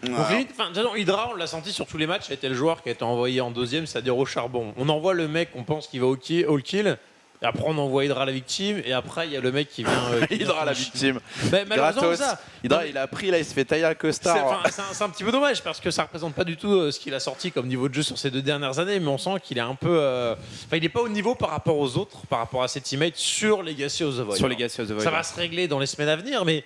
Donc limite, Hydra, on l'a senti sur tous les matchs, ça a été le joueur qui a été envoyé en deuxième, c'est-à-dire au charbon. On envoie le mec, on pense qu'il va au kill. Et après, on envoie Hydra la victime, et après, il y a le mec qui vient. Hydra la victime. Malheureusement, ça. Hydra, il a pris, là, il se fait tailler un costard. C'est un petit peu dommage, parce que ça représente pas du tout ce qu'il a sorti comme niveau de jeu sur ces 2 dernières années, mais on sent qu'il est un peu. Il n'est pas au niveau par rapport aux autres, par rapport à ses teammates sur Legacy of the Void. Ça va se régler dans les semaines à venir, mais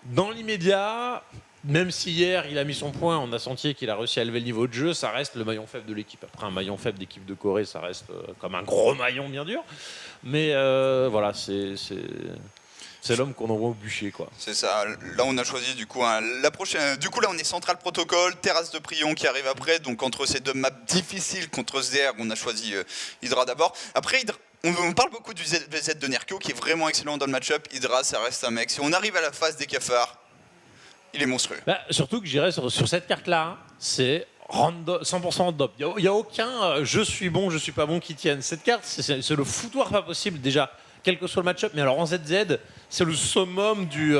dans l'immédiat. Même si hier il a mis son point, on a senti qu'il a réussi à élever le niveau de jeu, ça reste le maillon faible de l'équipe. Après un maillon faible d'équipe de Corée, ça reste comme un gros maillon bien dur. Mais voilà, c'est C'est l'homme qu'on envoie au bûcher, quoi. C'est ça. Là, on a choisi du coup la prochaine. Du coup, là, on est Central Protocol, Terrasse de Prion qui arrive après. Donc, entre ces deux maps difficiles contre Zerg, on a choisi Hydra d'abord. Après, on parle beaucoup du ZVZ de Nerkio qui est vraiment excellent dans le match-up. Hydra, ça reste un mec. Si on arrive à la phase des cafards, il est monstrueux. Bah, surtout que j'irais sur cette carte-là, c'est 100% random. Il n'y a aucun je suis bon, je suis pas bon qui tienne. Cette carte, c'est le foutoir pas possible déjà, quel que soit le match-up. Mais alors en ZZ, c'est le summum du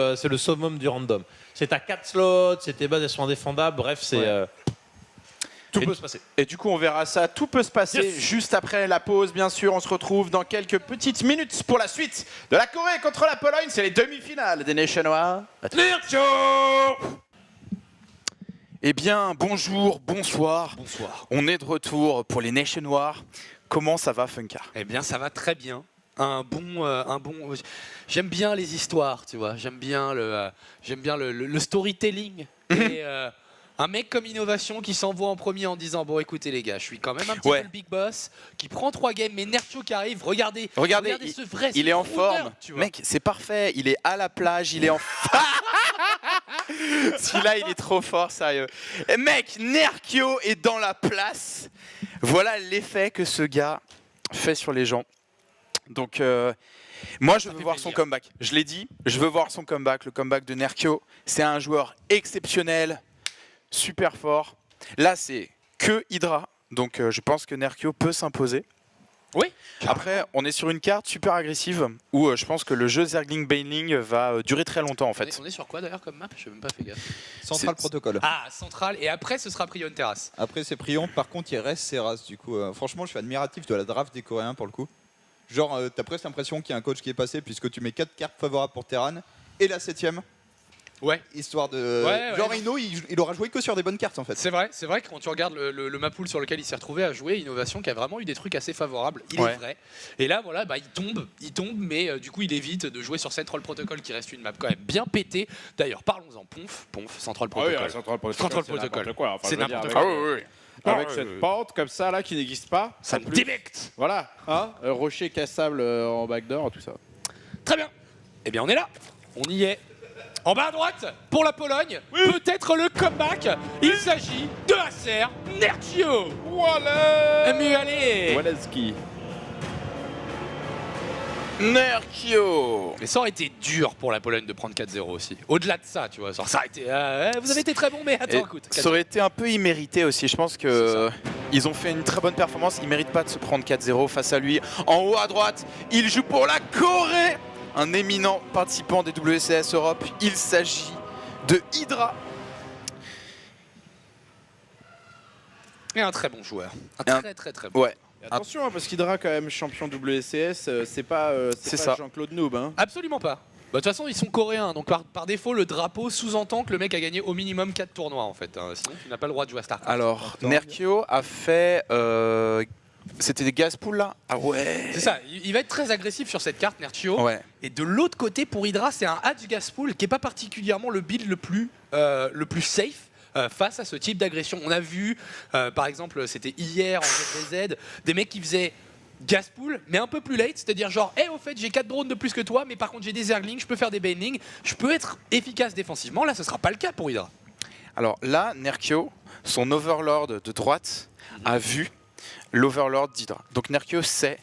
random. C'est à 4 slots, c'est tes bases, elles sont indéfendables. Bref, c'est tout peut se passer. Et du coup, on verra ça. Tout peut se passer juste après la pause, bien sûr. On se retrouve dans quelques petites minutes pour la suite de la Corée contre la Pologne. C'est les demi-finales des Nations Noirs. Eh bien, bonjour, bonsoir. Bonsoir. On est de retour pour les Nations Noirs. Comment ça va, Funka? Eh bien, ça va très bien. J'aime bien les histoires, tu vois. J'aime bien le storytelling. Et un mec comme Innovation qui s'envoie en premier en disant bon, écoutez les gars, je suis quand même un petit peu le big boss, qui prend 3 games, mais Nerchio qui arrive. Regardez ce vrai. Il est en forme, mec. C'est parfait. Il est à la plage. Il est en. Celui-là, il est trop fort, sérieux. Et mec, Nerchio est dans la place. Voilà l'effet que ce gars fait sur les gens. Donc, moi, je veux voir son comeback. Je l'ai dit, je veux voir son comeback. Le comeback de Nerchio, c'est un joueur exceptionnel, super fort. Là, c'est que Hydra. Donc, je pense que Nerchio peut s'imposer. Oui. Après, on est sur une carte super agressive où je pense que le jeu Zergling Baneling va durer très longtemps en fait. On est sur quoi d'ailleurs comme map? Je n'ai même pas fait gaffe. Central Protocol. Ah, Central, et après ce sera Prion Terrasse. Après c'est Prion, par contre il reste Serras du coup. Franchement, je suis admiratif de la draft des Coréens pour le coup. Genre, t'as presque l'impression qu'il y a un coach qui est passé puisque tu mets 4 cartes favorables pour Terran et la 7ème. Ouais. Histoire de. Genre, Ino, il aura joué que sur des bonnes cartes en fait. C'est vrai que quand tu regardes le map pool sur lequel il s'est retrouvé à jouer, Innovation qui a vraiment eu des trucs assez favorables, il est vrai. Et là, voilà, bah, il tombe, mais du coup, il évite de jouer sur Central Protocol qui reste une map quand même bien pétée. D'ailleurs, parlons-en, Ponf, Central Protocol. Central Protocol. C'est n'importe quoi. Avec cette porte comme ça là qui n'existe pas. Ça me débecte. Voilà, hein, rocher cassable en backdoor, tout ça. Très bien. Eh bien, on est là. On y est. En bas à droite, pour la Pologne, peut-être le comeback. Il s'agit de Acer Nerchio. Voilà. Mais allez. Waleski. Nerchio. Mais ça aurait été dur pour la Pologne de prendre 4-0 aussi. Au-delà de ça, tu vois. Ça aurait été, vous avez été très bon, mais attends, écoute. Ça aurait été un peu immérité aussi. Je pense que ils ont fait une très bonne performance. Ils méritent pas de se prendre 4-0 face à lui. En haut à droite, il joue pour la Corée. Un éminent participant des WCS Europe, il s'agit de Hydra. Et un très bon joueur. Un très bon. Ouais. Attention, parce qu'Hydra, quand même, champion WCS, c'est pas Jean-Claude Noob. Hein. Absolument pas. De toute façon, ils sont coréens, donc par défaut, le drapeau sous-entend que le mec a gagné au minimum 4 tournois en fait. Sinon, tu n'as pas le droit de jouer à StarCraft. Alors, Nerchio a fait. C'était des Gazpool là? Ah ouais. C'est ça, il va être très agressif sur cette carte, Nerchio. Ouais. Et de l'autre côté, pour Hydra, c'est un Hatch Gazpool qui n'est pas particulièrement le build le plus safe face à ce type d'agression. On a vu, par exemple, c'était hier en ZVZ, des mecs qui faisaient Gazpool, mais un peu plus late, c'est-à-dire genre, au fait, j'ai 4 drones de plus que toi, mais par contre, j'ai des Zerglings, je peux faire des Baneling, je peux être efficace défensivement. Là, ce ne sera pas le cas pour Hydra. Alors là, Nerchio, son Overlord de droite, a vu l'Overlord d'Hydra. Donc Nerchio sait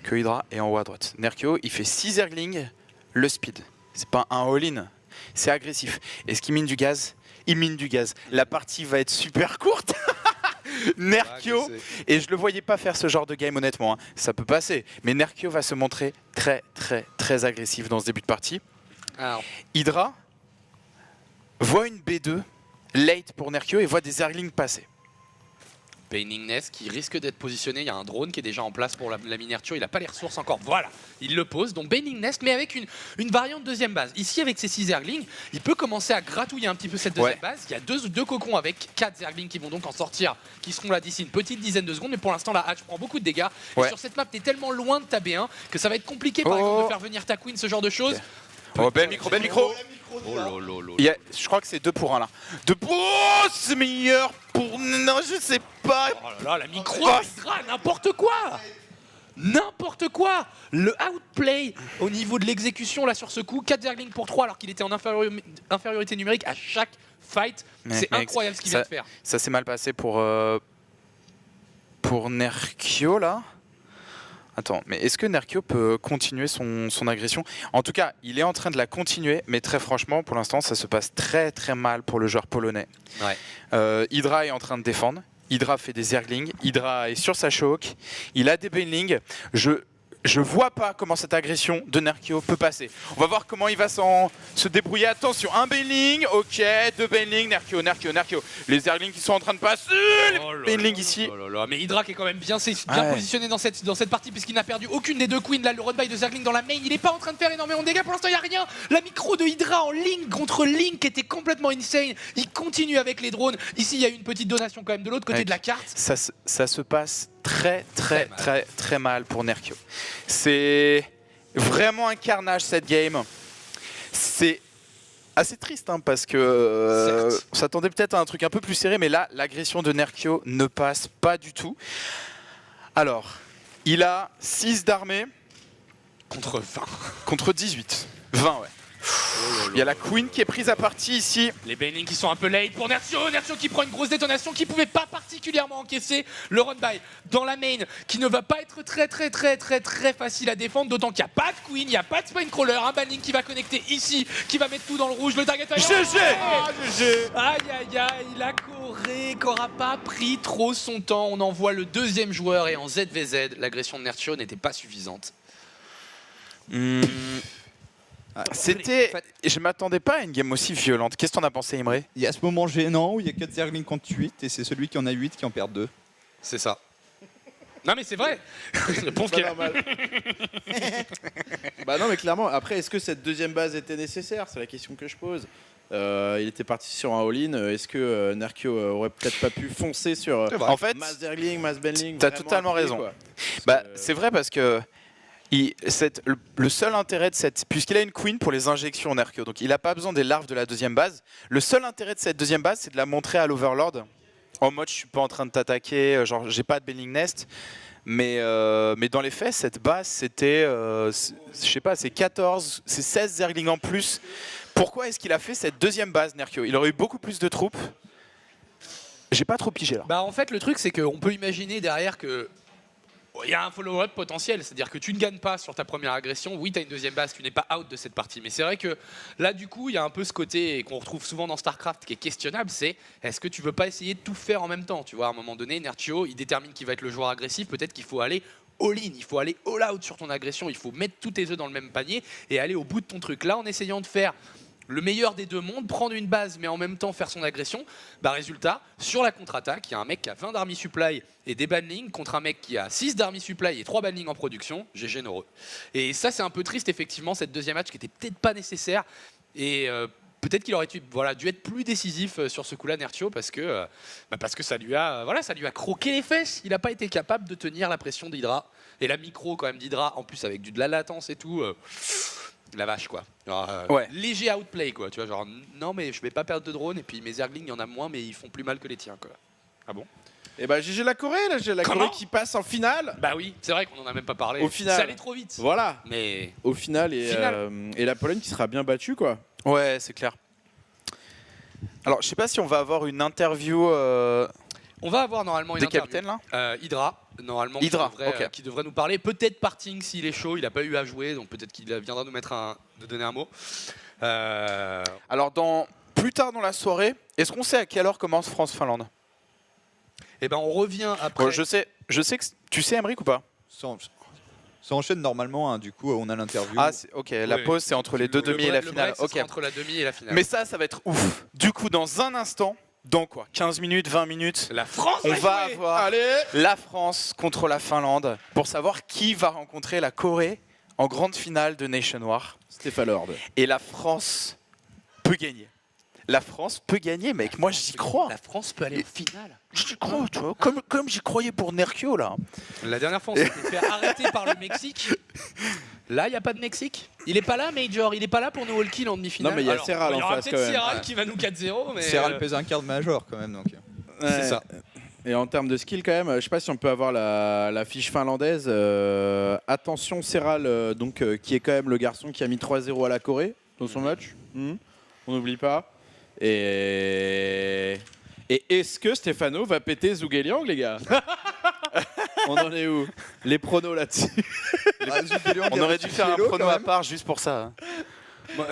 que Hydra est en haut à droite. Nerchio, il fait 6 Zerglings, le speed. C'est pas un all-in, c'est agressif. Est-ce qu'il mine du gaz? Il mine du gaz. La partie va être super courte. Nerchio, et je le voyais pas faire ce genre de game honnêtement, hein. Ça peut passer. Mais Nerchio va se montrer très agressif dans ce début de partie. Alors. Hydra voit une B2 late pour Nerchio et voit des Zerglings passer. Baneling Nest qui risque d'être positionné, il y a un drone qui est déjà en place pour la miniature, il n'a pas les ressources encore, voilà, il le pose, donc Baneling Nest, mais avec une variante deuxième base. Ici avec ses 6 Zerglings, il peut commencer à gratouiller un petit peu cette deuxième base, il y a deux cocons avec 4 Zerglings qui vont donc en sortir, qui seront là d'ici une petite dizaine de secondes, mais pour l'instant la Hatch prend beaucoup de dégâts, et sur cette map t'es tellement loin de ta B1 que ça va être compliqué par exemple de faire venir ta Queen, ce genre de choses. Oh, bel micro. Je crois que c'est 2 pour 1 là. 2 pour... Oh, c'est meilleur pour... Non, je sais pas. Oh là là, la micro, n'importe quoi. n'importe quoi. Le outplay au niveau de l'exécution là sur ce coup, 4 Zerglings pour 3 alors qu'il était en infériorité numérique à chaque fight. C'est incroyable ce qu'il vient de faire. Ça s'est mal passé pour Nerkio là. Attends, mais est-ce que Nerkio peut continuer son agression? En tout cas, il est en train de la continuer, mais très franchement, pour l'instant, ça se passe très très mal pour le joueur polonais. Ouais. Hydra est en train de défendre. Hydra fait des Zerglings. Hydra est sur sa choke. Il a des Banelings. Je vois pas comment cette agression de Nerkio peut passer. On va voir comment il va se débrouiller. Attention, un Baneling, ok, 2 Banelings, Nerkio. Les Zerglings qui sont en train de passer, les Banelings ici. Mais Hydra qui est quand même bien positionné dans cette partie puisqu'il n'a perdu aucune des deux queens. Là, le run-by de Zergling dans la main, il est pas en train de faire énormément de dégâts. Pour l'instant, il n'y a rien. La micro de Hydra en ligne contre Link était complètement insane. Il continue avec les drones. Ici, il y a une petite donation quand même de l'autre côté de la carte. Ça se passe très mal pour Nerkio. C'est vraiment un carnage cette game. C'est assez triste parce que on s'attendait peut-être à un truc un peu plus serré, mais là l'agression de Nerkio ne passe pas du tout. Alors, il a 6 d'armée contre 20. Contre 18. 20 ouais. Il y a la Queen qui est prise à partie ici. Les Banelings qui sont un peu late pour Nerkio. Nerkio qui prend une grosse détonation qui pouvait pas particulièrement encaisser le run-by dans la main qui ne va pas être très facile à défendre. D'autant qu'il n'y a pas de Queen, il n'y a pas de Spinecrawler. Un Baneling qui va connecter ici, qui va mettre tout dans le rouge. Le target GG. Aïe, la Corée qui n'aura pas pris trop son temps. On envoie le deuxième joueur et en ZVZ, l'agression de Nerkio n'était pas suffisante. Je m'attendais pas à une game aussi violente. Qu'est-ce que t'en as pensé, Imre? Il y a ce moment gênant où il y a 4 Zerglings contre 8 et c'est celui qui en a 8 qui en perd 2. C'est ça. Non mais c'est vrai. Réponse qui est normal. Bah non mais clairement, après est-ce que cette deuxième base était nécessaire? C'est la question que je pose. Il était parti sur un all-in. Est-ce que Nerkio aurait peut-être pas pu foncer sur en fait, Mass Zergling, Mass Baneling? T'as totalement raison. C'est vrai parce que le seul intérêt de cette... Puisqu'il a une Queen pour les injections Nerkio, donc il n'a pas besoin des larves de la deuxième base. Le seul intérêt de cette deuxième base, c'est de la montrer à l'Overlord. En mode, je suis pas en train de t'attaquer, genre j'ai pas de Baneling Nest. Mais dans les faits, cette base, c'était... je sais pas, c'est 16 Zerglings en plus. Pourquoi est-ce qu'il a fait cette deuxième base, Nerkio? Il aurait eu beaucoup plus de troupes. J'ai pas trop pigé là. Bah en fait, le truc, c'est qu'on peut imaginer derrière que... Il y a un follow-up potentiel, c'est-à-dire que tu ne gagnes pas sur ta première agression. Oui, tu as une deuxième base, tu n'es pas out de cette partie. Mais c'est vrai que là, du coup, il y a un peu ce côté qu'on retrouve souvent dans StarCraft qui est questionnable, c'est est-ce que tu veux pas essayer de tout faire en même temps? Tu vois, à un moment donné, Nerkio, il détermine qui va être le joueur agressif. Peut-être qu'il faut aller all-in, il faut aller all-out sur ton agression. Il faut mettre tous tes œufs dans le même panier et aller au bout de ton truc. Là, en essayant de faire le meilleur des deux mondes, prendre une base mais en même temps faire son agression, bah résultat, sur la contre-attaque, il y a un mec qui a 20 d'army supply et des banelings contre un mec qui a 6 d'army supply et 3 banelings en production, GG neureux. Et ça c'est un peu triste effectivement, cette deuxième match qui était peut-être pas nécessaire et peut-être qu'il aurait dû être plus décisif sur ce coup-là Nerkio parce que ça lui a croqué les fesses, il n'a pas été capable de tenir la pression d'Hydra et la micro quand même d'Hydra en plus avec de la latence et tout. La vache quoi. Genre, léger outplay quoi, tu vois, genre non mais je vais pas perdre de drone et puis mes Zerglings il y en a moins mais ils font plus mal que les tiens quoi. Ah bon? Et bah GG la Corée, là j'ai la Corée qui passe en finale. Bah oui, c'est vrai qu'on en a même pas parlé. Au final, ça allait trop vite. Voilà. Mais au final et la Pologne qui sera bien battue quoi. Ouais, c'est clair. Alors, je sais pas si on va avoir une interview on va avoir normalement une des interview. capitaines là. Hydra normalement qui devrait nous parler. Peut-être Parting s'il est chaud, il a pas eu à jouer donc peut-être qu'il viendra nous donner un mot. Alors plus tard dans la soirée, est-ce qu'on sait à quelle heure commence France-Finlande? Eh ben on revient après. Je sais que tu sais Emric ou pas? Ça enchaîne normalement, hein, du coup on a l'interview. Ah ok, la pause c'est entre les deux demi et la finale. Ok. Entre la demi et la finale. Mais ça va être ouf. Du coup dans un instant, dans quoi 15 minutes, 20 minutes, la France on va avoir la France contre la Finlande pour savoir qui va rencontrer la Corée en grande finale de Nation War. Stéphane Lord. Et la France peut gagner. La France peut gagner, mec. Moi, j'y crois. La France peut aller en finale. J'y crois, tu vois. Comme j'y croyais pour Nerkio, là. La dernière fois, on s'était fait arrêter par le Mexique. Là, il n'y a pas de Mexique. Il est pas là, Major. Il est pas là pour nous all kill en demi-finale. Non, mais il y a Serral en face quand même. Serral qui va nous 4-0. Mais Serral pèse un quart de Major quand même. Donc. C'est ça. Et en termes de skill, quand même, je sais pas si on peut avoir la fiche finlandaise. Attention, Serral, qui est quand même le garçon qui a mis 3-0 à la Corée dans son match. On n'oublie pas. Et est-ce que Stefano va péter Zhuge-Liang, les gars? On en est où? Les pronos là-dessus. On aurait dû faire un prono à part juste pour ça.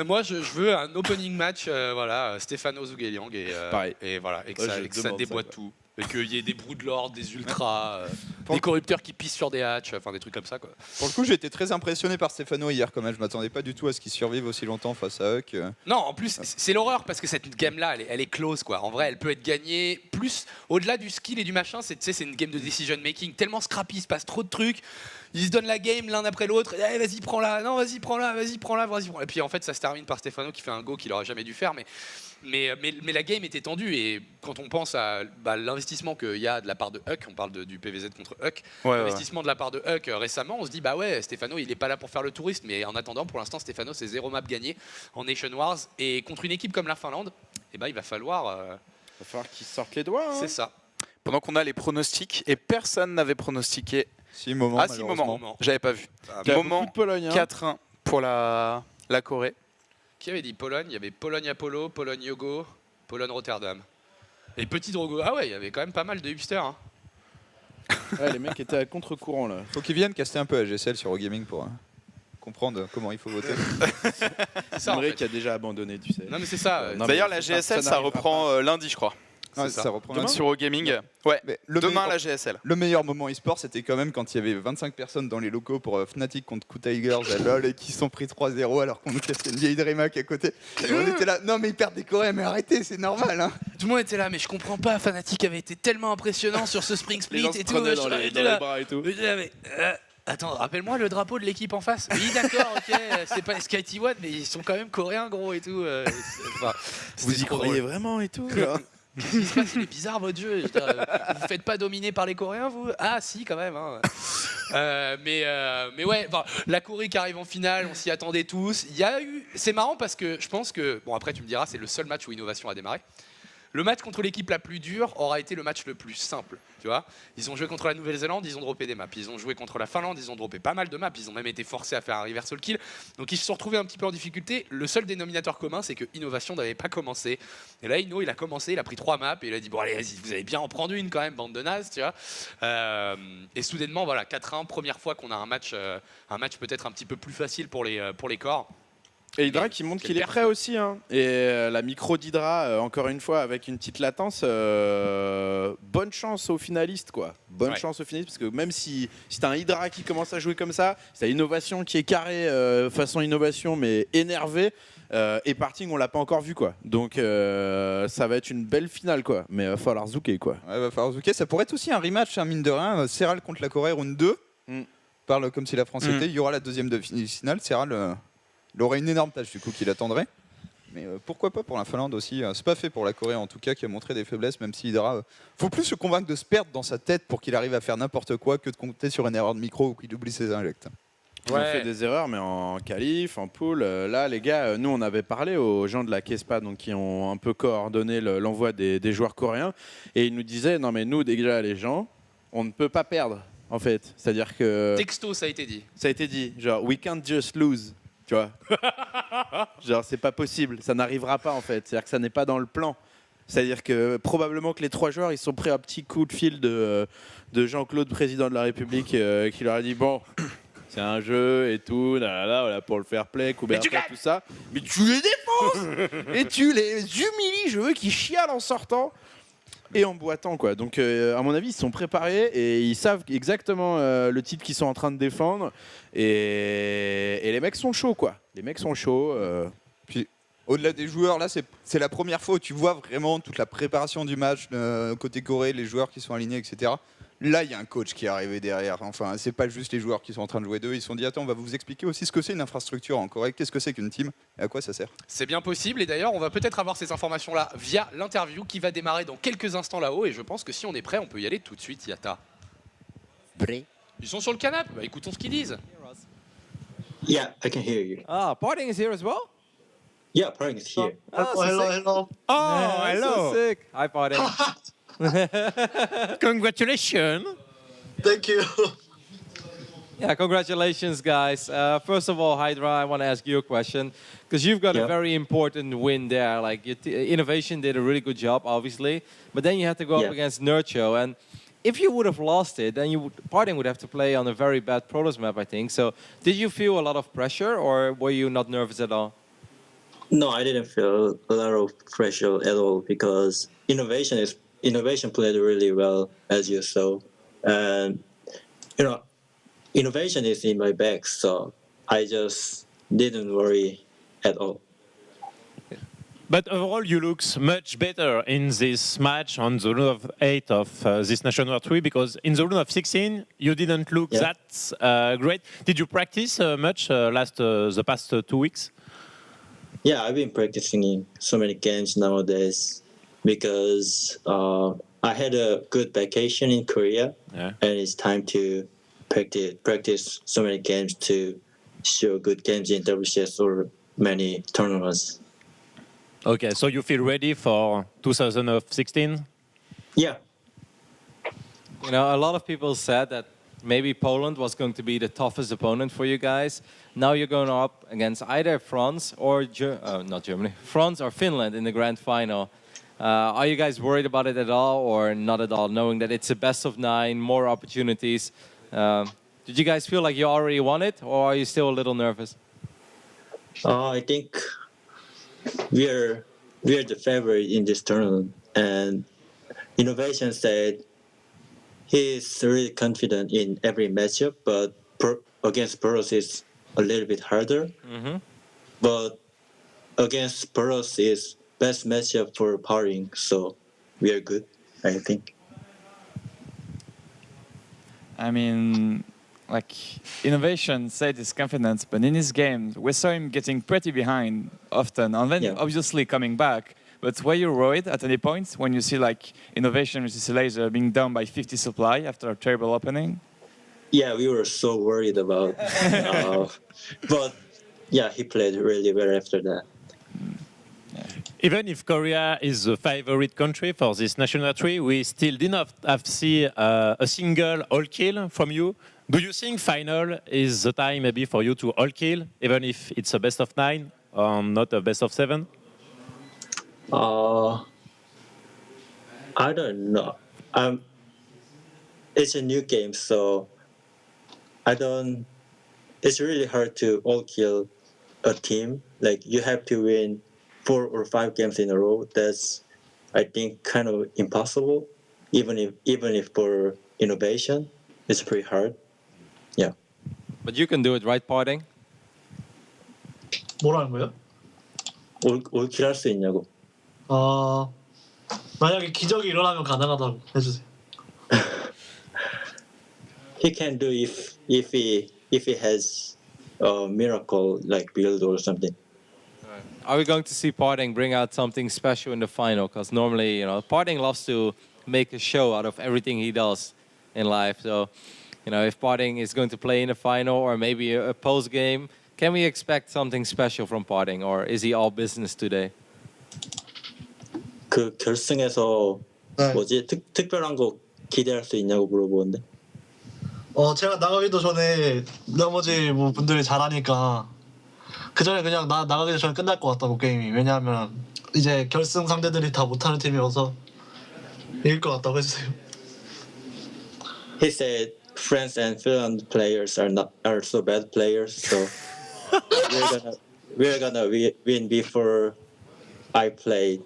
Moi, je veux un opening match, voilà, Stefano Zhuge-Liang et voilà, et que ça déboîte tout. Et qu'il y ait des Broodlords, des Ultras, des corrupteurs qui pissent sur des hatchs, enfin des trucs comme ça, quoi. Pour le coup, j'ai été très impressionné par Stefano hier quand même. Je m'attendais pas du tout à ce qu'il survive aussi longtemps face à Huck. Non, en plus, c'est l'horreur parce que cette game-là, elle est close, quoi. En vrai, elle peut être gagnée plus au-delà du skill et du machin. C'est une game de decision making tellement scrappy, il se passe trop de trucs. Ils se donnent la game l'un après l'autre. Eh, vas-y, prends-la. Non, vas-y, prends-la. Vas-y, prends-la. Vas-y, prends-la. Et puis en fait, ça se termine par Stefano qui fait un go qu'il aurait jamais dû faire, mais la game était tendue et quand on pense à l'investissement qu'il y a de la part de Huck, on parle du PVZ contre Huck, l'investissement de la part de Huck récemment, on se dit bah ouais, Stefano il est pas là pour faire le touriste, mais en attendant pour l'instant Stefano c'est 0 map gagné en Nation Wars et contre une équipe comme la Finlande, il va falloir qu'il sorte les doigts. Hein. C'est ça. Pendant qu'on a les pronostics et personne n'avait pronostiqué. Moment. J'avais pas vu. Moment Pologne, 4-1 pour la Corée. Qui avait dit Pologne? Il y avait Pologne-Apollo, Pologne-Yogo, Pologne-Rotterdam. Et petit Drogo. Ah ouais, il y avait quand même pas mal de hipsters. Hein. Ouais, les mecs étaient à contre-courant là. Faut qu'ils viennent caster un peu à GSL sur Eurogaming pour comprendre comment il faut voter. C'est ça, en fait. qui a déjà abandonné, tu sais. Non mais c'est ça. D'ailleurs, la GSL, ça reprend lundi, je crois. Ça reprend demain sur Eurogaming. Ouais, demain la GSL. Le meilleur moment e-sport, c'était quand même quand il y avait 25 personnes dans les locaux pour Fnatic contre Tigers à LoL et qui se sont pris 3-0 alors qu'on nous cassait une vieille Dreamac à côté. Et on était là, non mais ils perdent des Coréens, mais arrêtez, c'est normal. Hein. Tout le monde était là, mais je comprends pas, Fnatic avait été tellement impressionnant sur ce Spring Split et tout. Dans les bras et tout. Attends, rappelle-moi le drapeau de l'équipe en face. Oui, d'accord, ok, c'est pas SKT One, mais ils sont quand même coréens, gros, et tout. Vous y croyez vraiment et tout Qu'est-ce qui se passe? Il est bizarre votre jeu. Vous faites pas dominer par les Coréens, vous? Ah, si, quand même. Hein. Mais ouais, la Corée qui arrive en finale, on s'y attendait tous. C'est marrant parce que je pense que, bon, après tu me diras, c'est le seul match où Innovation a démarré. Le match contre l'équipe la plus dure aura été le match le plus simple, tu vois. Ils ont joué contre la Nouvelle-Zélande, ils ont droppé des maps. Ils ont joué contre la Finlande, ils ont droppé pas mal de maps. Ils ont même été forcés à faire un reversal kill. Donc ils se sont retrouvés un petit peu en difficulté. Le seul dénominateur commun, c'est que Innovation n'avait pas commencé. Et là, Inno, il a commencé, il a pris 3 maps et il a dit bon allez, vas-y, vous allez bien en prendre une quand même, bande de nazes, tu vois. Et soudainement, voilà, 4-1, première fois qu'on a un match peut-être un petit peu plus facile pour les corps. Et Hydra qui montre qu'il est prêt aussi. Hein. Et la micro d'Hydra, encore une fois, avec une petite latence, bonne chance aux finalistes, quoi. Bonne chance aux finalistes, parce que même si t'as un Hydra qui commence à jouer comme ça, si t'as Innovation qui est carré façon Innovation, mais énervé, et Parting, on l'a pas encore vu, quoi. Donc ça va être une belle finale, quoi. Mais il va falloir zouker, quoi. Ouais, va falloir zouker. Ça pourrait être aussi un rematch, hein, mine de rien. Serral contre la Corée, round 2. Parle comme si la France était. Il y aura la deuxième de finale. Serral... il aurait une énorme tâche du coup qui l'attendrait. Mais pourquoi pas pour la Finlande aussi. C'est pas fait pour la Corée en tout cas qui a montré des faiblesses, même si Hydra... faut plus se convaincre de se perdre dans sa tête pour qu'il arrive à faire n'importe quoi que de compter sur une erreur de micro ou qu'il oublie ses injects. On fait des erreurs, mais en qualif, en pool. Là, les gars, nous, on avait parlé aux gens de la Kespa, donc qui ont un peu coordonné l'envoi des joueurs coréens. Et ils nous disaient, non mais nous, déjà, les gens, on ne peut pas perdre, en fait. C'est-à-dire que... Texto, ça a été dit. Ça a été dit. Genre, we can't just lose. Tu vois. Genre, c'est pas possible, ça n'arrivera pas en fait. C'est-à-dire que ça n'est pas dans le plan. C'est-à-dire que probablement que les 3 joueurs, ils sont prêts à un petit coup de fil de Jean-Claude, président de la République, qui leur a dit bon, c'est un jeu et tout, voilà, pour le fair play, Coubertin, tout ça. Mais tu les défonces et tu les humilies. Je veux qu'ils chialent en sortant. Et en boitant, quoi. Donc, à mon avis, ils sont préparés et ils savent exactement le titre qu'ils sont en train de défendre. Et les mecs sont chauds, quoi. Les mecs sont chauds. Puis, au-delà des joueurs, là, c'est la première fois où tu vois vraiment toute la préparation du match, côté Corée, les joueurs qui sont alignés, etc. Là, il y a un coach qui est arrivé derrière. Enfin, c'est pas juste les joueurs qui sont en train de jouer d'eux. Ils se sont dit, attends, on va vous expliquer aussi ce que c'est une infrastructure en Corée. Qu'est-ce que c'est qu'une team et à quoi ça sert? C'est bien possible. Et d'ailleurs, on va peut-être avoir ces informations-là via l'interview qui va démarrer dans quelques instants là-haut. Et je pense que si on est prêt, on peut y aller tout de suite, Yata. Prêt? Ils sont sur le canapé. Bah, écoutons ce qu'ils disent. Yeah, I can hear you. Ah, Parting is here as well? Yeah, Parting is here. Oh, hello. Oh, hello. So sick. Hi, Parting. Congratulations. Thank you. Yeah, congratulations, guys. First of all, Hydra, I want to ask you a question because you've got a very important win there. Like Innovation did a really good job, obviously, but then you had to go up against Nurcho, and if you would have lost it, then Parting would have to play on a very bad Protoss map, I think. So, did you feel a lot of pressure, or were you not nervous at all? No, I didn't feel a lot of pressure at all because Innovation played really well, as you saw, and Innovation is in my back, so I just didn't worry at all. But overall, you look much better in this match on the run of 8 of this Nation War 3 because in the run of 16, you didn't look that great. Did you practice much the past 2 weeks? Yeah, I've been practicing in so many games nowadays because I had a good vacation in Korea, and it's time to practice so many games to show good games in WCS or many tournaments. Okay, so you feel ready for 2016? Yeah. You know, a lot of people said that maybe Poland was going to be the toughest opponent for you guys. Now you're going up against either France or not Germany, France or Finland in the grand final. Are you guys worried about it at all or not at all, knowing that it's a best of 9, more opportunities? Did you guys feel like you already won it, or are you still a little nervous? I think we are the favorite in this tournament, and Innovation said he is really confident in every matchup, but against Protoss is a little bit harder. But against Protoss is best matchup for Parting, so we are good, I think. I mean, like, Innovation said his confidence, but in his games, we saw him getting pretty behind often, and then obviously coming back. But were you worried at any point when you see, like, Innovation versus Laser being down by 50 supply after a terrible opening? Yeah, we were so worried about but yeah, he played really well after that. Even if Korea is the favorite country for this national tree, we still did not have see a single all kill from you. Do you think final is the time maybe for you to all kill, even if it's a best of 9 or not a best of 7? I don't know. It's a new game, so it's really hard to all kill a team. Like, you have to win 4 or 5 games in a row. That's, I think, kind of impossible. Even if for Innovation, it's pretty hard. Yeah. But you can do it, right, Parting? 뭐라는 거예요? 올킬 할 수 있냐고. 만약에 기적이 일어나면 가능하다고 해주세요. He can do if he has a miracle like build or something. Are we going to see Parting bring out something special in the final? Because normally, you know, Parting loves to make a show out of everything he does in life. So, you know, if Parting is going to play in the final or maybe a post game, can we expect something special from Parting, or is he all business today? 그 결승에서 뭐지 특별한 거 기대할 수 있냐고 물어보는데. 제가 나가기도 전에 나머지 뭐 분들이 잘하니까 그 전에 그냥 나가기 전에 끝날 것 같다고 게임이. 왜냐하면 이제 결승 상대들이 다 못하는 팀이어서 이길 것 같다고 해주세요. He said France and Finland players are so bad players, so we're gonna win before I played.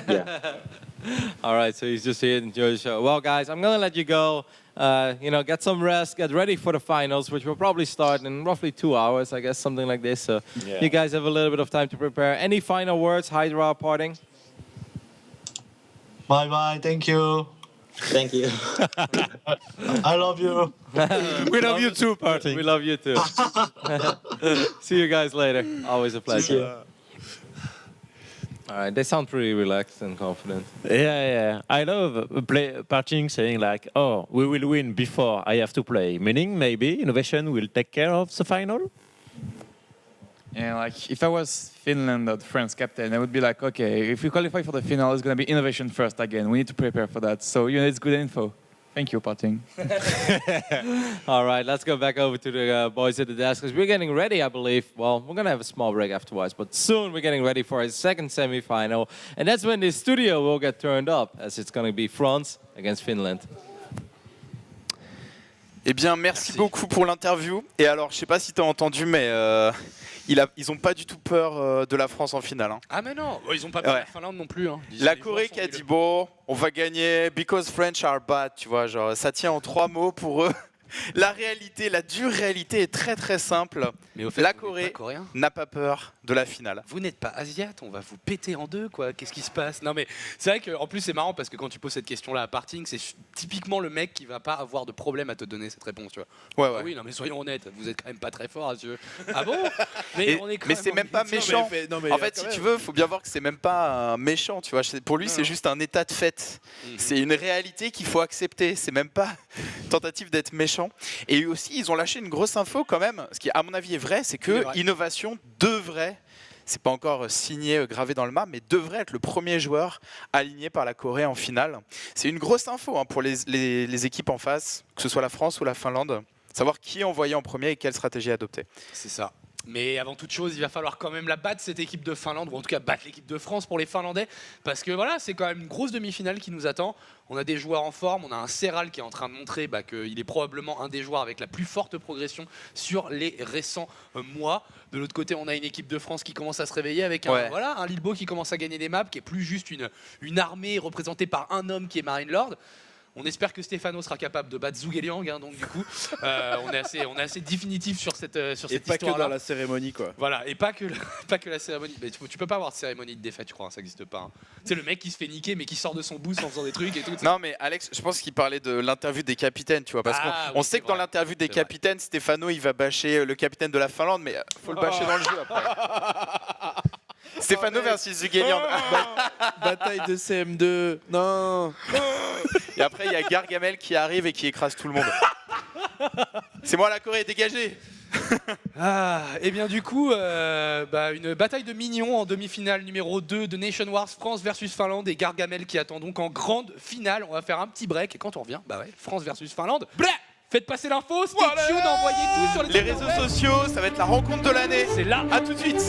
Yeah. All right, so he's just here to enjoy the show. Well, guys, I'm gonna let you go. You know, get some rest, get ready for the finals, which will probably start in roughly 2 hours, I guess, something like this. So you guys have a little bit of time to prepare. Any final words, Hydra, Parting? Bye-bye, thank you. Thank you. I love you. We love you too, Parting. We love you too. See you guys later. Always a pleasure. All right, they sound pretty relaxed and confident. Yeah. I love Parting saying like, oh, we will win before I have to play. Meaning maybe Innovation will take care of the final? Yeah, like if I was Finland or France captain, I would be like, okay, if we qualify for the final, it's going to be innovation first again. We need to prepare for that. So, it's good info. Thank you, Parting. All right, let's go back over to the boys at the desk because we're getting ready, I believe. Well, we're going to have a small break afterwards, but soon we're getting ready for a second semi-final. And that's when the studio will get turned up, as it's going to be France against Finland. Eh bien, merci beaucoup pour l'interview. Et alors, je sais pas si tu as entendu, mais ils ont pas du tout peur de la France en finale. Hein. Ah mais non, ils ont pas peur de la Finlande non plus. Hein. La Corée qui a dit bon, on va gagner because French are bad, tu vois, genre ça tient en 3 mots pour eux. La réalité, la dure réalité est très très simple. Mais au fait, la Corée n'a pas peur de la finale. Vous n'êtes pas asiate, on va vous péter en deux, quoi. Qu'est-ce qui se passe? Non mais c'est vrai qu'en plus c'est marrant parce que quand tu poses cette question-là à Parting, c'est typiquement le mec qui va pas avoir de problème à te donner cette réponse, tu vois. Ouais. Oui, non mais soyons honnêtes, vous êtes quand même pas très fort à ce jeu. Ah bon? Mais c'est même pas méchant. En fait, si tu veux, faut bien voir que c'est même pas un méchant, tu vois. Pour lui, c'est juste un état de fait. C'est une réalité qu'il faut accepter. C'est même pas tentative d'être méchant. Et aussi, ils ont lâché une grosse info quand même, ce qui à mon avis est vrai, c'est que Innovation devrait, c'est pas encore signé, gravé dans le marbre, mais devrait être le premier joueur aligné par la Corée en finale. C'est une grosse info pour les équipes en face, que ce soit la France ou la Finlande, savoir qui envoyer en premier et quelle stratégie adopter. C'est ça. Mais avant toute chose, il va falloir quand même la battre, cette équipe de Finlande, ou en tout cas battre l'équipe de France pour les Finlandais, parce que voilà, c'est quand même une grosse demi-finale qui nous attend. On a des joueurs en forme, on a un Serral qui est en train de montrer qu'il est probablement un des joueurs avec la plus forte progression sur les récents mois. De l'autre côté, on a une équipe de France qui commence à se réveiller avec un Lilbo qui commence à gagner des maps, qui est plus juste une armée représentée par un homme qui est Marine Lord. On espère que Stéphano sera capable de battre Zhuge Liang, donc du coup, on est assez définitif sur cette histoire-là. Et pas que dans la cérémonie, quoi. Voilà, et pas que la cérémonie. Mais tu peux pas avoir de cérémonie de défaite, je crois, ça n'existe pas. Hein. C'est le mec qui se fait niquer, mais qui sort de son boost en faisant des trucs et tout. Non, mais Alex, je pense qu'il parlait de l'interview des capitaines, tu vois, parce qu'on sait que dans l'interview des capitaines, Stéphano, il va bâcher le capitaine de la Finlande, mais faut le bâcher dans le jeu après. Stéphano versus Zhuge Liang. Bataille de CM2. Non. Et après, il y a Gargamel qui arrive et qui écrase tout le monde. C'est moi la Corée, dégagez. Et bien du coup, une bataille de mignons en demi-finale numéro 2 de Nation Wars, France versus Finlande, et Gargamel qui attend donc en grande finale. On va faire un petit break et quand on revient, France versus Finlande. Faites passer l'info, stay tuned, envoyez tout sur les réseaux sociaux, ça va être la rencontre de l'année. C'est là. À tout de suite.